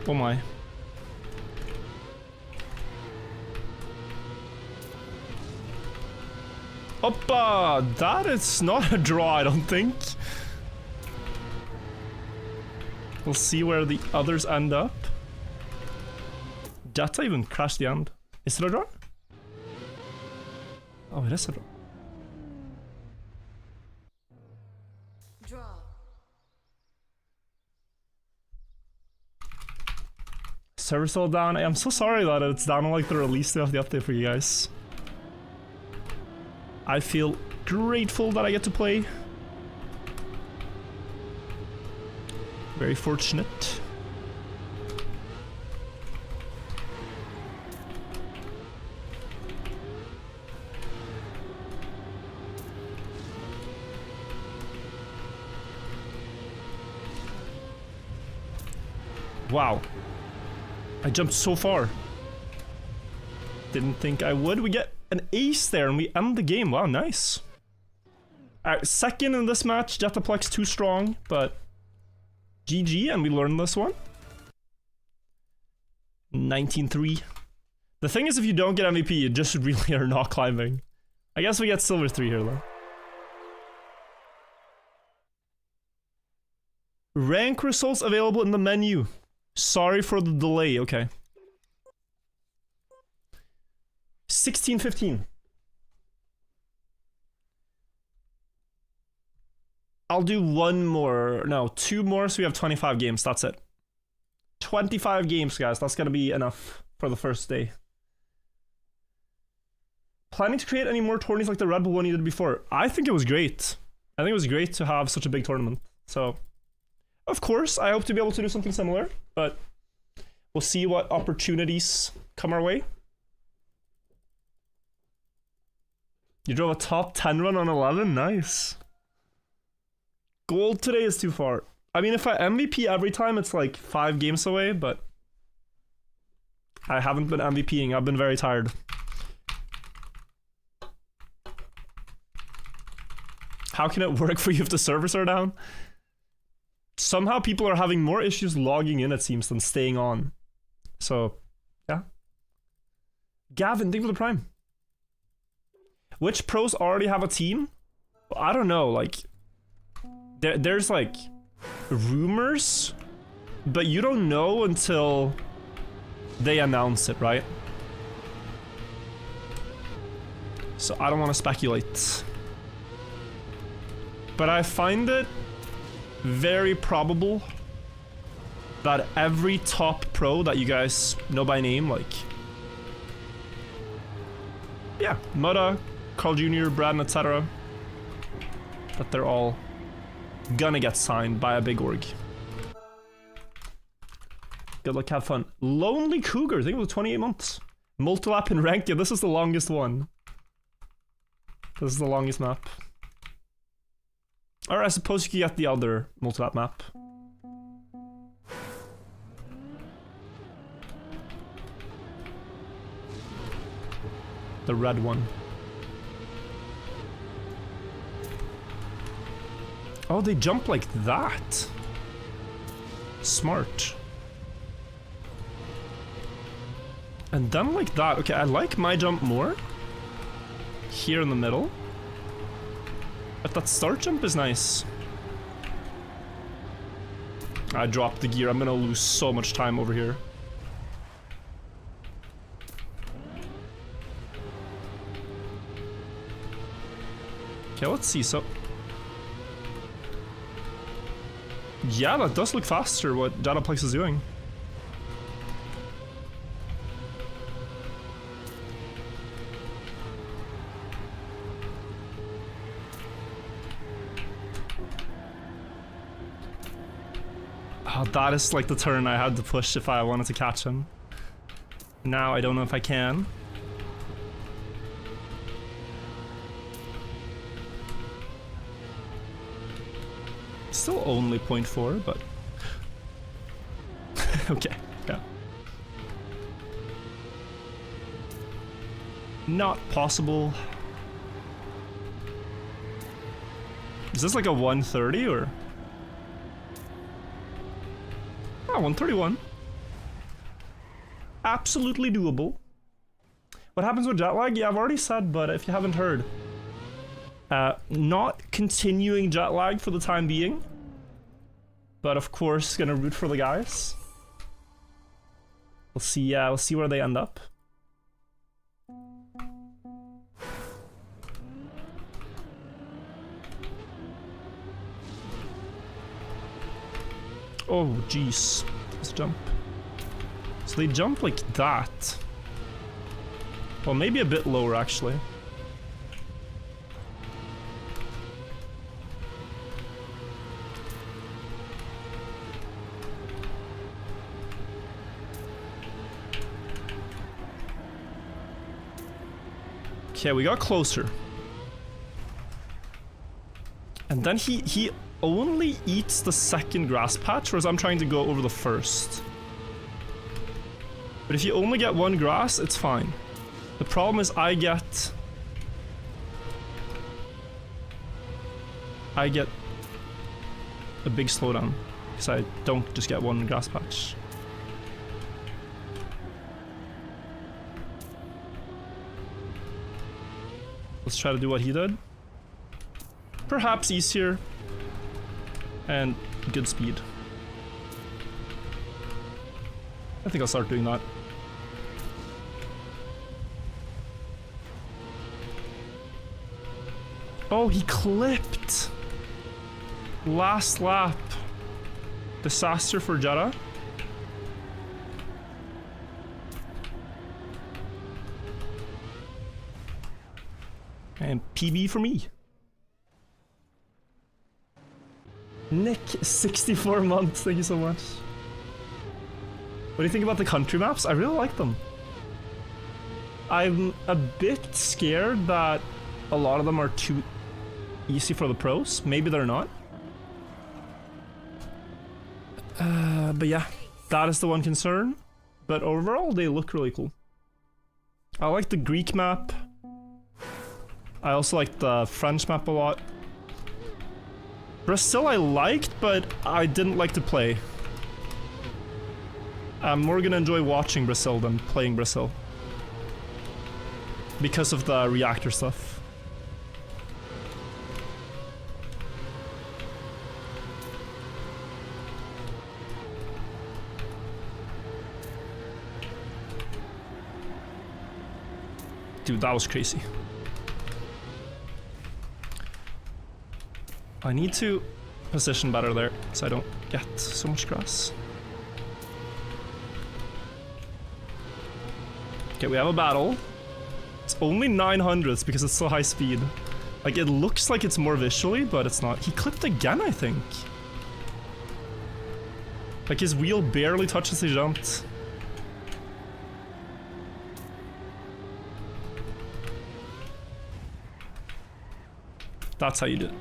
Speaker 1: Oh my. Oppa! That is not a draw, I don't think. We'll see where the others end up. Jetta even crashed the end. Is it a draw? Oh, it is a draw.
Speaker 2: Draw.
Speaker 1: Server's still down. I'm so sorry that it's down on like the release day of the update for you guys. I feel grateful that I get to play. Very fortunate. Wow. I jumped so far. Didn't think I would. We get an ace there and we end the game. Wow, nice. Alright, second in this match. Jetaplex too strong, but GG, and we learned this one. 19-3. The thing is, if you don't get MVP, you just really are not climbing. I guess we get silver 3 here, though. Rank results available in the menu. Sorry for the delay, okay. 16-15. I'll do one more, no, 2 more, so we have 25 games, that's it. 25 games, guys, that's gonna be enough for the first day. Planning to create any more tourneys like the Red Bull one you did before? I think it was great. I think it was great to have such a big tournament, so... Of course, I hope to be able to do something similar, but we'll see what opportunities come our way. You drove a top 10 run on 11? Nice. Gold today is too far. I mean, if I MVP every time, it's like 5 games away, but I haven't been MVPing. I've been very tired. How can it work for you if the servers are down? Somehow people are having more issues logging in, it seems, than staying on. So, yeah. Gavin, thank you for the prime. Which pros already have a team? I don't know, like... There's, like, rumors, but you don't know until they announce it, right? So I don't want to speculate. But I find it very probable that every top pro that you guys know by name, like... Yeah, Mutta, Carl Jr., Braden, etc. That they're all gonna get signed by a big org. Good luck, have fun. Lonely Cougar, I think it was 28 months. Multilap in ranked, yeah, this is the longest one. This is the longest map. Or I suppose you could get the other multilap map. The red one. Oh, they jump like that. Smart. And then like that. Okay, I like my jump more. Here in the middle. But that start jump is nice. I dropped the gear. I'm gonna lose so much time over here. Okay, let's see. So... Yeah, that does look faster, what Dataplex is doing. Oh, that is like the turn I had to push if I wanted to catch him. Now I don't know if I can. Still only 0.4, but... okay, yeah. Not possible. Is this like a 130 or... Oh, 131. absolutely doable. What happens with jet lag? Yeah, I've already said, but if you haven't heard, not continuing jet lag for the time being, but of course gonna root for the guys. We'll see. We'll see where they end up. Oh, jeez. Let's jump. So they jump like that. Well, maybe a bit lower, actually. Okay, we got closer. And then he only eats the second grass patch, whereas I'm trying to go over the first. But if you only get one grass, it's fine. The problem is I get a big slowdown because I don't just get one grass patch. Let's try to do what he did. Perhaps easier and good speed. I think I'll start doing that. Oh, he clipped! Last lap. Disaster for Jetta. And PB for me. Nick, 64 months, thank you so much. What do you think about the country maps? I really like them. I'm a bit scared that a lot of them are too easy for the pros. Maybe they're not. But yeah, that is the one concern. But overall, they look really cool. I like the Greek map. I also like the French map a lot. Brazil I liked, but I didn't like to play. I'm more gonna enjoy watching Brazil than playing Brazil. Because of the reactor stuff. Dude, that was crazy. I need to position better there so I don't get so much grass. Okay, we have a battle. It's only 900s because it's so high speed. Like, it looks like it's more visually, but it's not. He clipped again, I think. Like, his wheel barely touches the jumped. That's how you do it.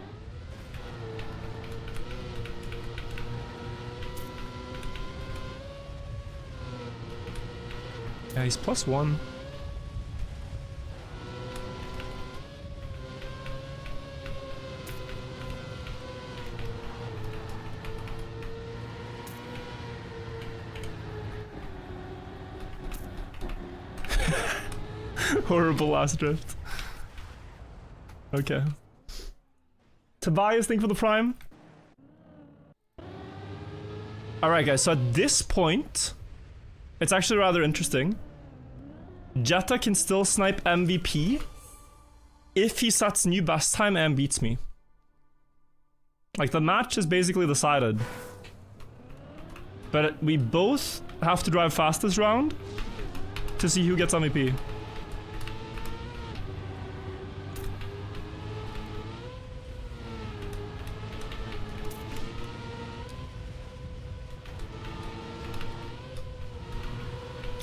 Speaker 1: Yeah, he's +1. Horrible last drift. Okay. Tobias, thank you for the prime. Alright guys, so at this point, it's actually rather interesting. Jetta can still snipe MVP if he sets new best time and beats me. Like, the match is basically decided. But we both have to drive fast this round to see who gets MVP.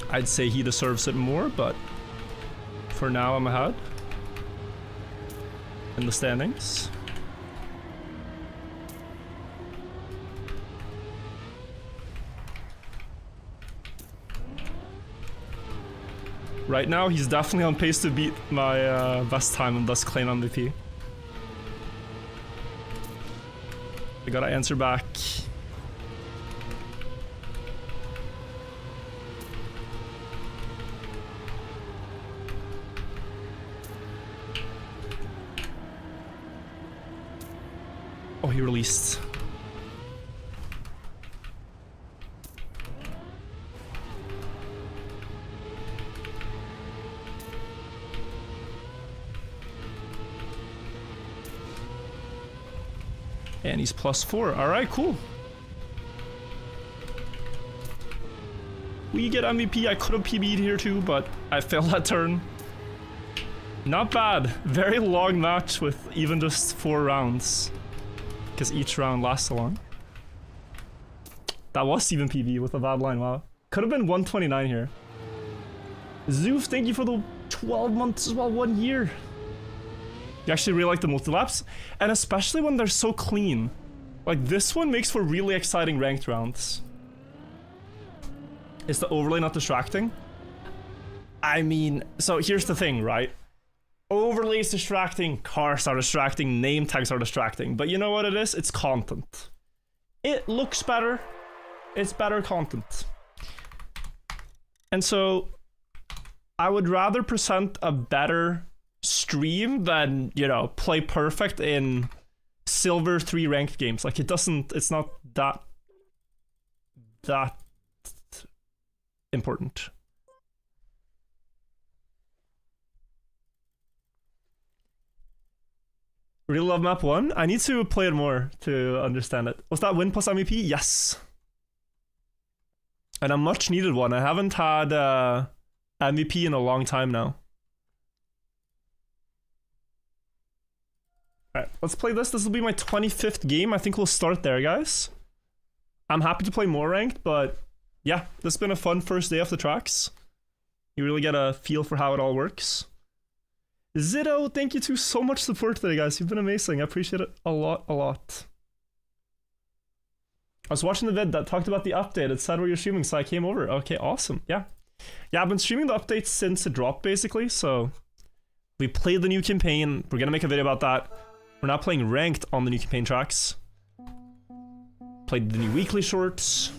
Speaker 1: I'd say he deserves it more, but for now I'm ahead in the standings. Right now he's definitely on pace to beat my best time and thus claim MVP. I gotta answer back. Oh, he released. And he's +4. Alright, cool. We get MVP. I could have PB'd here too, but I failed that turn. Not bad. Very long match with even just 4 rounds. Because each round lasts so long. That was even PB with a bad line, wow. Could have been 129 here. Zoof, thank you for the 12 months as well, 1 year. You actually really like the multi-laps, and especially when they're so clean. Like, this one makes for really exciting ranked rounds. Is the overlay not distracting? I mean, so here's the thing, right? Overlay is distracting, cars are distracting, name tags are distracting, but you know what it is? It's content. It looks better. It's better content. And so, I would rather present a better stream than, you know, play perfect in silver 3 ranked games. Like, it's not that important. Really love map 1. I need to play it more to understand it. Was that win plus MVP? Yes. And a much needed one. I haven't had MVP in a long time now. Alright, let's play this. This will be my 25th game. I think we'll start there, guys. I'm happy to play more ranked, but yeah, this has been a fun first day off the tracks. You really get a feel for how it all works. Zitto, thank you to so much support today, guys. You've been amazing. I appreciate it a lot, a lot. I was watching the vid that talked about the update. It said where you're streaming, so I came over. Okay, awesome. Yeah. Yeah, I've been streaming the updates since it dropped, basically, so we played the new campaign. We're gonna make a video about that. We're not playing ranked on the new campaign tracks. Played the new weekly shorts.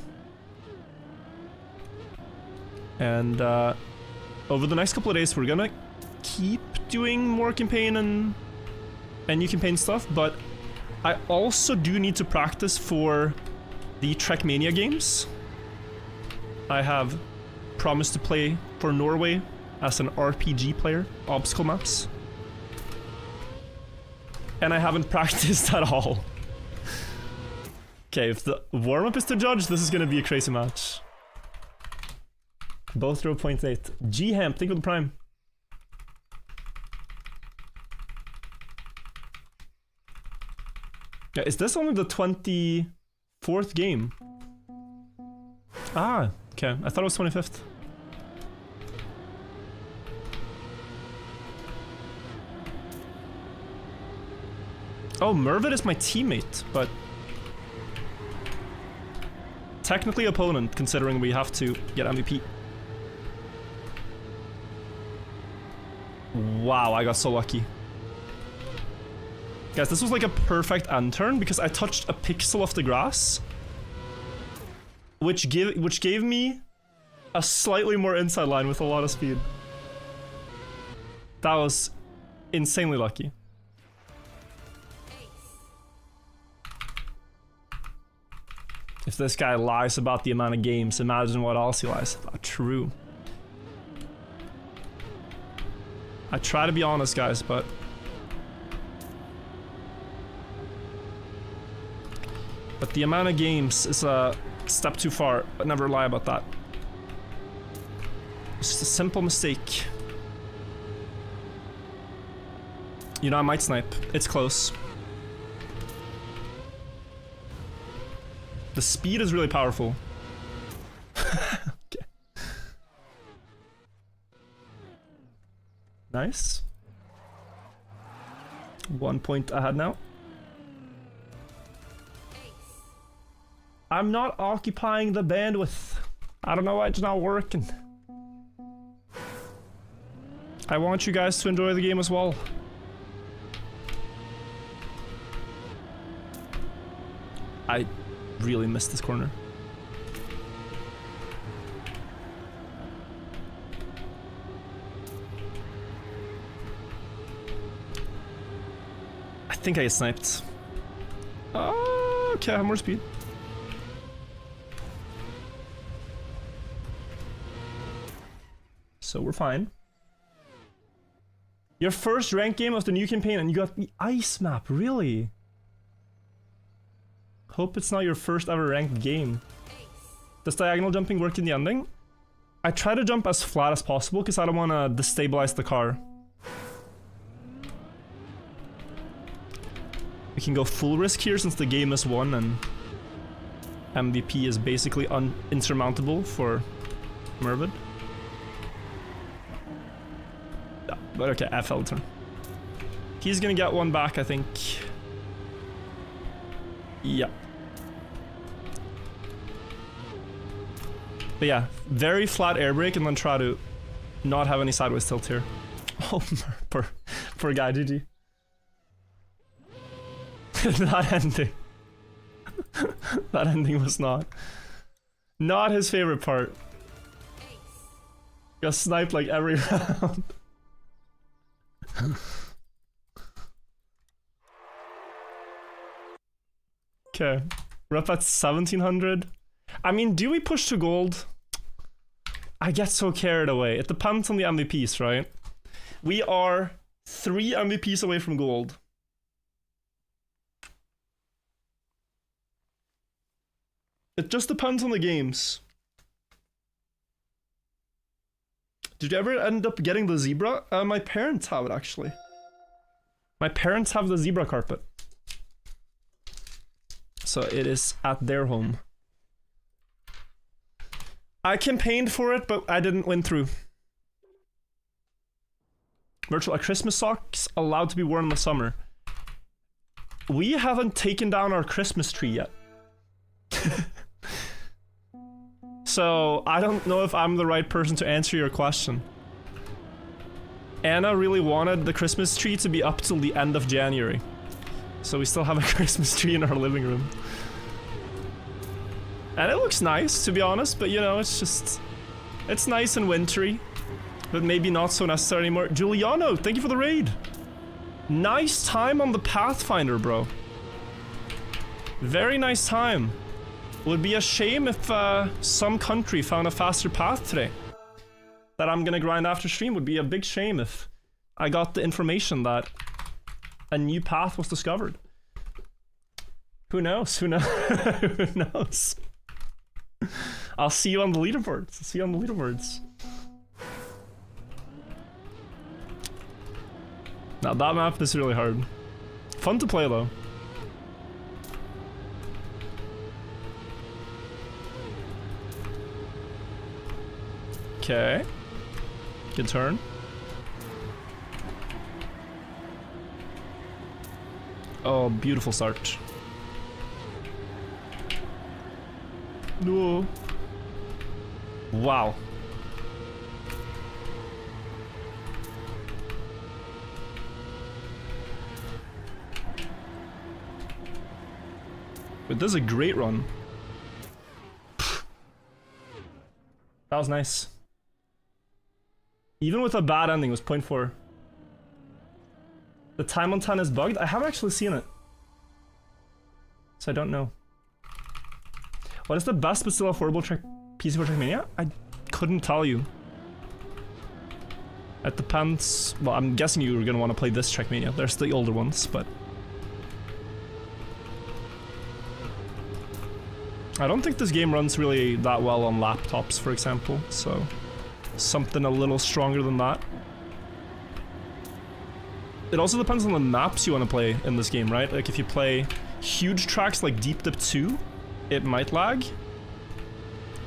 Speaker 1: And over the next couple of days, we're gonna keep doing more campaign and new campaign stuff, but I also do need to practice for the Trackmania games. I have promised to play for Norway as an RPG player, obstacle maps. And I haven't practiced at all. Okay, if the warm-up is to judge, this is gonna be a crazy match. Both 0.8. G-Hamp, think of the prime. Yeah, is this only the 24th game? Ah, okay. I thought it was 25th. Oh, Mervid is my teammate, but technically opponent, considering we have to get MVP. Wow, I got so lucky. Guys, this was like a perfect end turn because I touched a pixel of the grass, which gave me a slightly more inside line with a lot of speed. That was insanely lucky. If this guy lies about the amount of games, imagine what else he lies about. True. I try to be honest, guys, but the amount of games is a step too far, but never lie about that. It's just a simple mistake. You know, I might snipe. It's close. The speed is really powerful. Okay. Nice. 1 point ahead now. I'm not occupying the bandwidth. I don't know why it's not working. I want you guys to enjoy the game as well. I really missed this corner. I think I get sniped. Okay, I have more speed. So we're fine. Your first ranked game of the new campaign and you got the ice map, really? Hope it's not your first ever ranked game. Does diagonal jumping work in the ending? I try to jump as flat as possible because I don't want to destabilize the car. We can go full risk here since the game is won and MVP is basically insurmountable for Mervid. Yeah, but okay, FL turn. He's gonna get one back, I think. Yeah. But yeah, very flat air brake and then try to not have any sideways tilt here. Oh, poor guy, GG. That ending. That ending was not his favorite part. Got sniped like every round. Okay, we're up at 1700. I mean, do we push to gold? I get so carried away. It depends on the MVPs, right? We are 3 MVPs away from gold. It just depends on the games. Did you ever end up getting the zebra? My parents have it, actually. My parents have the zebra carpet. So it is at their home. I campaigned for it, but I didn't win through. Virtual, are Christmas socks allowed to be worn in the summer? We haven't taken down our Christmas tree yet. So, I don't know if I'm the right person to answer your question. Anna really wanted the Christmas tree to be up till the end of January. So we still have a Christmas tree in our living room. And it looks nice, to be honest, but you know, it's just... It's nice and wintry, but maybe not so necessary anymore. Giuliano, thank you for the raid! Nice time on the Pathfinder, bro. Very nice time. Would be a shame if some country found a faster path today. That I'm gonna grind after stream. Would be a big shame if I got the information that a new path was discovered. Who knows? Who knows? Who knows? I'll see you on the leaderboards. I'll see you on the leaderboards. Now that map is really hard. Fun to play though. Okay. Good turn. Oh, beautiful start. No. Wow. But this is a great run. That was nice. Even with a bad ending, it was 0.4. The time on 10 is bugged? I haven't actually seen it. So I don't know. What is the best but still affordable PC for Trackmania? I couldn't tell you. It depends. Well, I'm guessing you were gonna want to play this Trackmania. There's the older ones, but... I don't think this game runs really that well on laptops, for example, so... Something a little stronger than that. It also depends on the maps you want to play in this game, right? Like if you play huge tracks like Deep Dip 2, it might lag.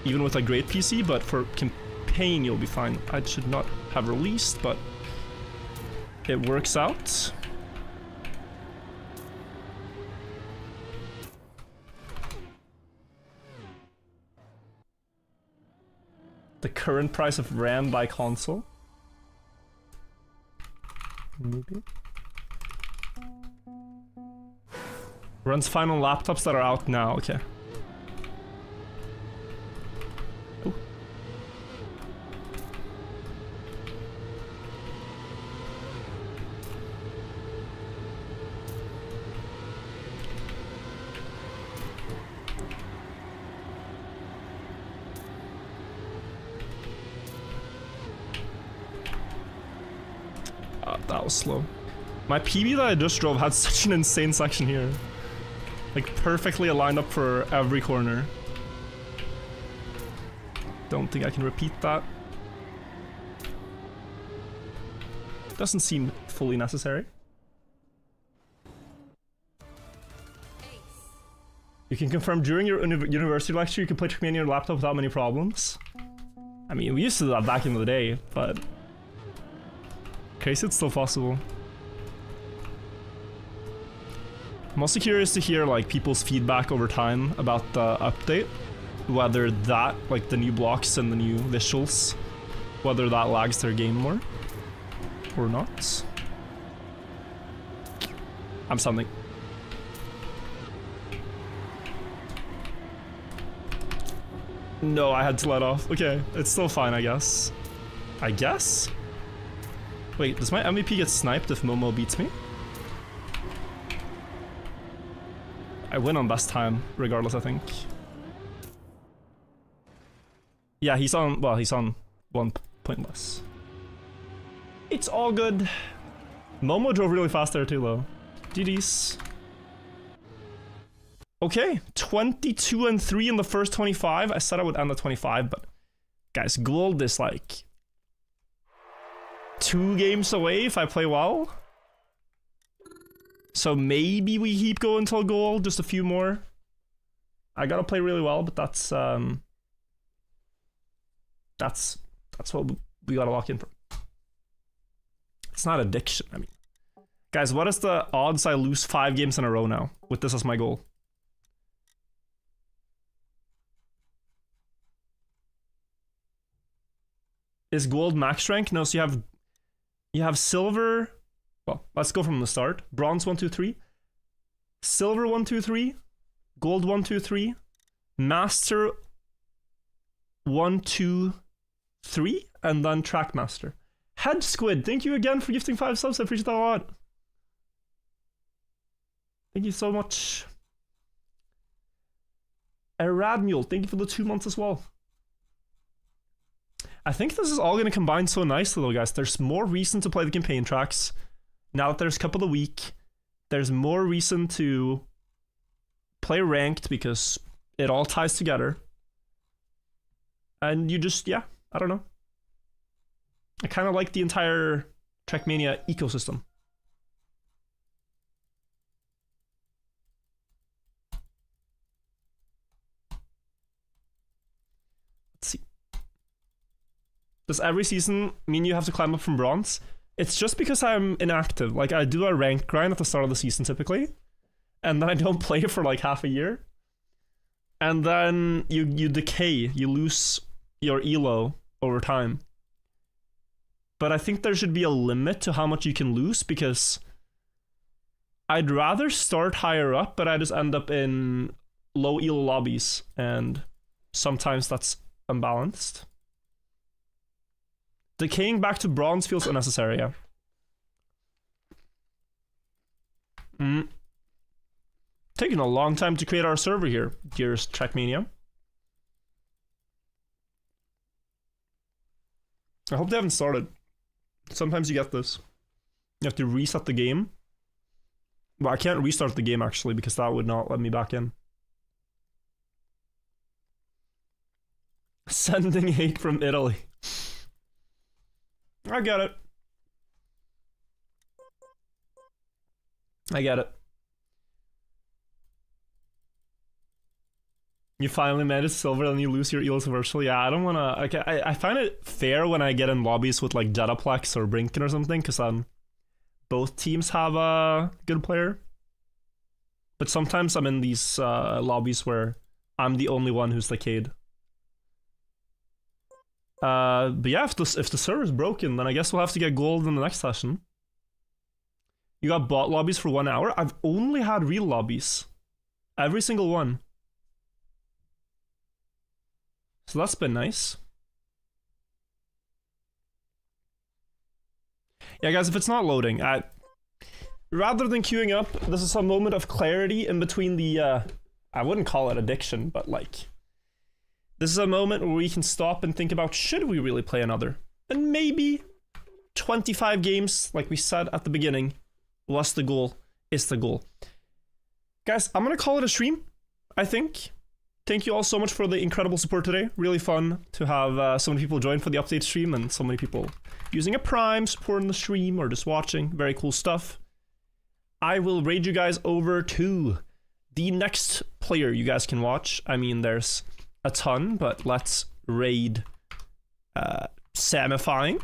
Speaker 1: Even with a great PC, but for campaign you'll be fine. I should not have released, but it works out. The current price of RAM by console? Maybe. Runs fine on laptops that are out now, okay. Ooh. That was slow. My PB that I just drove had such an insane section here. Like perfectly aligned up for every corner. Don't think I can repeat that. Doesn't seem fully necessary. You can confirm during your university lecture you can play Trackmania on your laptop without many problems. I mean, we used to do that back in the day, but... case it's still possible. I'm also curious to hear like people's feedback over time about the update. Whether that, like the new blocks and the new visuals, whether that lags their game more or not. I'm something. No, I had to let off. Okay, it's still fine, I guess. I guess? Wait, does my MVP get sniped if Momo beats me? I win on best time, regardless, I think. Yeah, he's on, well, he's on 1 point less. It's all good. Momo drove really fast there too, though. GG's. Okay, 22 and 3 in the first 25. I said I would end at 25, but guys, gold is like 2 games away if I play well. So maybe we keep going until gold, just a few more. I gotta play really well, but that's what we gotta lock in for. It's not addiction, I mean. Guys, what is the odds I lose 5 games in a row now, with this as my goal? Is gold max rank? No, so you have silver. Well, let's go from the start. Bronze 1, 2, 3. Silver 1, 2, 3. Gold 1, 2, 3. Master 1, 2, 3. And then Trackmaster. Head Squid, thank you again for gifting 5 subs. I appreciate that a lot. Thank you so much. Eradmule, thank you for the 2 months as well. I think this is all going to combine so nicely though, guys. There's more reason to play the campaign tracks. Now that there's Cup of the Week, there's more reason to play ranked because it all ties together. And you just, yeah, I don't know. I kind of like the entire Trackmania ecosystem. Let's see. Does every season mean you have to climb up from bronze? It's just because I'm inactive. Like, I do a ranked grind at the start of the season typically, and then I don't play for like half a year. And then you decay, you lose your elo over time. But I think there should be a limit to how much you can lose, because I'd rather start higher up, but I just end up in low elo lobbies, and sometimes that's unbalanced. Decaying back to bronze feels unnecessary, yeah. Taking a long time to create our server here, dearest Trackmania. I hope they haven't started. Sometimes you get this. You have to reset the game. Well, I can't restart the game actually, because that would not let me back in. Sending hate from Italy. I get it. I get it. You finally made it silver and you lose your eels virtually. Yeah, I don't wanna... Okay, I find it fair when I get in lobbies with like Jetaplex or Brinken or something, because then both teams have a good player. But sometimes I'm in these lobbies where I'm the only one who's decayed. But yeah, if the server's broken, then I guess we'll have to get gold in the next session. You got bot lobbies for 1 hour? I've only had real lobbies. Every single one. So that's been nice. Yeah, guys, if it's not loading, rather than queuing up, this is a moment of clarity in between the, I wouldn't call it addiction, but like, this is a moment where we can stop and think about, should we really play another? And maybe 25 games, like we said at the beginning, was the goal, is the goal. Guys, I'm gonna call it a stream, I think. Thank you all so much for the incredible support today. Really fun to have so many people join for the update stream and so many people using a Prime, supporting the stream, or just watching. Very cool stuff. I will raid you guys over to the next player you guys can watch. I mean, there's a ton, but let's raid Samifying.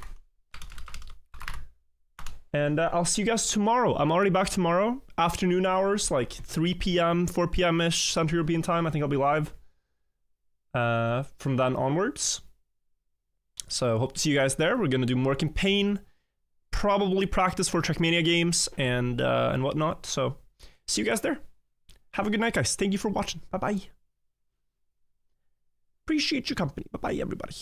Speaker 1: And I'll see you guys tomorrow. I'm already back tomorrow. Afternoon hours, like 3 p.m., 4 p.m.-ish Central European time. I think I'll be live from then onwards. So hope to see you guys there. We're going to do more campaign. Probably practice for Trackmania games and whatnot. So see you guys there. Have a good night, guys. Thank you for watching. Bye-bye. Appreciate your company. Bye-bye, everybody.